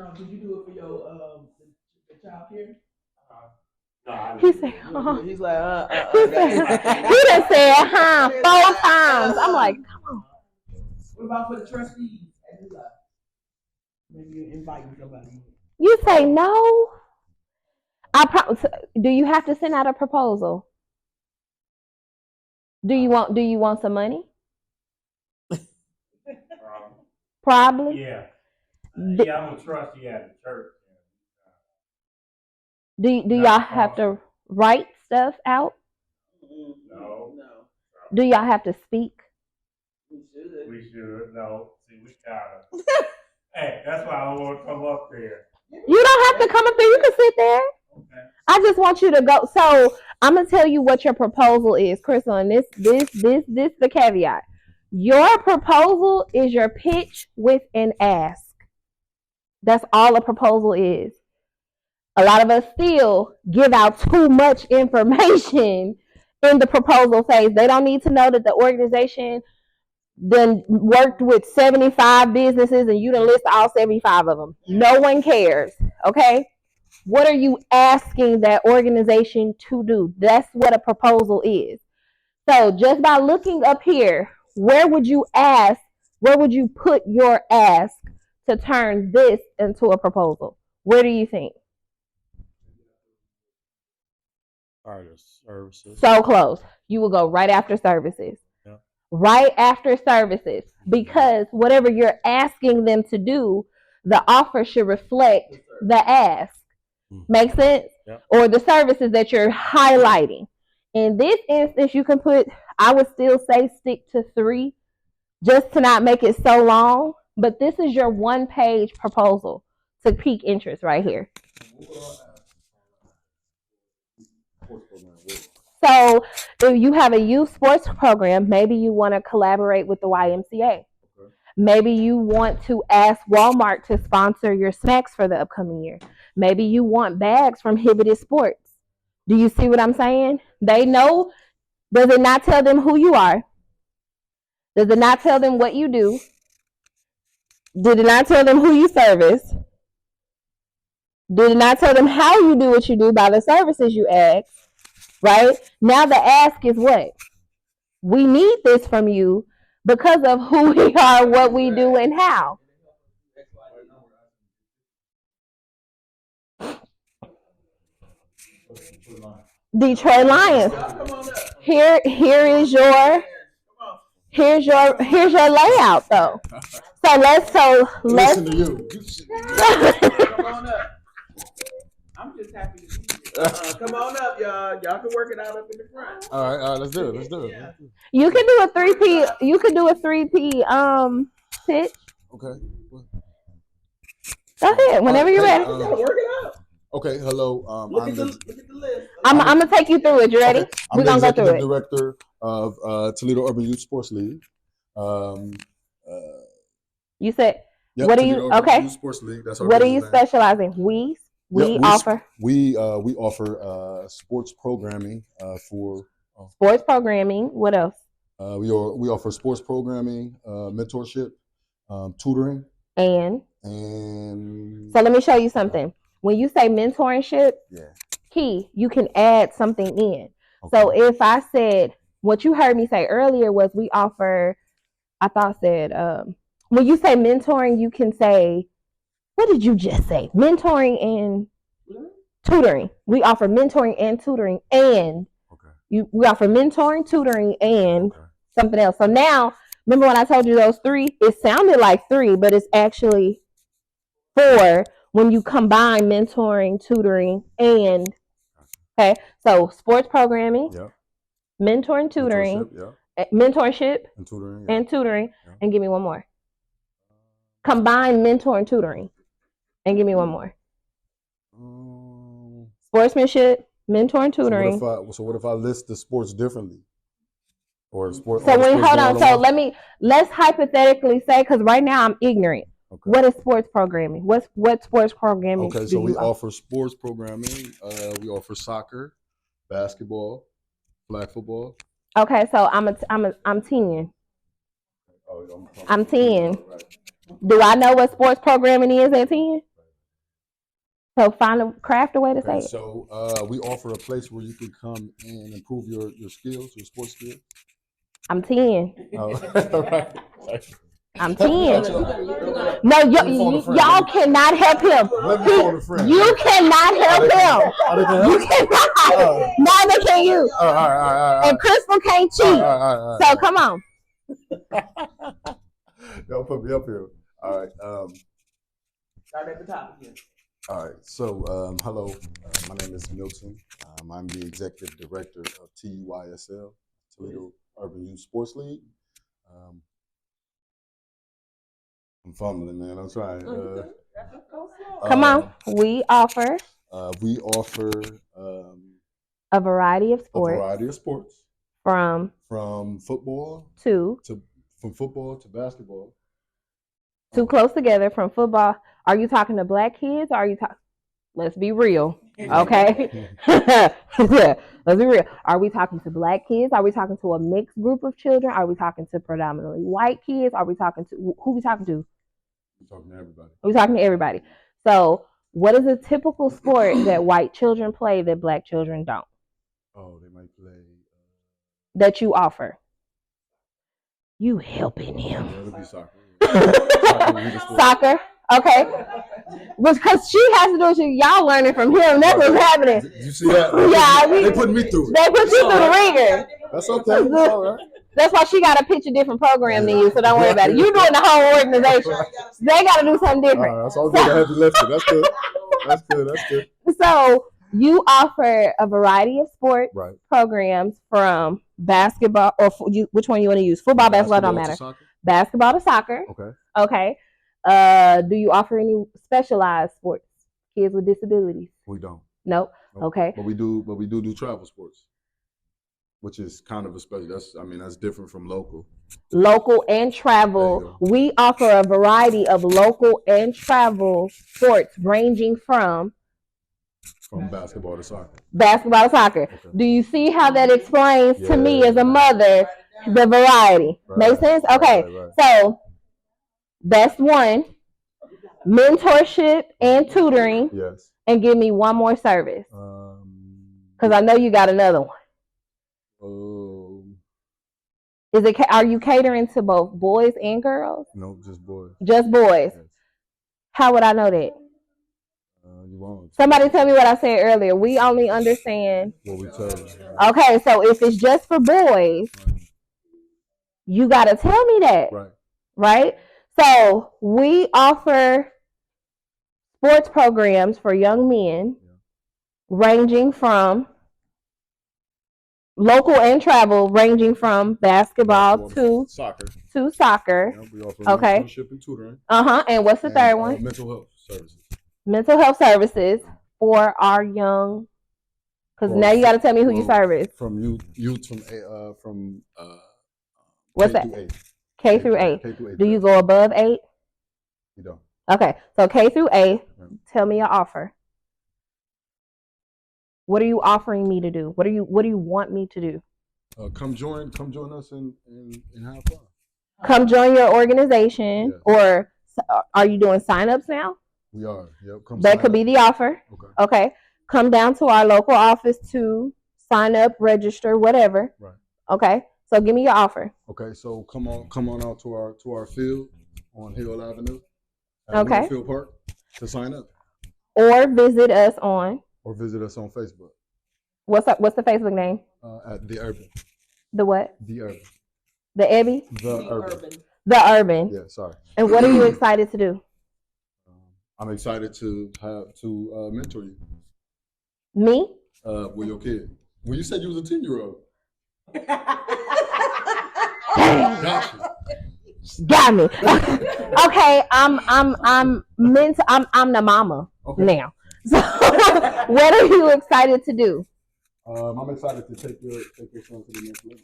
on. Did you do it for your the child here? No, He said, He's like, he done said, 4 times. I'm like, come on. What about for the trustees? Maybe you're inviting somebody. You say no? Do you have to send out a proposal? Do you want some money? Probably. Yeah. I'm a trustee at the church. Do y'all have to write stuff out? No. Do y'all have to speak? We should. No. See, we gotta. Hey, that's why I don't want to come up there. You don't have to come up there. You can sit there. Okay. I just want you to go. So I'm gonna tell you what your proposal is, Crystal. And this the caveat. Your proposal is your pitch with an ask. That's all a proposal is. A lot of us still give out too much information in the proposal phase. They don't need to know that the organization then worked with 75 businesses and you done list all 75 of them. No one cares, okay? What are you asking that organization to do? That's what a proposal is. So just by looking up here, where would you put your ask to turn this into a proposal? Where do you think? Services. So close. You will go right after services. Yeah. Right after services. Because whatever you're asking them to do, the offer should reflect the ask. Make sense? Yeah. Or the services that you're highlighting. In this instance, you can put, I would still say stick to 3, just to not make it so long. But this is your 1-page proposal to pique interest right here. So if you have a youth sports program, maybe you want to collaborate with the YMCA. Okay. Maybe you want to ask Walmart to sponsor your snacks for the upcoming year. Maybe you want bags from Hibbited Sports. Do you see what I'm saying? They know. Does it not tell them who you are? Does it not tell them what you do? Did it not tell them who you service? Did it not tell them how you do what you do by the services you ask? Right? Now the ask is what? We need this from you because of who we are, what we do, and how. Detroit Lions. Here's your layout though. So let's Listen to you. Come on up. I'm just happy to be here. Come on up, y'all. Y'all can work it out up in the front. All right, let's do it. Yeah. You can do a 3P. You can do a 3P pitch. Okay. Go ahead, whenever you're ready. Work it out. Okay, hello. Look at the list. I'm gonna take you through it. You ready? Okay. We're gonna go through it. Director of Toledo Urban Youth Sports League. You said, Yep, what do Toledo you, Urban okay, Youth Sports League. That's our what do you business name. specialize in? We Yep, offer we offer sports programming for sports programming. What else? we offer sports programming, mentorship, tutoring, And and so let me show you something. When you say mentorship, key, you can add something in. Okay. So if I said, what you heard me say earlier was we offer, I thought said, when you say mentoring, you can say, what did you just say? Mentoring and tutoring. We offer mentoring and tutoring, and we offer mentoring, tutoring, and something else. So now, remember when I told you those three? It sounded like three, but it's actually 4 when you combine mentoring, tutoring, and so sports programming, mentoring, tutoring, mentorship, and tutoring, and give me one more. Combine mentor and tutoring, and give me one more. Sportsmanship, mentor, and tutoring. So what if I list the sports differently? Or sport? So hold on. So let's hypothetically say, because right now I'm ignorant. Okay. What is sports programming? What sports programming? Okay, so we offer sports programming. We offer soccer, basketball, flag football. Okay, so I'm 10. I'm 10. Do I know what sports programming is at 10? So craft a way to say it. So we offer a place where you can come and improve your skills, your sports skills. I'm 10. Oh, right. I'm 10. No, y'all cannot help him. You cannot help him. You cannot. Neither can you. All right. And Crystal can't cheat. So come on. Don't put me up here. All right. Start at the top again. All right. So hello. My name is Milton. I'm the executive director of TUYSL, Toledo Urban Youth Sports League. I'm fumbling, man. I'm trying. Come on. We offer a variety of sports. A variety of sports. From football from football to basketball. Too close together. From football. Are you talking to black kids? Or are you talking? Let's be real, okay? Let's be real. Are we talking to black kids? Are we talking to a mixed group of children? Are we talking to predominantly white kids? Are we talking to who? We talking to? We're talking to everybody. We're talking to everybody. So, what is a typical sport that white children play that black children don't? Oh, they might play. That you offer. You helping him? Yeah, it'll be soccer. Soccer. Okay. Because she has to do it. Y'all learning from him. That's what's happening. Did you see that? Yeah, they put me through it. They put you through the ringer. That's okay. That's all right. That's why she got to pitch a different program than you, so don't worry about it. You're doing the whole organization. They got to do something different. That's all good. Heavy lifting. That's good. That's good. So you offer a variety of sport programs from basketball, or which one you want to use? Football, basketball, don't matter. Basketball to soccer. Okay. Do you offer any specialized sports? Kids with disabilities? We don't. Nope. Okay. But we do travel sports, which is kind of a special. That's different from local. Local and travel. We offer a variety of local and travel sports ranging from basketball to soccer. Okay. Do you see how that explains to me as a mother the variety? Make sense? Okay. Right. So that's one. Mentorship and tutoring. Yes. And give me one more service. Because I know you got another one. Are you catering to both boys and girls? No, just boys. Just boys. Yes. How would I know that? You won't. Somebody tell me what I said earlier. We only understand what we tell you. Okay, so if it's just for boys, you gotta tell me that. Right? So we offer sports programs for young men ranging from local and travel, ranging from basketball to soccer. We offer mentorship and tutoring. And what's the third one? Mental health services. Mental health services for our young Because now you got to tell me who you Well, service. From youth from What's K that? through 8. K through 8. K through 8. Do you go above 8? You don't. Okay, so K through 8. Right. Tell me your offer. What are you offering me to do? What do you want me to do? Come join us and have fun. Come join your organization, Yes. or are you doing sign-ups now? We are. Yep. Come That sign could up. be the offer. Okay. Okay. Come down to our local office to sign up, register, whatever. Right. Okay. So give me your offer. Okay. So come on out to our field on Hill Avenue at Okay. Winterfield Park to sign up, Or visit us on or visit us on Facebook what's the Facebook name? at The Urban. The what? The Urban. The Ebby? The Urban. The Urban. Yeah. Sorry. And what are you excited to do? I'm excited to mentor you. Me? With your kid. When you said you was a 10-year-old. Gotcha. Got me. Okay, I'm the mama now. So what are you excited to do? I'm excited to take your son to the next level.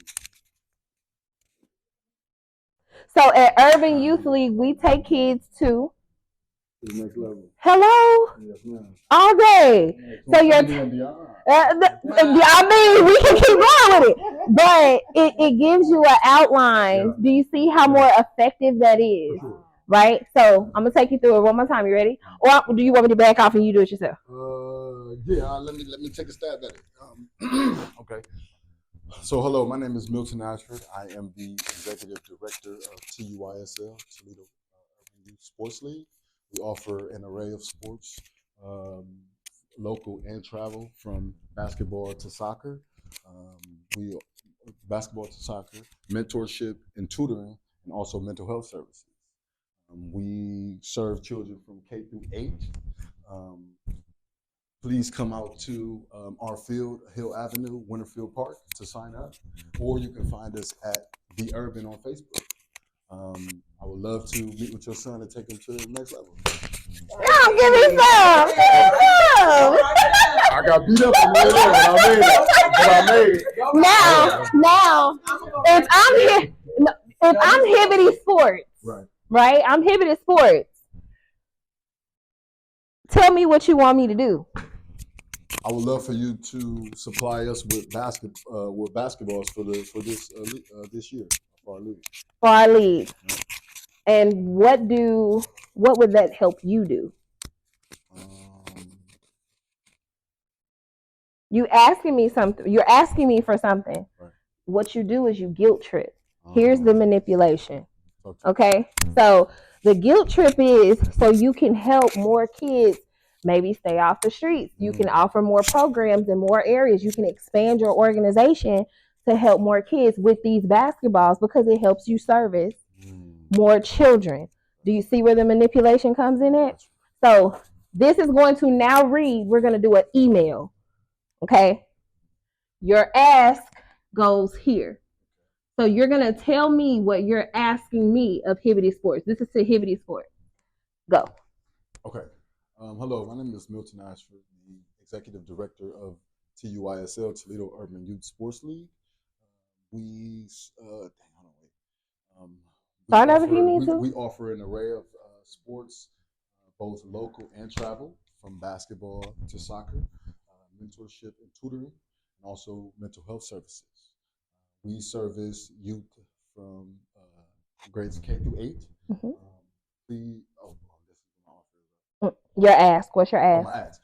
So at Urban Youth League, we take kids to the next level. Hello? Yes, ma'am. All day. Yeah, So you're and beyond. I mean, we can keep going with it, but it gives you an outline. Yeah. Do you see how more effective that is? Sure. Right? So I'm gonna take you through it one more time. You ready? Or do you want me to back off and you do it yourself? Yeah. Let me take a stab at it. Okay. So hello, my name is Milton Ashford. I am the executive director of TUISL, Toledo Urban Youth Sports League. We offer an array of sports, local and travel, from basketball to soccer. Basketball to soccer, mentorship and tutoring, and also mental health services. We serve children from K through 8. Please come out to our field, Hill Avenue, Winterfield Park, to sign up, or you can find us at The Urban on Facebook. I would love to meet with your son and take him to the next level. No, give me some. I got beat up on the way there, but I made it. Now, if I'm Hibbity Sports, right? I'm Hibbity Sports. Tell me what you want me to do. I would love for you to supply us with basketballs for this year for our league. For our league. And what would that help you do? You're asking me for something. Right. What you do is you guilt trip. Here's the manipulation. Okay? So the guilt trip is so you can help more kids maybe stay off the streets. You can offer more programs in more areas. You can expand your organization to help more kids with these basketballs because it helps you service more children. Do you see where the manipulation comes in at? So this is going to now read, we're going to do an email. Okay? Your ask goes here. So you're going to tell me what you're asking me of Hibbity Sports. This is to Hibbity Sports. Go. Okay. Hello, my name is Milton Ashford, the executive director of TUISL, Toledo Urban Youth Sports League. We offer an array of sports, both local and travel, from basketball to soccer, mentorship and tutoring, and also mental health services. We service youth from grades K through 8. Your ask. What's your ask? My ask.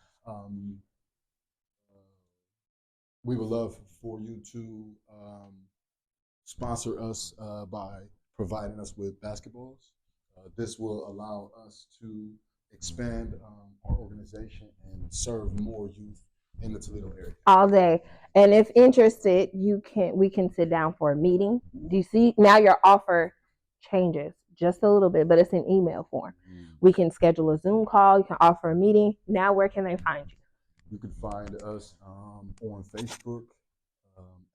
We would love for you to sponsor us by providing us with basketballs. This will allow us to expand our organization and serve more youth in the Toledo area. All day. And if interested, we can sit down for a meeting. Do you see now your offer changes just a little bit, but it's in email form. We can schedule a Zoom call. You can offer a meeting. Now where can they find you? You can find us on Facebook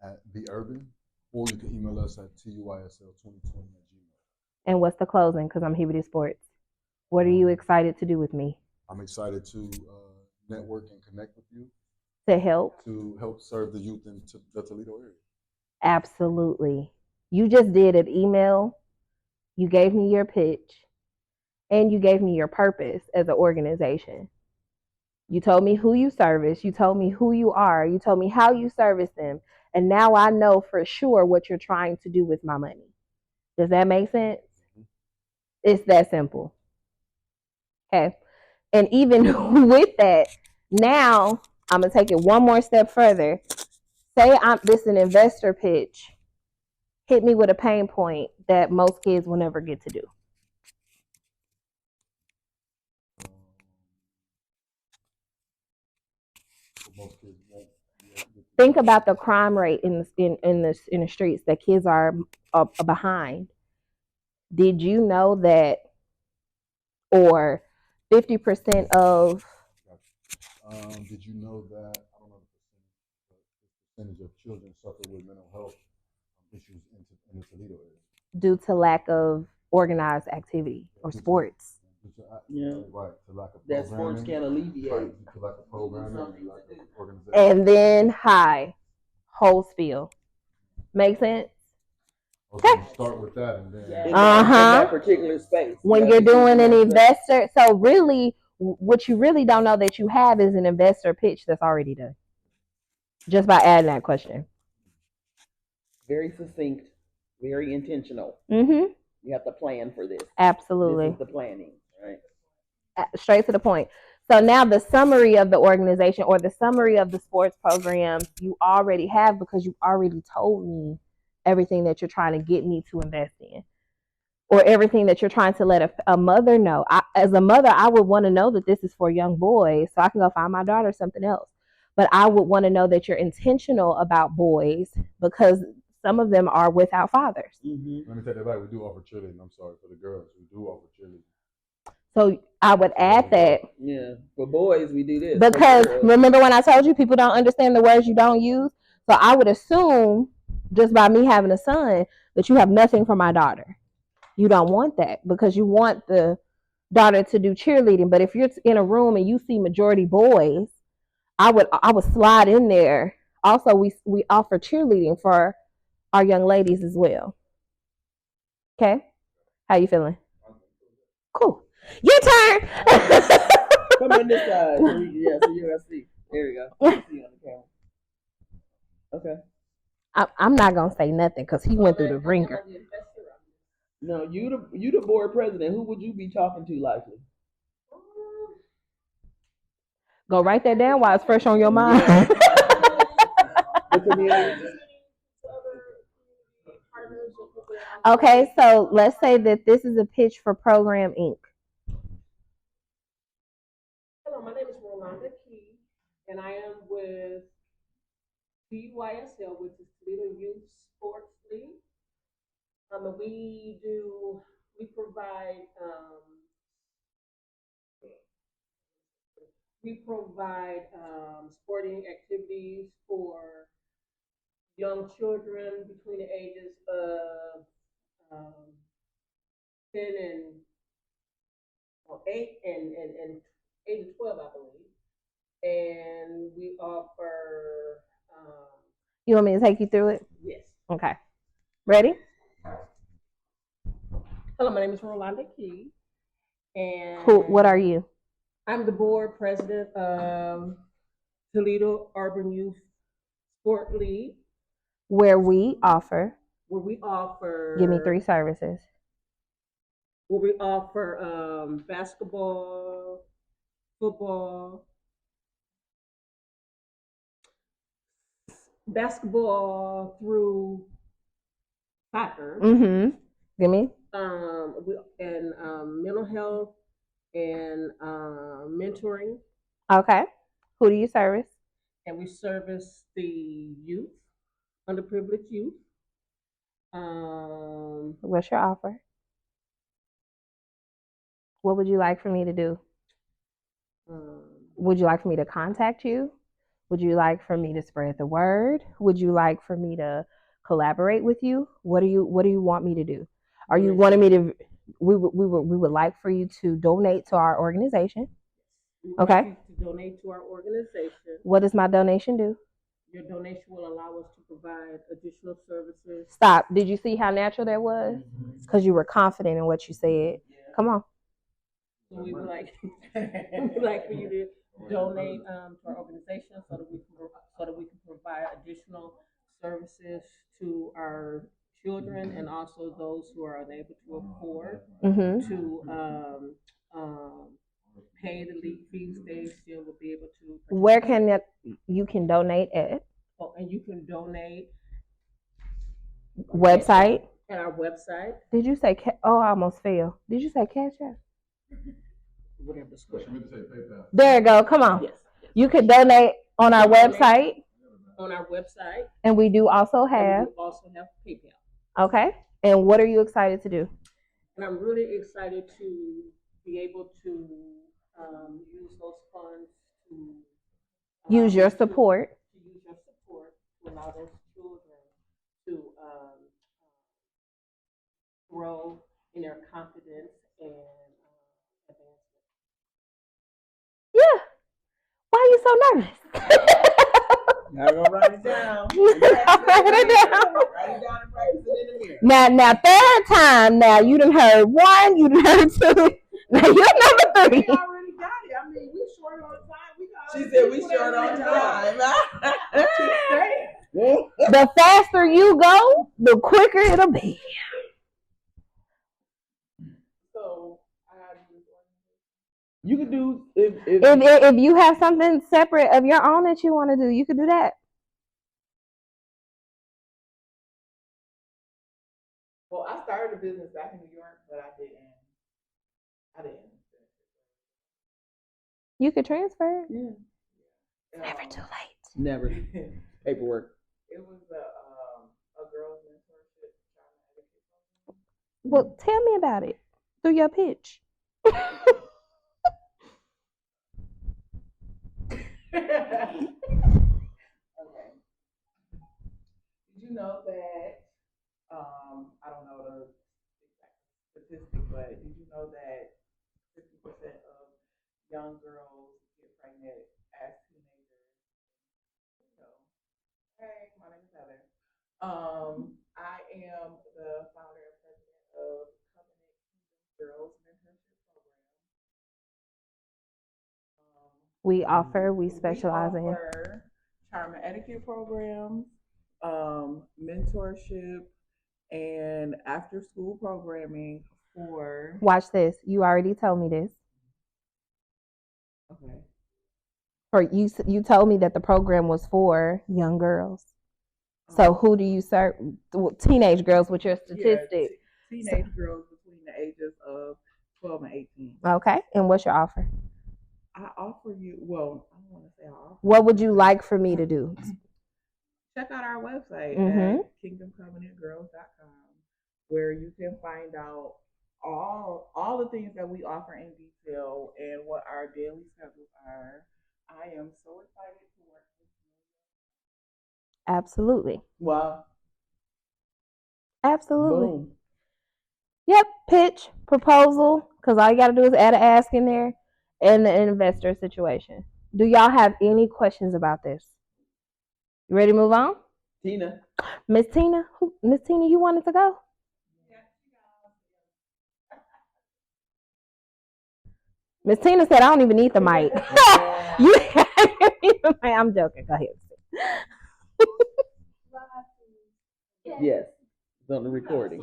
at The Urban, or you can email us at tuisl2020@gmail. And what's the closing? Because I'm Hibbity Sports. What are you excited to do with me? I'm excited to network and connect with you. to help. serve the youth in the Toledo area. Absolutely. You just did an email. You gave me your pitch, and you gave me your purpose as an organization. You told me who you service. You told me who you are. You told me how you service them. And now I know for sure what you're trying to do with my money. Does that make sense? It's that simple. Okay. And even with that, now I'm going to take it one more step further. Say this is an investor pitch. Hit me with a pain point that most kids will never get to do. Most kids won't. Think about the crime rate in the streets that kids are behind. Did you know that, or 50% of? Did you know that? I don't know the percentage of children suffer with mental health issues in the Toledo area Due to lack of organized activity or sports. Right, to lack of that sports can alleviate. Right, to lack of programming, lack of organization. And then whole spiel. Make sense? Okay, start with that and then. In that particular space. When you're doing an investor, so really, what you really don't know that you have is an investor pitch that's already done. Just by adding that question. Very succinct, very intentional. Mm-hmm. You have to plan for this. Absolutely. This is the planning, right? Straight to the point. So now the summary of the organization or the summary of the sports program you already have, because you already told me everything that you're trying to get me to invest in, or everything that you're trying to let a mother know. As a mother, I would want to know that this is for young boys so I can go find my daughter something else. But I would want to know that you're intentional about boys, because some of them are without fathers. Mm-hmm. Let me take that back. We do offer cheerleading. I'm sorry, for the girls. We do offer cheerleading. So I would add that. Yeah, for boys, we do this. Because remember when I told you people don't understand the words you don't use? So I would assume, just by me having a son, that you have nothing for my daughter. You don't want that, because you want the daughter to do cheerleading. But if you're in a room and you see majority boys, I would slide in there. Also, we offer cheerleading for our young ladies as well. Okay? How you feeling? Cool. Your turn. Come on this side. Yeah, so you're gonna see. There we go. See on the camera. Okay. I'm not gonna say nothing because he went through the ringer. No, you the board president. Who would you be talking to likely? Go write that down while it's fresh on your mind. Yeah. The community. Okay, so let's say that this is a pitch for Program Inc. Hello, my name is Rolanda Key, and I am with TYSL, which is Toledo Youth Sports League. We provide sporting activities for young children between the ages of 10 and 8 and 8 and 12, I believe. And we offer. You want me to take you through it? Yes. Okay. Ready? Hello, my name is Rolanda Key. And what are you? I'm the board president of Toledo Urban Youth Sport League. Where we offer. Give me 3 services. Where we offer basketball, football, through soccer. Mm-hmm. Give me. Mental health and mentoring. Okay. Who do you service? And we service the youth, underprivileged youth. What's your offer? What would you like for me to do? Would you like for me to contact you? Would you like for me to spread the word? Would you like for me to collaborate with you? What do you want me to do? Are you wanting me to? We would like for you to donate to our organization. Okay. donate to our organization. What does my donation do? Your donation will allow us to provide additional services. Stop. Did you see how natural that was? Because you were confident in what you said. Come on. So we would like, we would like for you to donate to our organization so that we can provide additional services to our children and also those who are unable to afford to pay the league fees. They still will be able to. Where can you can donate at? Oh, and you can donate website. At our website. Did you say? Oh, I almost failed. Did you say Cash App? Whatever the square. There you go. Come on. Yes. You can donate on our website. On our website. And we do also have. PayPal. Okay. And what are you excited to do? And I'm really excited to be able to use those funds to use your support. To allow those children to grow in their confidence and advancement. Yeah. Why are you so nervous? Now I'm gonna write it down. Write it down. Write it down and practice it in the mirror. Now, third time. Now you done heard one. You done heard two. Now you're number 3. We already got it. I mean, we short on time. She said we short on time. The faster you go, the quicker it'll be. So you can do if you have something separate of your own that you want to do, you could do that. Well, I started a business back in New York, but I didn't. You could transfer. Yeah. Never too late. Never. Paperwork. It was a girls' mentorship. Well, tell me about it through your pitch. Okay. Did you know that? I don't know the exact statistic, but did you know that 50% of young girls get pregnant as teenagers? Hey, my name is Heather. I am the founder and president of Covenant Girls Mentorship Program. We specialize in charm and etiquette programs, mentorship, and after school programming for. Watch this. You already told me this. Okay. Or you told me that the program was for young girls. So who do you serve? Teenage girls with your statistic. Teenage girls between the ages of 12 and 18. Okay. And what's your offer? I offer you, well, I don't want to say I offer. What would you like for me to do? Check out our website at kingdomcovenantgirls.com, where you can find out all the things that we offer in detail and what our daily schedules are. I am so excited to work with you. Absolutely. Wow. Absolutely. Boom. Yep. Pitch, proposal, because all you got to do is add an ask in there, and the investor situation. Do y'all have any questions about this? You ready to move on? Tina. Miss Tina, you wanted to go? Miss Tina said, I don't even need the mic. I'm joking. Go ahead. Yes. It's on the recording.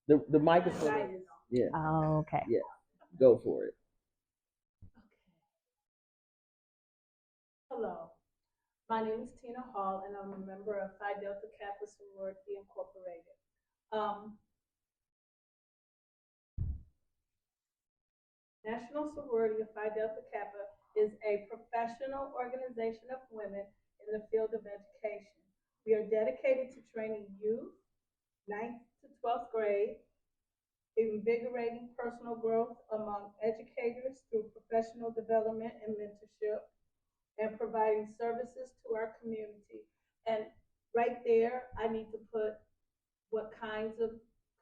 The mic is for the, yeah. Oh, okay. Yeah. Go for it. Hello, my name is Tina Hall, and I'm a member of Phi Delta Kappa Sorority Incorporated. National Sorority of Phi Delta Kappa is a professional organization of women in the field of education. We are dedicated to training youth, 9th to 12th grade, invigorating personal growth among educators through professional development and mentorship, and providing services to our community. And right there, I need to put what kinds of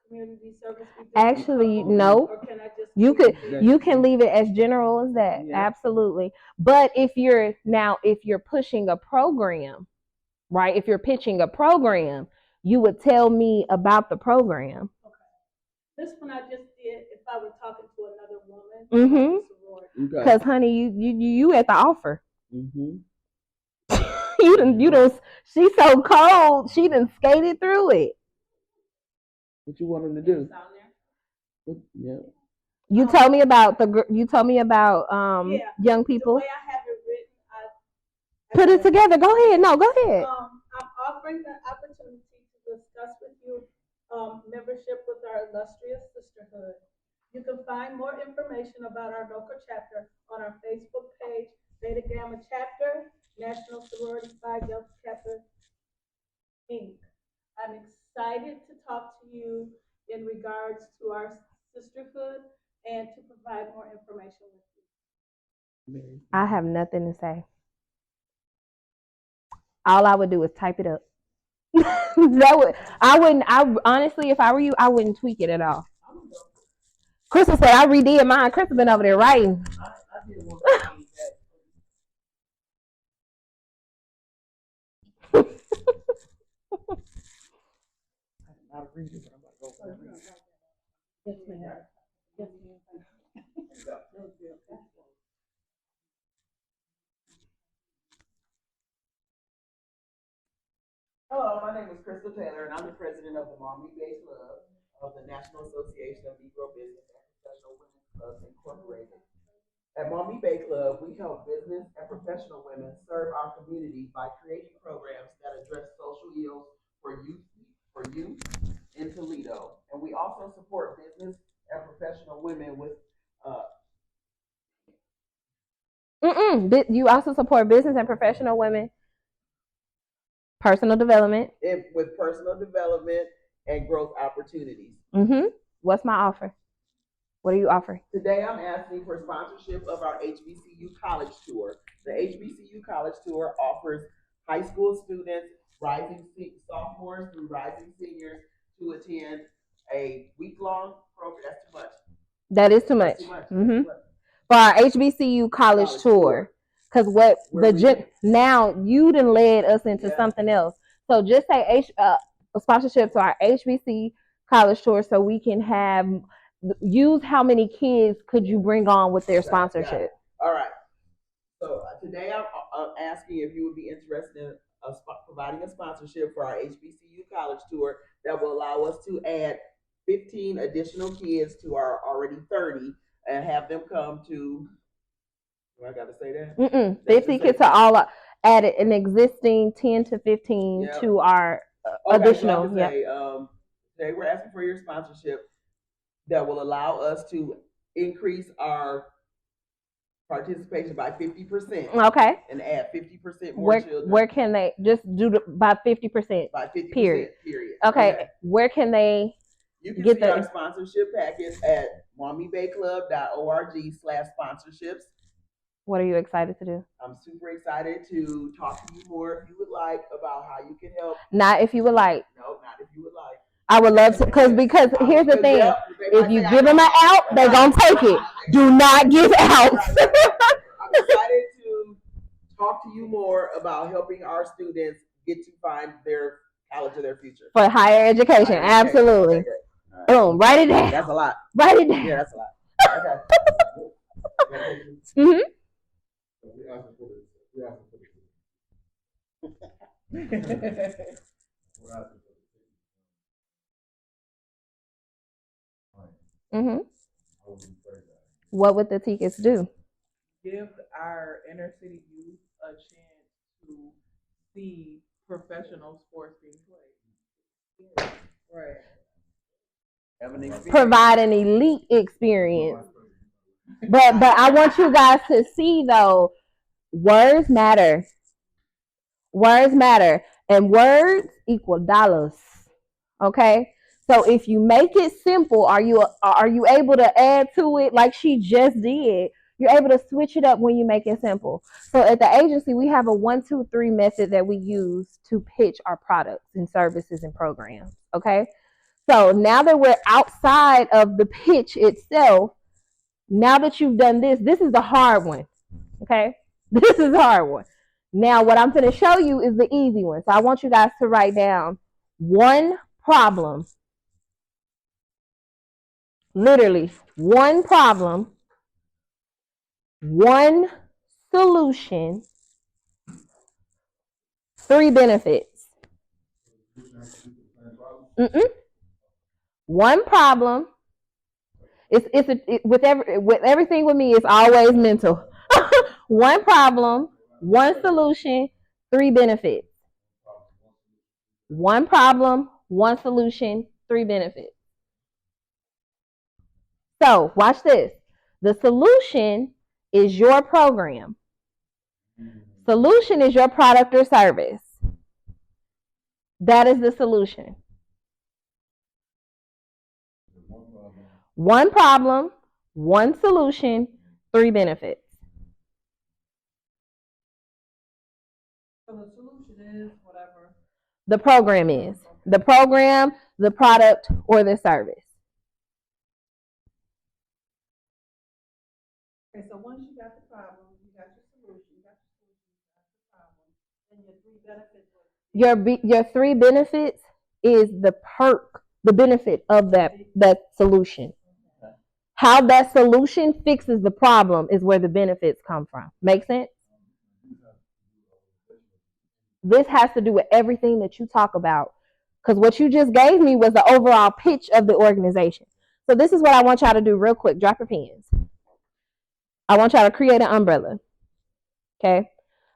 community service we do? Actually, no. Or can I just? You leave could it? you can leave it as general as that. Yeah. Absolutely. But if you're pushing a program, right? If you're pitching a program, you would tell me about the program. This one I just did if I were talking to another woman. Mhm. Okay. Because honey, you at the offer. Mm-hmm. you done she's so cold, she done skated through it. What you want them to do? Yeah. You told me about Yeah. young The people. way I have it written, Put it together. Go ahead. No, go ahead. I'm offering the opportunity to discuss with you membership with our illustrious sisterhood. You can find more information about our local chapter on our Facebook page, Beta Gamma Chapter, National Sorority Phi Delta Kappa Inc. I'm excited to talk to you in regards to our sisterhood and to provide more information with you. I have nothing to say. All I would do is type it up. I honestly, if I were you, I wouldn't tweak it at all. Crystal said I redid mine. Crystal been over there writing. I did want to see that. I'm not a reader, but I'm about to go for a read. Yes, ma'am. Yes, ma'am. Hello, my name is Crystal Taylor, and I'm the president of the Maumee Bay Club of the National Association of Negro Business and Professional Women's Clubs Incorporated. At Maumee Bay Club, we help business and professional women serve our community by creating programs that address social ills for youth in Toledo. And we also support business and professional women with You also support business and professional women, personal development. with personal development and growth opportunities. What's my offer? What are you offering? Today, I'm asking for sponsorship of our HBCU College Tour. The HBCU College Tour offers high school students, rising sophomores through rising seniors, to attend a week-long program. That's too much. That is too much. That's too much. Mm-hmm. That's too much. For our HBCU college tour. Because now you done led us into something else. So just say a sponsorship to our HBC college tour, so we can use how many kids could you bring on with their sponsorship. All right. So today I'm asking if you would be interested in providing a sponsorship for our HBCU college tour that will allow us to add 15 additional kids to our already 30 and have them come to. Do I got to say that? 50 kids to all added an existing 10 to 15 to our additional. So today we're asking for your sponsorship that will allow us to increase our participation by 50%. Okay. And add 50% more children. Where can they just do by 50%? By 50%. Period. Okay. Where can they? You can see our sponsorship package at maumeebayclub.org/sponsorships. What are you excited to do? I'm super excited to talk to you more if you would like about how you can help. Not if you would like. No, not if you would like. I would love to, because here's the thing. If you give them an out, they're going to take it. Do not give out. I'm excited to talk to you more about helping our students get to find their college of their future. For higher education, absolutely. Okay, right. Boom, write it down. That's a lot. Write it down. Yeah, that's a lot. Okay. Mm-hmm. Mm-hmm. What would the tickets do? Give our inner city youth a chance to see professional sports being played. Right. Provide an elite experience. But I want you guys to see, though, words matter. Words matter. And words equal dollars. Okay? So if you make it simple, are you able to add to it like she just did? You're able to switch it up when you make it simple. So at the agency, we have a 1, 2, 3 method that we use to pitch our products and services and programs. Okay? So now that we're outside of the pitch itself, now that you've done this, this is the hard one. Okay? This is the hard one. Now, what I'm going to show you is the easy one. So I want you guys to write down one problem, literally one problem, one solution, 3 benefits. One problem. With everything with me, it's always mental. One problem, one solution, 3 benefits. One problem, one solution, 3 benefits. So watch this. The solution is your program. Solution is your product or service. That is the solution. One problem, one solution, 3 benefits. So the solution is whatever the program is. The program, the product, or the service. Okay, so once you got the problem, you got your solution, you got the problem, then your 3 benefits. Your 3 benefits is the perk, the benefit of that solution. How that solution fixes the problem is where the benefits come from. Make sense? This has to do with everything that you talk about, because what you just gave me was the overall pitch of the organization. So this is what I want y'all to do real quick. Drop your pens. I want y'all to create an umbrella. Okay?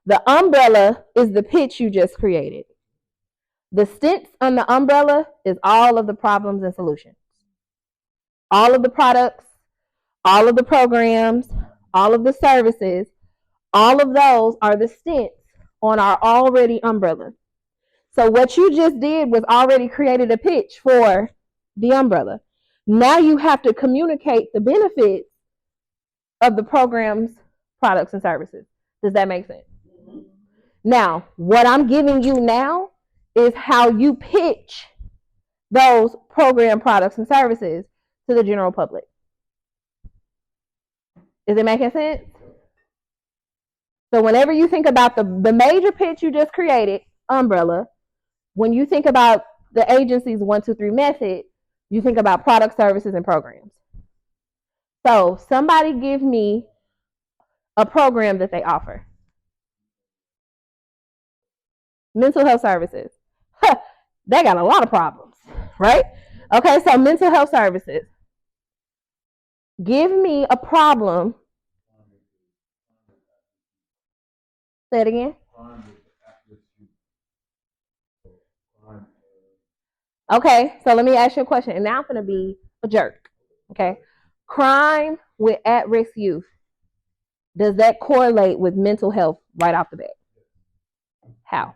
The umbrella is the pitch you just created. The stints on the umbrella is all of the problems and solutions. All of the products, all of the programs, all of the services, all of those are the stints on our already umbrella. So what you just did was already created a pitch for the umbrella. Now you have to communicate the benefits of the programs, products, and services. Does that make sense? Mm-hmm. Now, what I'm giving you now is how you pitch those program products and services to the general public. Is it making sense? So whenever you think about the major pitch you just created, umbrella, when you think about the agency's 1, 2, 3 method, you think about product, services, and programs. So somebody give me a program that they offer. Mental health services. They got a lot of problems, right? Okay, so mental health services. Give me a problem. Say it again. Okay, so let me ask you a question, and now I'm going to be a jerk. Okay, crime with at-risk youth. Does that correlate with mental health right off the bat? How?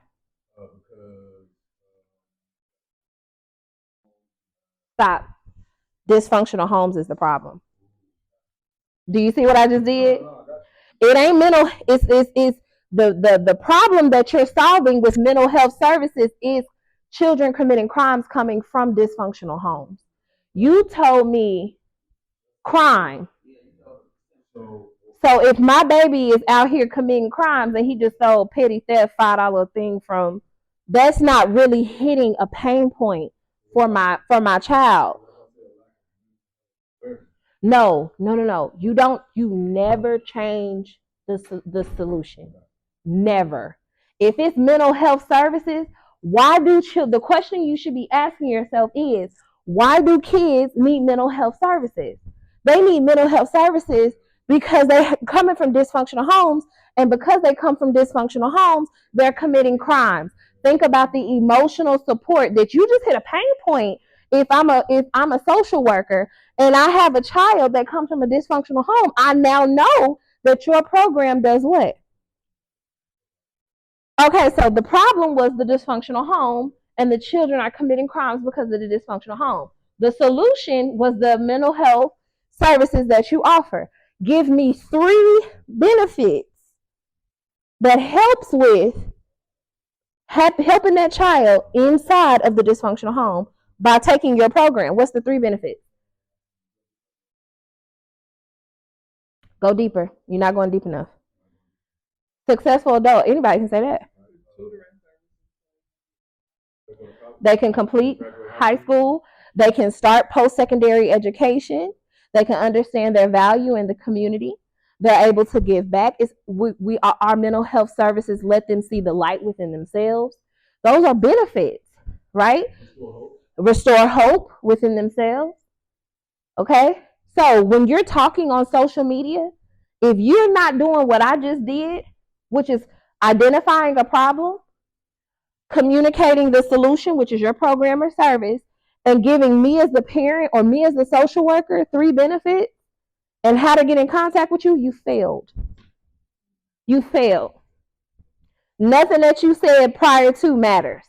Stop. Dysfunctional homes is the problem. Do you see what I just did? It ain't mental. It's the problem that you're solving with mental health services is children committing crimes coming from dysfunctional homes. You told me crime. So if my baby is out here committing crimes and he just sold petty theft $5 thing from, that's not really hitting a pain point for my child. No. You never change the solution. Never. If it's mental health services, the question you should be asking yourself is, why do kids need mental health services? They need mental health services because they're coming from dysfunctional homes, and because they come from dysfunctional homes, they're committing crimes. Think about the emotional support that you just hit a pain point. If I'm a social worker and I have a child that comes from a dysfunctional home, I now know that your program does what? Okay, so the problem was the dysfunctional home, and the children are committing crimes because of the dysfunctional home. The solution was the mental health services that you offer. Give me 3 benefits that helps with helping that child inside of the dysfunctional home by taking your program? What's the 3 benefits? Go deeper. You're not going deep enough. Successful adult. Anybody can say that. They can complete high school. They can start post-secondary education. They can understand their value in the community. They're able to give back. Our mental health services let them see the light within themselves. Those are benefits, right? Restore hope within themselves. Okay? So when you're talking on social media, if you're not doing what I just did, which is identifying a problem, communicating the solution, which is your program or service, and giving me as the parent or me as the social worker 3 benefits and how to get in contact with you, you failed. You failed. Nothing that you said prior to matters,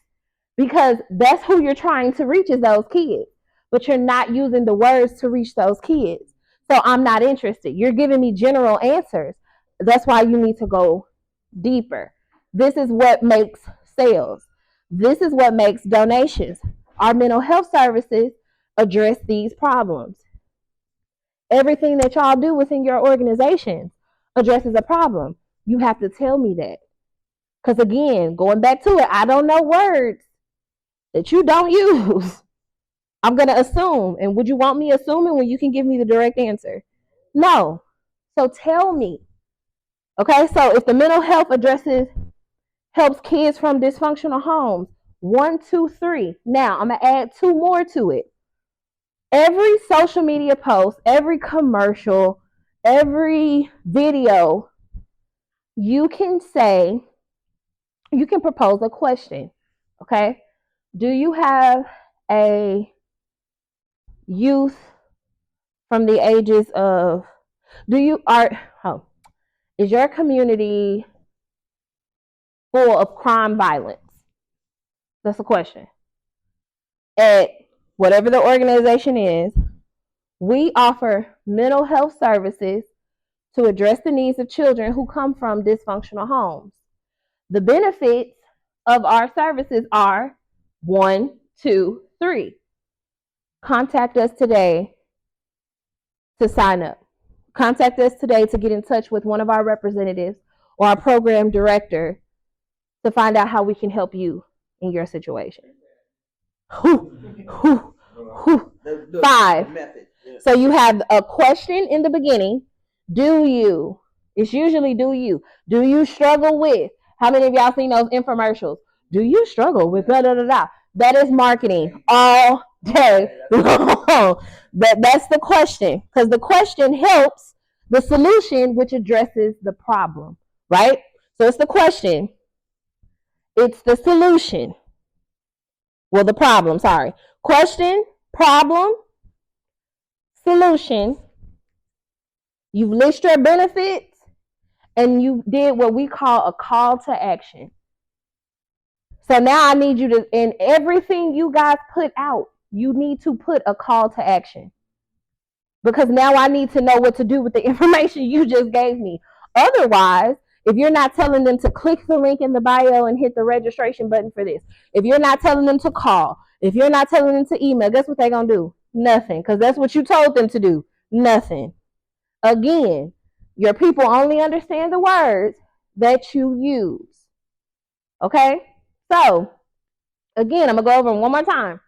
because that's who you're trying to reach, is those kids. But you're not using the words to reach those kids. So I'm not interested. You're giving me general answers. That's why you need to go deeper. This is what makes sales. This is what makes donations. Our mental health services address these problems. Everything that y'all do within your organization addresses a problem. You have to tell me that. Because again, going back to it, I don't know words that you don't use. I'm going to assume. And would you want me assuming when you can give me the direct answer? No. So tell me. Okay, so if the mental health helps kids from dysfunctional homes, 1, 2, 3. Now, I'm going to add 2 more to it. Every social media post, every commercial, every video, you can propose a question. Okay? Do you have a youth from the ages of, is your community full of crime violence? That's the question. At whatever the organization is, we offer mental health services to address the needs of children who come from dysfunctional homes. The benefits of our services are 1, 2, 3. Contact us today to sign up. Contact us today to get in touch with one of our representatives or our program director to find out how we can help you in your situation. 5. So you have a question in the beginning. Do you? It's usually do you. Do you struggle with? How many of y'all seen those infomercials? Do you struggle with blah, blah, blah, blah? That is marketing all day long. That's the question, because the question helps the solution, which addresses the problem, right? So it's the question. It's the solution. Well, the problem, sorry. Question, problem, solution. You've listed your benefits, and you did what we call a call to action. So now I need you to, in everything you guys put out, you need to put a call to action. Because now I need to know what to do with the information you just gave me. Otherwise, if you're not telling them to click the link in the bio and hit the registration button for this, if you're not telling them to call, if you're not telling them to email, guess what they're going to do? Nothing. Because that's what you told them to do. Nothing. Again, your people only understand the words that you use. Okay? So, again, I'm going to go over them one more time.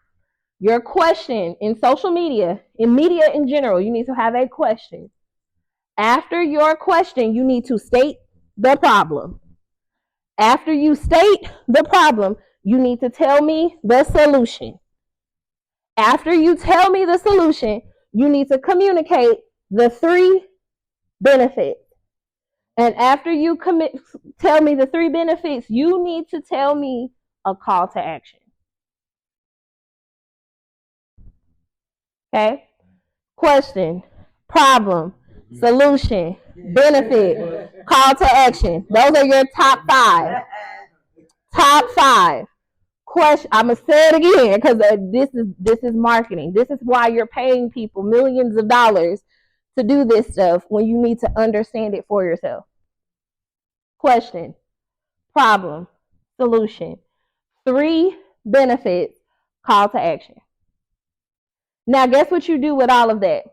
Your question in social media, in media in general, you need to have a question. After your question, you need to state the problem. After you state the problem, you need to tell me the solution. After you tell me the solution, you need to communicate the 3 benefits. And after you tell me the 3 benefits, you need to tell me a call to action. Okay? Question, problem, solution, benefit, call to action. Those are your top 5. Top 5. Question. I'm gonna say it again because this is marketing. This is why you're paying people millions of dollars to do this stuff when you need to understand it for yourself. Question, problem, solution, 3 benefits, call to action. Now, guess what you do with all of that?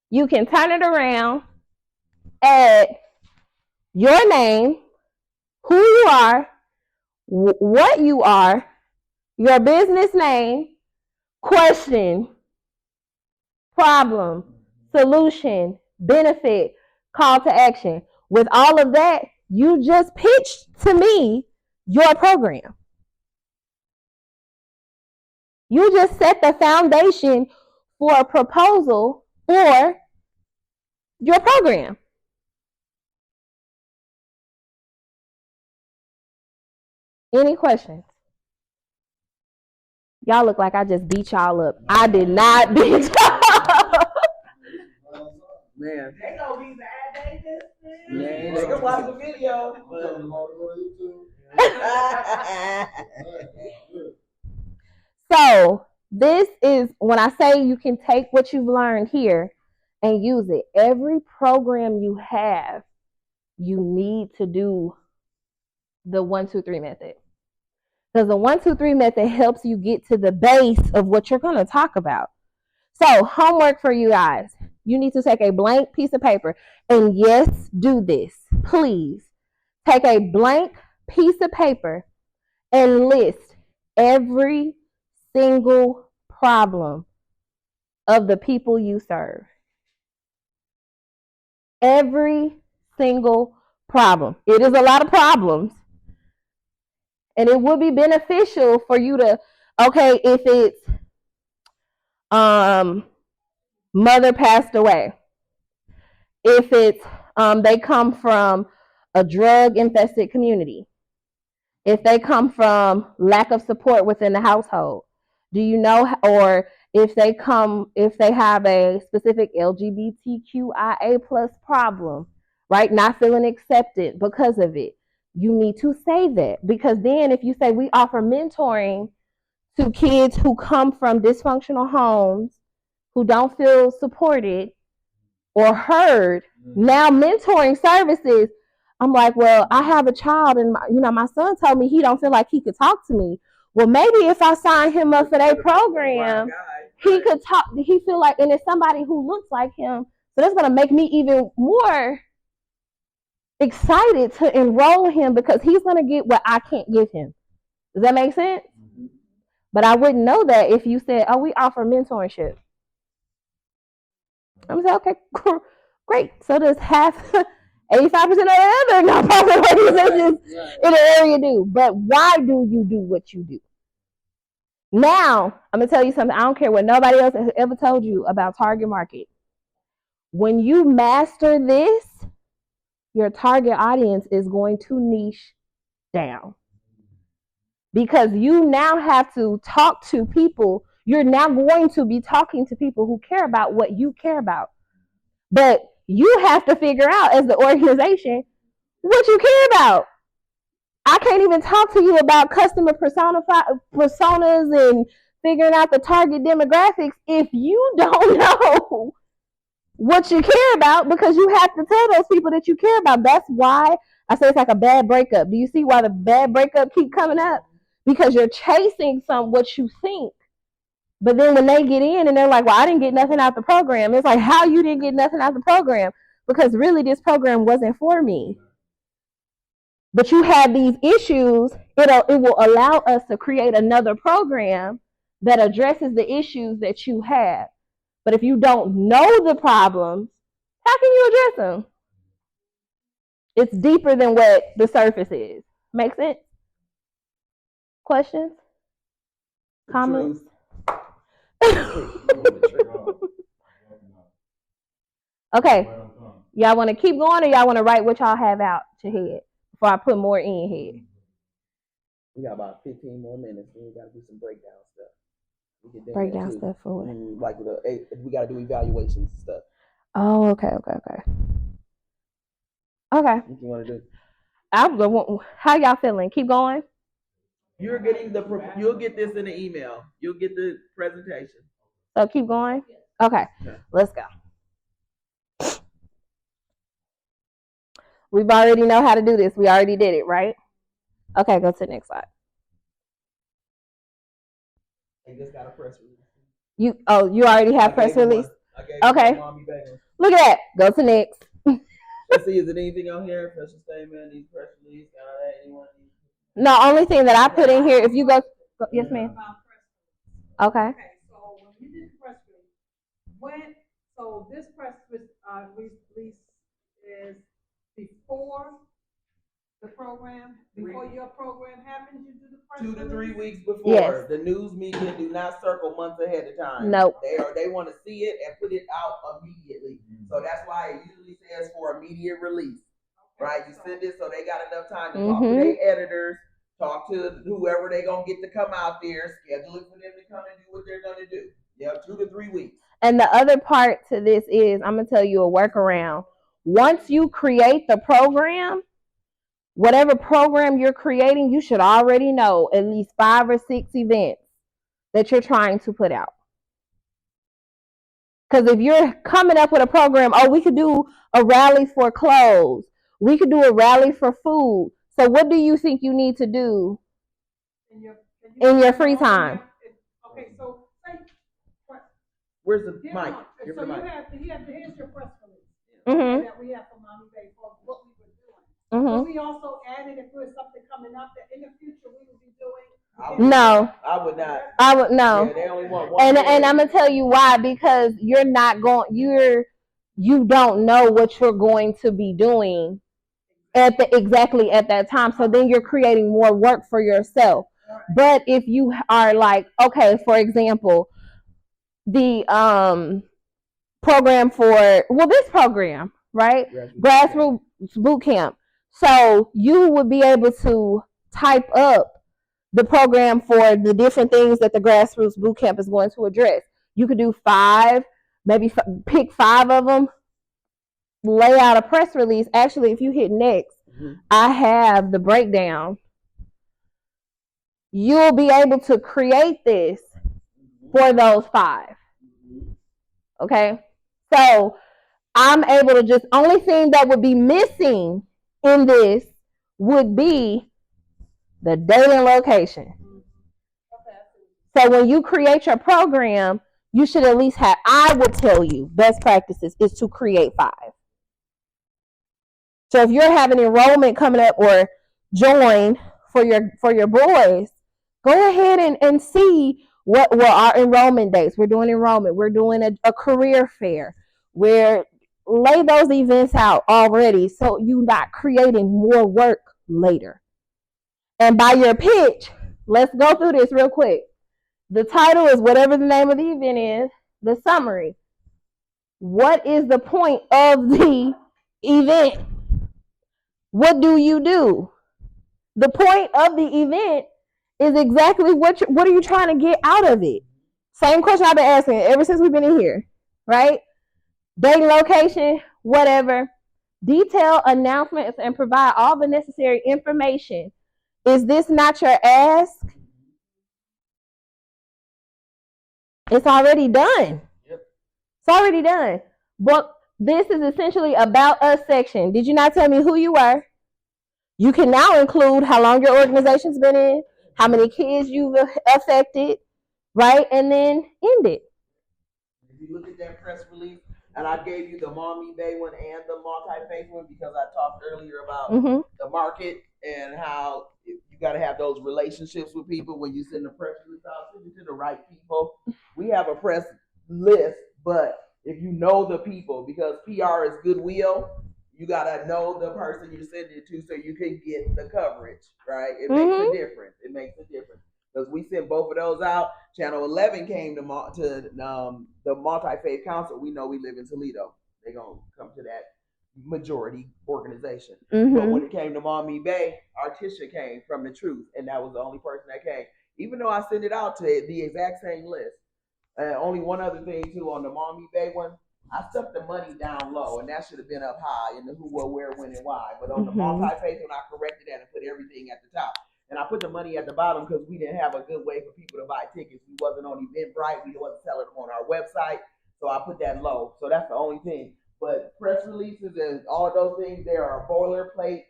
You can turn it around, add your name, who you are, what you are, your business name, question, problem, solution, benefit, call to action. With all of that, you just pitched to me your program. You just set the foundation for a proposal for your program. Any questions? Y'all look like I just beat y'all up. I did not beat y'all up. Man, They gonna be mad man, they can watch the video. So this is when I say you can take what you've learned here and use it. Every program you have, you need to do the 1, 2, 3 method. Because the 1, 2, 3 method helps you get to the base of what you're going to talk about. So homework for you guys. You need to take a blank piece of paper. And yes, do this. Please take a blank piece of paper and list every single problem of the people you serve. Every single problem. It is a lot of problems. And it would be beneficial for you to, okay, if it's mother passed away, if it's they come from a drug infested community, if they come from lack of support within the household, do you know, or if they have a specific LGBTQIA plus problem, right? Not feeling accepted because of it. You need to say that, because then if you say we offer mentoring to kids who come from dysfunctional homes, who don't feel supported or heard, now mentoring services, I'm like, well, I have a child and my son told me he don't feel like he could talk to me. Well, maybe if I sign him up for their program, he could talk, he feel like, and it's somebody who looks like him. So that's going to make me even more excited to enroll him, because he's going to get what I can't give him. Does that make sense? Mm-hmm. But I wouldn't know that if you said, oh, we offer mentorship. I'm going to say, okay, great. So does half, 85% of the other nonprofit organizations in the area do. But why do you do what you do? Now, I'm going to tell you something. I don't care what nobody else has ever told you about target market. When you master this, your target audience is going to niche down. Because you now have to talk to people. You're now going to be talking to people who care about what you care about. But you have to figure out as the organization what you care about. I can't even talk to you about customer personas and figuring out the target demographics if you don't know what you care about, because you have to tell those people that you care about. That's why I say it's like a bad breakup. Do you see why the bad breakup keep coming up? Because you're chasing what you think. But then when they get in and they're like, well, I didn't get nothing out the program. It's like, how you didn't get nothing out the program? Because really this program wasn't for me. But you have these issues, it will allow us to create another program that addresses the issues that you have. But if you don't know the problems, how can you address them? It's deeper than what the surface is. Make sense? Questions? Comments? Okay. Y'all want to keep going, or y'all want to write what y'all have out your head before I put more in your head? We got about 15 more minutes. We got to do some breakdown stuff. Breakdown stuff for what? Like we got to do evaluations and stuff. Oh, okay. Okay. What you want to do? How y'all feeling? Keep going. You'll get this in the email. You'll get the presentation. So keep going. Okay, let's go. We've already know how to do this. We already did it, right? Okay, go to the next slide. They just got a press release. You already have press release? Okay. Maumee Bay one. Look at that. Go to next. Let's see, is it anything on here? Official statement, these press release, anyone? No, only thing that I put in here, if you go yes, ma'am. Okay. Okay, so when you did the press release, so this press release is before the program, before your program happens, you do the press 2 to 3 release? weeks before. Yes. The news media do not circle months ahead of time. Nope. They want to see it and put it out immediately. So that's why it usually says for immediate release. Right? You send it so they got enough time to talk to their editors, talk to whoever they gonna get to come out there, schedule it for them to come and do what they're gonna do. 2 to 3 weeks. And the other part to this is, I'm gonna tell you a workaround. Once you create the program, whatever program you're creating, you should already know at least 5 or 6 events that you're trying to put out. Because if you're coming up with a program, we could do a rally for clothes. We could do a rally for food. So what do you think you need to do in your free time? Okay, so say, where's the mic? So you have here's your press release that we have for Maumee Bay for what we were doing. So we also added if there's something coming up that in the future we will be doing. No. I would not. I would no. Yeah, they only want one. And I'm gonna tell you why, because you don't know what you're going to be doing exactly at that time. So then you're creating more work for yourself. But if you are like, okay, for example, the program this program, right? Grassroots boot camp. So you would be able to type up the program for the different things that the Grassroots boot camp is going to address. You could do 5, maybe pick 5 of them, lay out a press release. Actually, if you hit next, I have the breakdown. You'll be able to create this for those 5. Okay? So I'm able to only thing that would be missing in this would be the date and location. So when you create your program, you should at least I would tell you, best practices is to create 5. So if you're having enrollment coming up or join for your boys, go ahead and see what our enrollment dates. We're doing enrollment. We're doing a career fair. Lay those events out already so you're not creating more work later. And by your pitch, let's go through this real quick. The title is whatever the name of the event is. The summary. What is the point of the event? What do you do? The point of the event is exactly what are you trying to get out of it? Same question I've been asking ever since we've been in here, right? Date, location, whatever. Detail announcements and provide all the necessary information. Is this not your ask? It's already done. Yep. It's already done. But this is essentially about us section. Did you not tell me who you were? You can now include how long your organization's been in, how many kids you've affected, right? And then end it. If you look at that press release, and I gave you the Maumee Bay one and the multi-faith one because I talked earlier about the market and how you got to have those relationships with people when you send the press release out, send it to the right people. We have a press list, but if you know the people, because PR is goodwill, you got to know the person you're sending it to so you can get the coverage, right? It makes a difference. It makes a difference. Because we sent both of those out. Channel 11 came to the Multi-Faith Council. We know we live in Toledo. They're going to come to that majority organization. But when it came to Maumee Bay, Artisha came from the Truth, and that was the only person that came. Even though I sent it out to the exact same list. Only one other thing, too, on the Maumee Bay one, I stuck the money down low, and that should have been up high in the who, what, where, when, and why. But on the Multi-Faith one, I corrected that and put everything at the top. And I put the money at the bottom because we didn't have a good way for people to buy tickets. We wasn't on Eventbrite. We wasn't selling them on our website. So I put that low. So that's the only thing. But press releases and all of those things, they are a boilerplate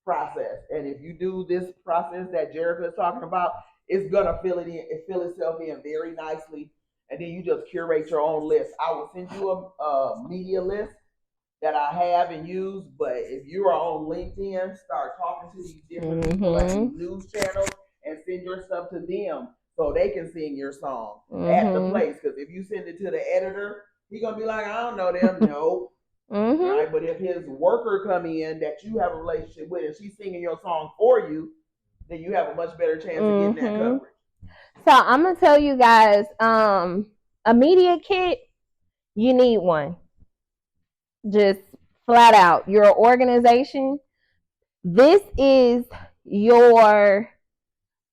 process. And if you do this process that Jerica is talking about, it's going to fill itself in very nicely. and then you just curate your own list. I will send you a media list that I have and use, but if you are on LinkedIn, start talking to these different people, like these news channels, and send your stuff to them so they can sing your song at the place. Because if you send it to the editor, he gonna be like, I don't know them. No. Right? But if his worker come in that you have a relationship with and she's singing your song for you, then you have a much better chance of getting that coverage. So I'm gonna tell you guys, a media kit, you need one. Just flat out. Your organization, this is your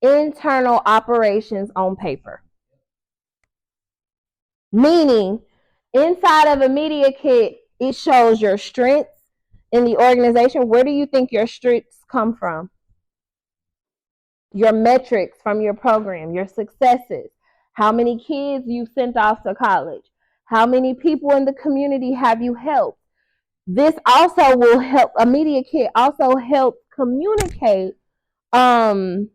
internal operations on paper. Meaning, inside of a media kit, it shows your strengths in the organization. Where do you think your strengths come from? Your metrics from your program, your successes, how many kids you've sent off to college, how many people in the community have you helped. This also will help, a media kit also helps communicate why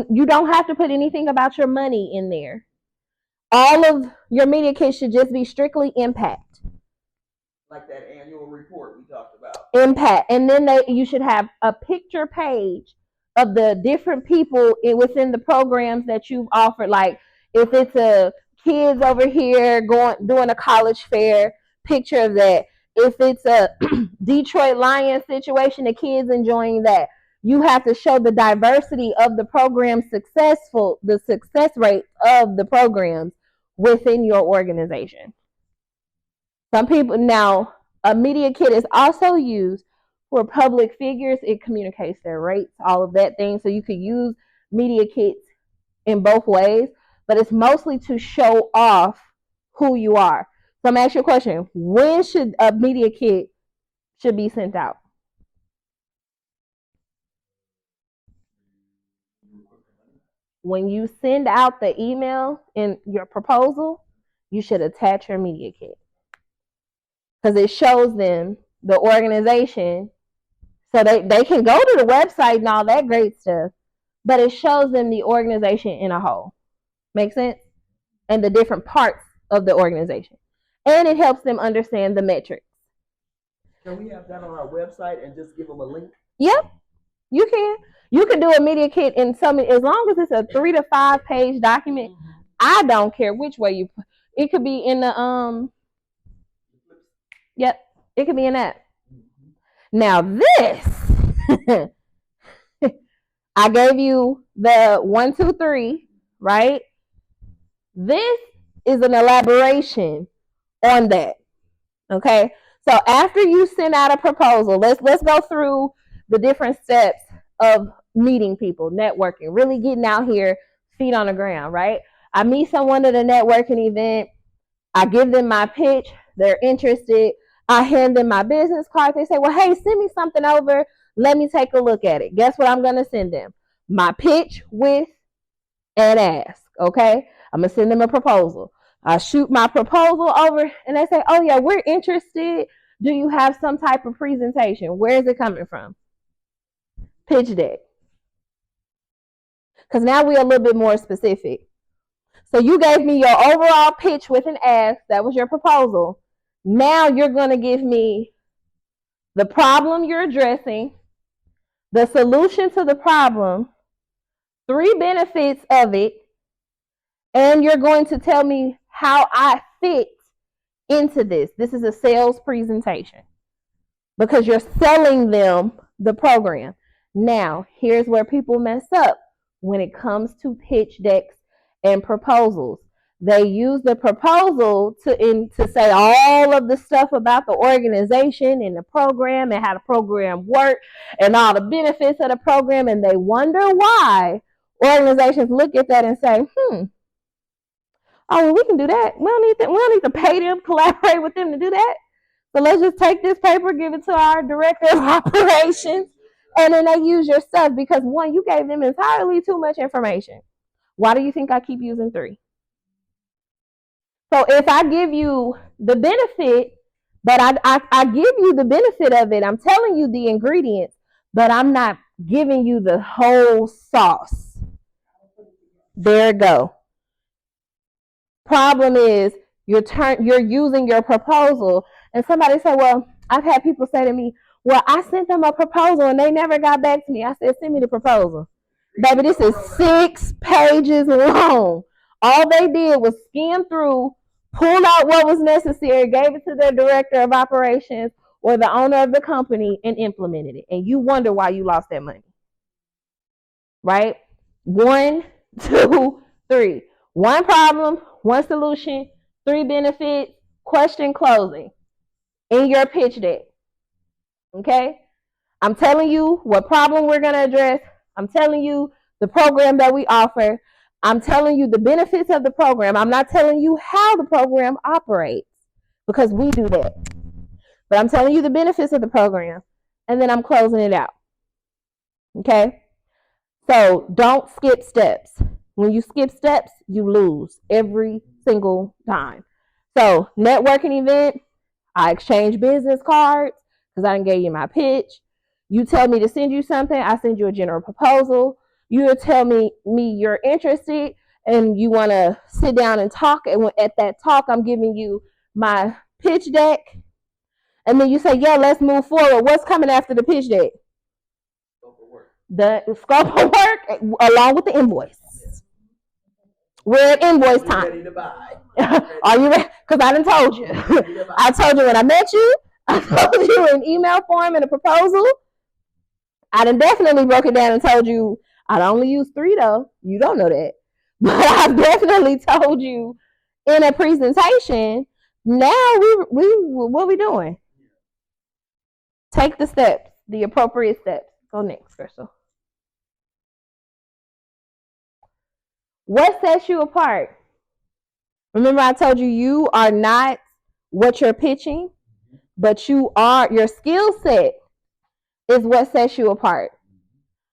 you don't have to put anything about your money in there. All of your media kit should just be strictly impact. Like that annual report we talked about. Impact. And then you should have a picture page of the different people within the programs that you've offered. Like if it's a kids over here doing a college fair, picture of that. If it's a Detroit Lions situation, the kids enjoying that. You have to show the diversity of the program the success rate of the programs within your organization. Some people, now, a media kit is also used for public figures. It communicates their rates, all of that thing. So you could use media kits in both ways, but it's mostly to show off who you are. So I'm going to ask you a question. When should a media kit should be sent out? When you send out the email in your proposal, you should attach your media kit. Because it shows them the organization, so they can go to the website and all that great stuff, but it shows them the organization in a whole. Make sense? And the different parts of the organization. And it helps them understand the metrics. Can we have that on our website and just give them a link? Yep, you can. You can do a media kit in as long as it's a 3 to 5 page document. I don't care which way you put it. Could be in the Yep, it could be in that. Now this, I gave you the 1, 2, 3, right? This is an elaboration on that. Okay, so after you send out a proposal, let's go through the different steps of meeting people, networking, really getting out here, feet on the ground, right? I meet someone at a networking event. I give them my pitch. They're interested. I hand them my business card. They say, well, hey, send me something over. Let me take a look at it. Guess what I'm going to send them? My pitch with an ask, okay? I'm going to send them a proposal. I shoot my proposal over, and they say, oh, yeah, we're interested. Do you have some type of presentation? Where is it coming from? Pitch deck. Because now we're a little bit more specific. So you gave me your overall pitch with an ask. That was your proposal. Now you're going to give me the problem you're addressing, the solution to the problem, 3 benefits of it, and you're going to tell me how I fit into this. This is a sales presentation because you're selling them the program. Now, here's where people mess up when it comes to pitch decks and proposals. They use the proposal to say all of the stuff about the organization and the program and how the program works and all the benefits of the program, and they wonder why organizations look at that and say, oh, well, we can do that. We don't need to pay them, collaborate with them to do that. So let's just take this paper, give it to our director of operations, and then they use your stuff because, one, you gave them entirely too much information. Why do you think I keep using 3? So if I give you the benefit, but I give you the benefit of it, I'm telling you the ingredients, but I'm not giving you the whole sauce. There it go. Problem is you're using your proposal, and somebody said, well, I've had people say to me, well, I sent them a proposal and they never got back to me. I said, send me the proposal. Baby, this is 6 pages long. All they did was skim through, pulled out what was necessary, gave it to their director of operations or the owner of the company, and implemented it. And you wonder why you lost that money. Right? 1, 2, 3. 1 problem, 1 solution, 3 benefits, question closing in your pitch deck. Okay? I'm telling you what problem we're going to address. I'm telling you the program that we offer. I'm telling you the benefits of the program. I'm not telling you how the program operates because we do that. But I'm telling you the benefits of the program, and then I'm closing it out. Okay? So don't skip steps. When you skip steps, you lose every single time. So networking event, I exchange business cards because I didn't give you my pitch. You tell me to send you something, I send you a general proposal. You tell me you're interested and you want to sit down and talk. And at that talk, I'm giving you my pitch deck. And then you say, yeah, let's move forward. What's coming after the pitch deck? The scope of work along with the invoice. We're at invoice time. Ready to buy. Are you ready? Because I done told you. I told you when I met you. I told you in email form and a proposal. I done definitely broke it down and told you I'd only use 3 though. You don't know that. But I've definitely told you in a presentation. Now we what we doing? Take the steps, the appropriate steps. Go next, Crystal. What sets you apart? Remember I told you you are not what you're pitching, but you are, your skill set is what sets you apart.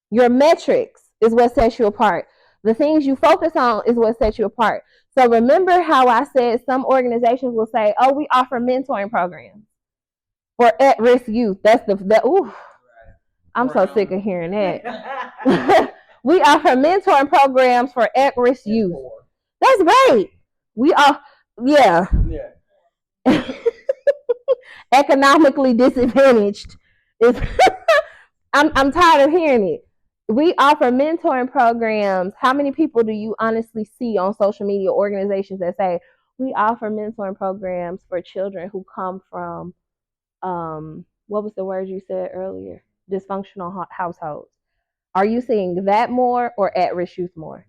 Your metrics is what sets you apart. The things you focus on is what sets you apart. So remember how I said some organizations will say, oh, we offer mentoring programs for at-risk youth. I'm so sick of hearing that. We offer mentoring programs for at-risk youth. That's great. We are, yeah. Economically disadvantaged. I'm tired of hearing it. We offer mentoring programs. How many people do you honestly see on social media organizations that say, we offer mentoring programs for children who come from, what was the word you said earlier? Dysfunctional households. Are you seeing that more or at-risk youth more?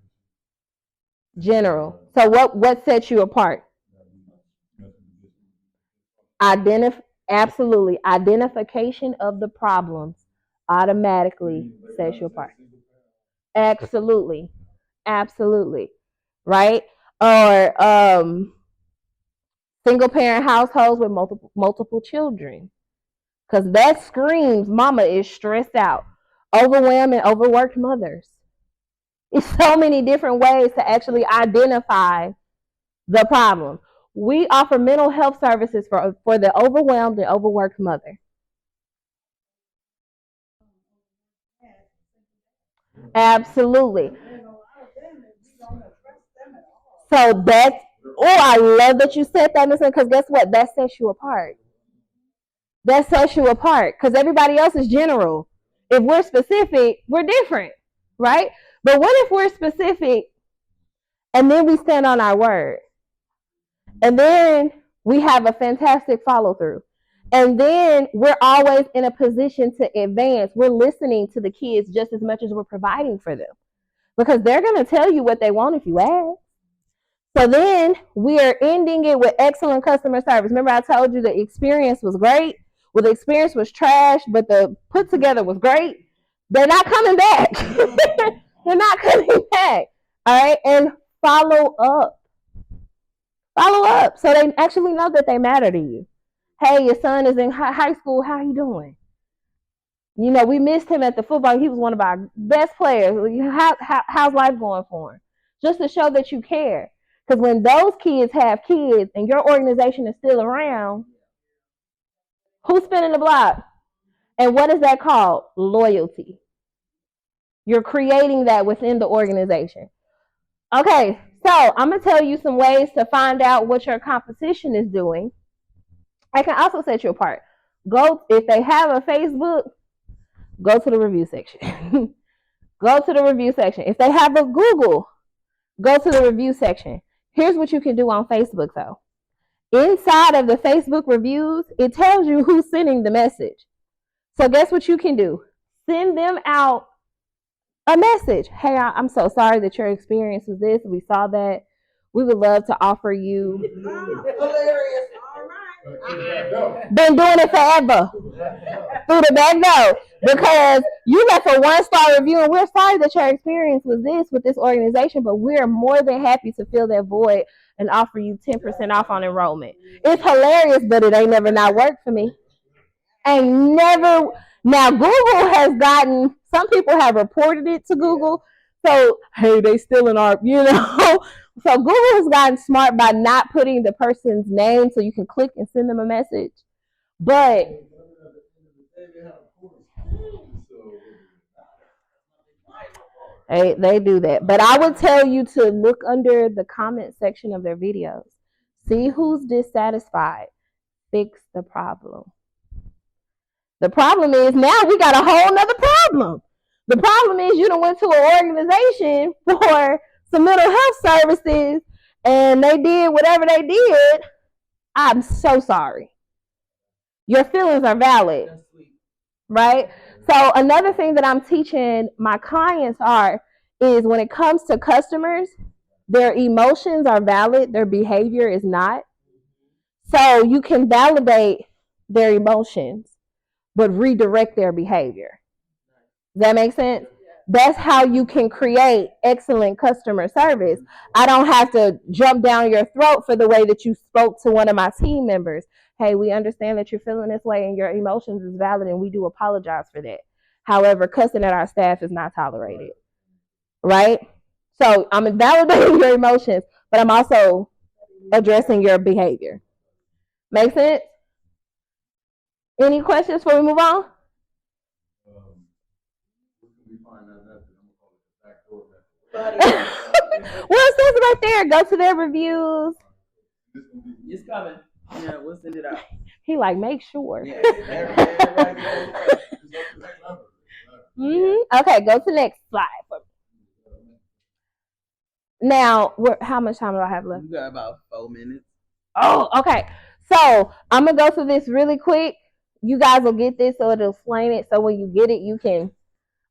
General. So what sets you apart? Absolutely. Identification of the problems automatically sets you apart. Absolutely. Absolutely. Right? Or single parent households with multiple children. Because that screams mama is stressed out. Overwhelmed and overworked mothers. It's so many different ways to actually identify the problem. We offer mental health services for the overwhelmed and overworked mother. Absolutely. So that's, I love that you said that, because guess what? That sets you apart. That sets you apart because everybody else is general. If we're specific, we're different, right? But what if we're specific and then we stand on our word? And then we have a fantastic follow through. And then we're always in a position to advance. We're listening to the kids just as much as we're providing for them. Because they're going to tell you what they want if you ask. So then we are ending it with excellent customer service. Remember I told you the experience was great? Well, the experience was trash, but the put together was great. They're not coming back. They're not coming back. All right. And follow up. Follow up so they actually know that they matter to you. Hey, your son is in high school. How he doing? You know, we missed him at the football. He was one of our best players. How's life going for him? Just to show that you care. Because when those kids have kids and your organization is still around, who's spinning the block? And what is that called? Loyalty. You're creating that within the organization. Okay, So I'm gonna tell you some ways to find out what your competition is doing. I can also set you apart. Go if they have a Facebook, go to the review section. Go to the review section. If they have a Google, go to the review section. Here's what you can do on Facebook though. Inside of the Facebook reviews, it tells you who's sending the message. So guess what you can do? Send them out a message. Hey, I'm so sorry that your experience was this. We saw that. We would love to offer you. Hilarious. Been doing it forever. Through the back door. Because you left a 1-star review and we're sorry that your experience was this with this organization, but we're more than happy to fill that void and offer you 10% off on enrollment. It's hilarious, but it ain't never not worked for me. Ain't never. Now, Google has gotten, some people have reported it to Google. So, hey, they still in our, So Google has gotten smart by not putting the person's name so you can click and send them a message. But they do that. But I would tell you to look under the comment section of their videos. See who's dissatisfied. Fix the problem. The problem is now we got a whole nother problem. The problem is you done went to an organization for some mental health services and they did whatever they did. I'm so sorry. Your feelings are valid, right? So another thing that I'm teaching my clients is when it comes to customers, their emotions are valid, their behavior is not. So you can validate their emotions, but redirect their behavior. Does that make sense? That's how you can create excellent customer service. I don't have to jump down your throat for the way that you spoke to one of my team members. Hey, we understand that you're feeling this way and your emotions is valid and we do apologize for that. However, cussing at our staff is not tolerated, right? So I'm validating your emotions, but I'm also addressing your behavior. Make sense? Any questions before we move on? Well, it says right there. Go to their reviews. It's coming. Yeah, we'll send it out. He make sure. Yeah, Okay, go to next slide. Now, how much time do I have left? You got about 4 minutes. Oh, okay. So I'm gonna go through this really quick. You guys will get this, so it'll explain it. So when you get it, you can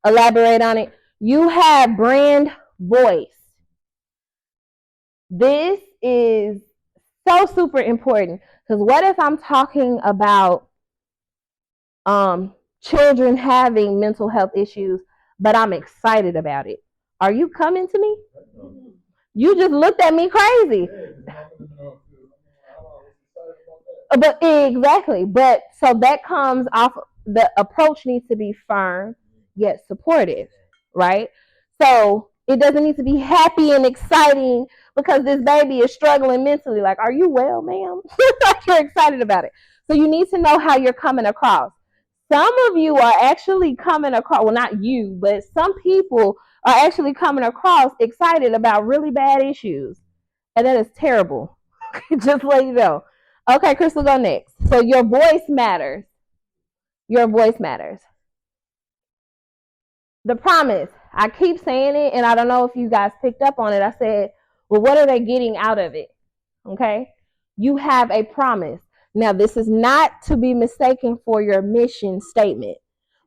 elaborate on it. You have brand voice. This is so super important because what if I'm talking about children having mental health issues, but I'm excited about it? Are you coming to me? You just looked at me crazy. But exactly. But so that comes off. The approach needs to be firm yet supportive, right? So it doesn't need to be happy and exciting because this baby is struggling mentally. Like, are you well, ma'am? Like you're excited about it. So you need to know how you're coming across. Some of you are actually coming across, well, not you, but some people are actually coming across excited about really bad issues. And that is terrible. Just let you know. Okay, Crystal, go next. So your voice matters. Your voice matters. The promise. I keep saying it, and I don't know if you guys picked up on it. I said, well, what are they getting out of it? Okay? You have a promise. Now, this is not to be mistaken for your mission statement,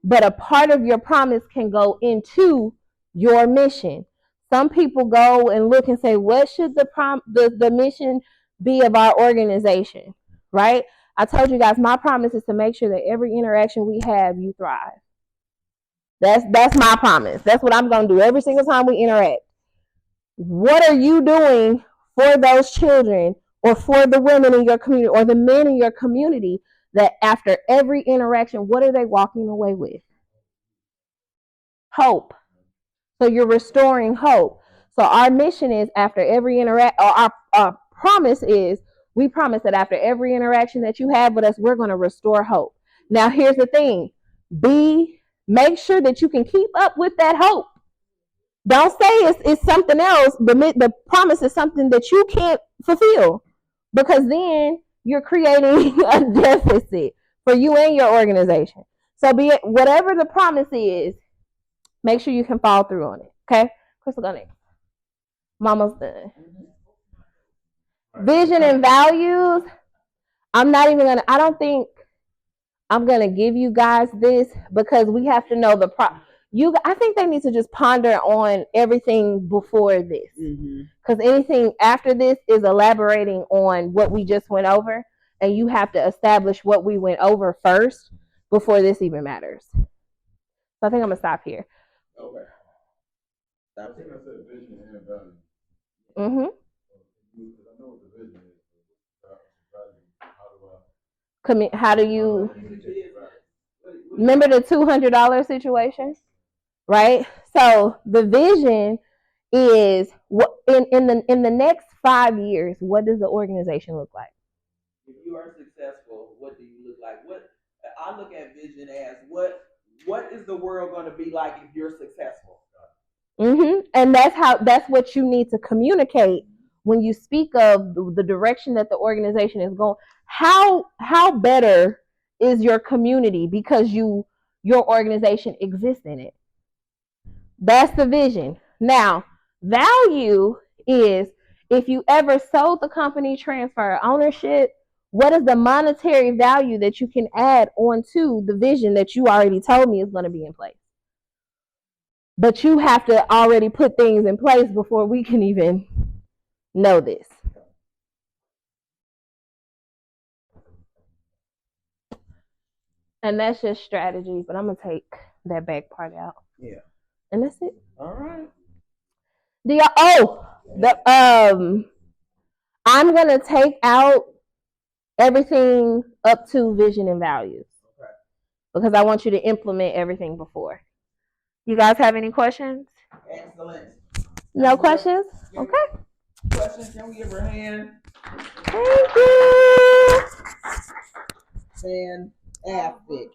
but a part of your promise can go into your mission. Some people go and look and say, what should the mission be of our organization, right? I told you guys my promise is to make sure that every interaction we have, you thrive. That's my promise. That's what I'm going to do every single time we interact. What are you doing for those children or for the women in your community or the men in your community that after every interaction, what are they walking away with? Hope. So you're restoring hope. So our mission is after every our promise is we promise that after every interaction that you have with us, we're going to restore hope. Now, here's the thing. Make sure that you can keep up with that hope. Don't say it's something else. The promise is something that you can't fulfill, because then you're creating a deficit for you and your organization. So be it whatever the promise is, make sure you can follow through on it. Okay, Crystal, go next. Mama's done. Vision and values. I'm not even gonna. I don't think I'm gonna give you guys this, because we have to know I think they need to just ponder on everything before this, because anything after this is elaborating on what we just went over, and you have to establish what we went over first before this even matters. So I think I'm gonna stop here. Okay. I think I said vision and value. Mm-hmm. Because I know what the vision is, but How do you remember the $200 situation, right? So the vision is what in the next 5 years, what does the organization look like? If you are successful, what do you look like? What I look at vision as what is the world going to be like if you're successful? And that's what you need to communicate when you speak of the direction that the organization is going. How better is your community because your organization exists in it? That's the vision. Now, value is if you ever sold the company, transfer ownership, what is the monetary value that you can add onto the vision that you already told me is going to be in place? But you have to already put things in place before we can even know this. And that's just strategy, but I'm going to take that back part out. Yeah. And that's it. All right. I'm going to take out everything up to vision and values. Okay. Because I want you to implement everything before. You guys have any questions? Excellent. No questions? Okay. Questions? Can we give her a hand? Thank you. Fantastic.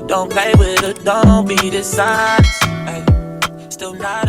Don't play with it, don't be dishonest. Ay, still not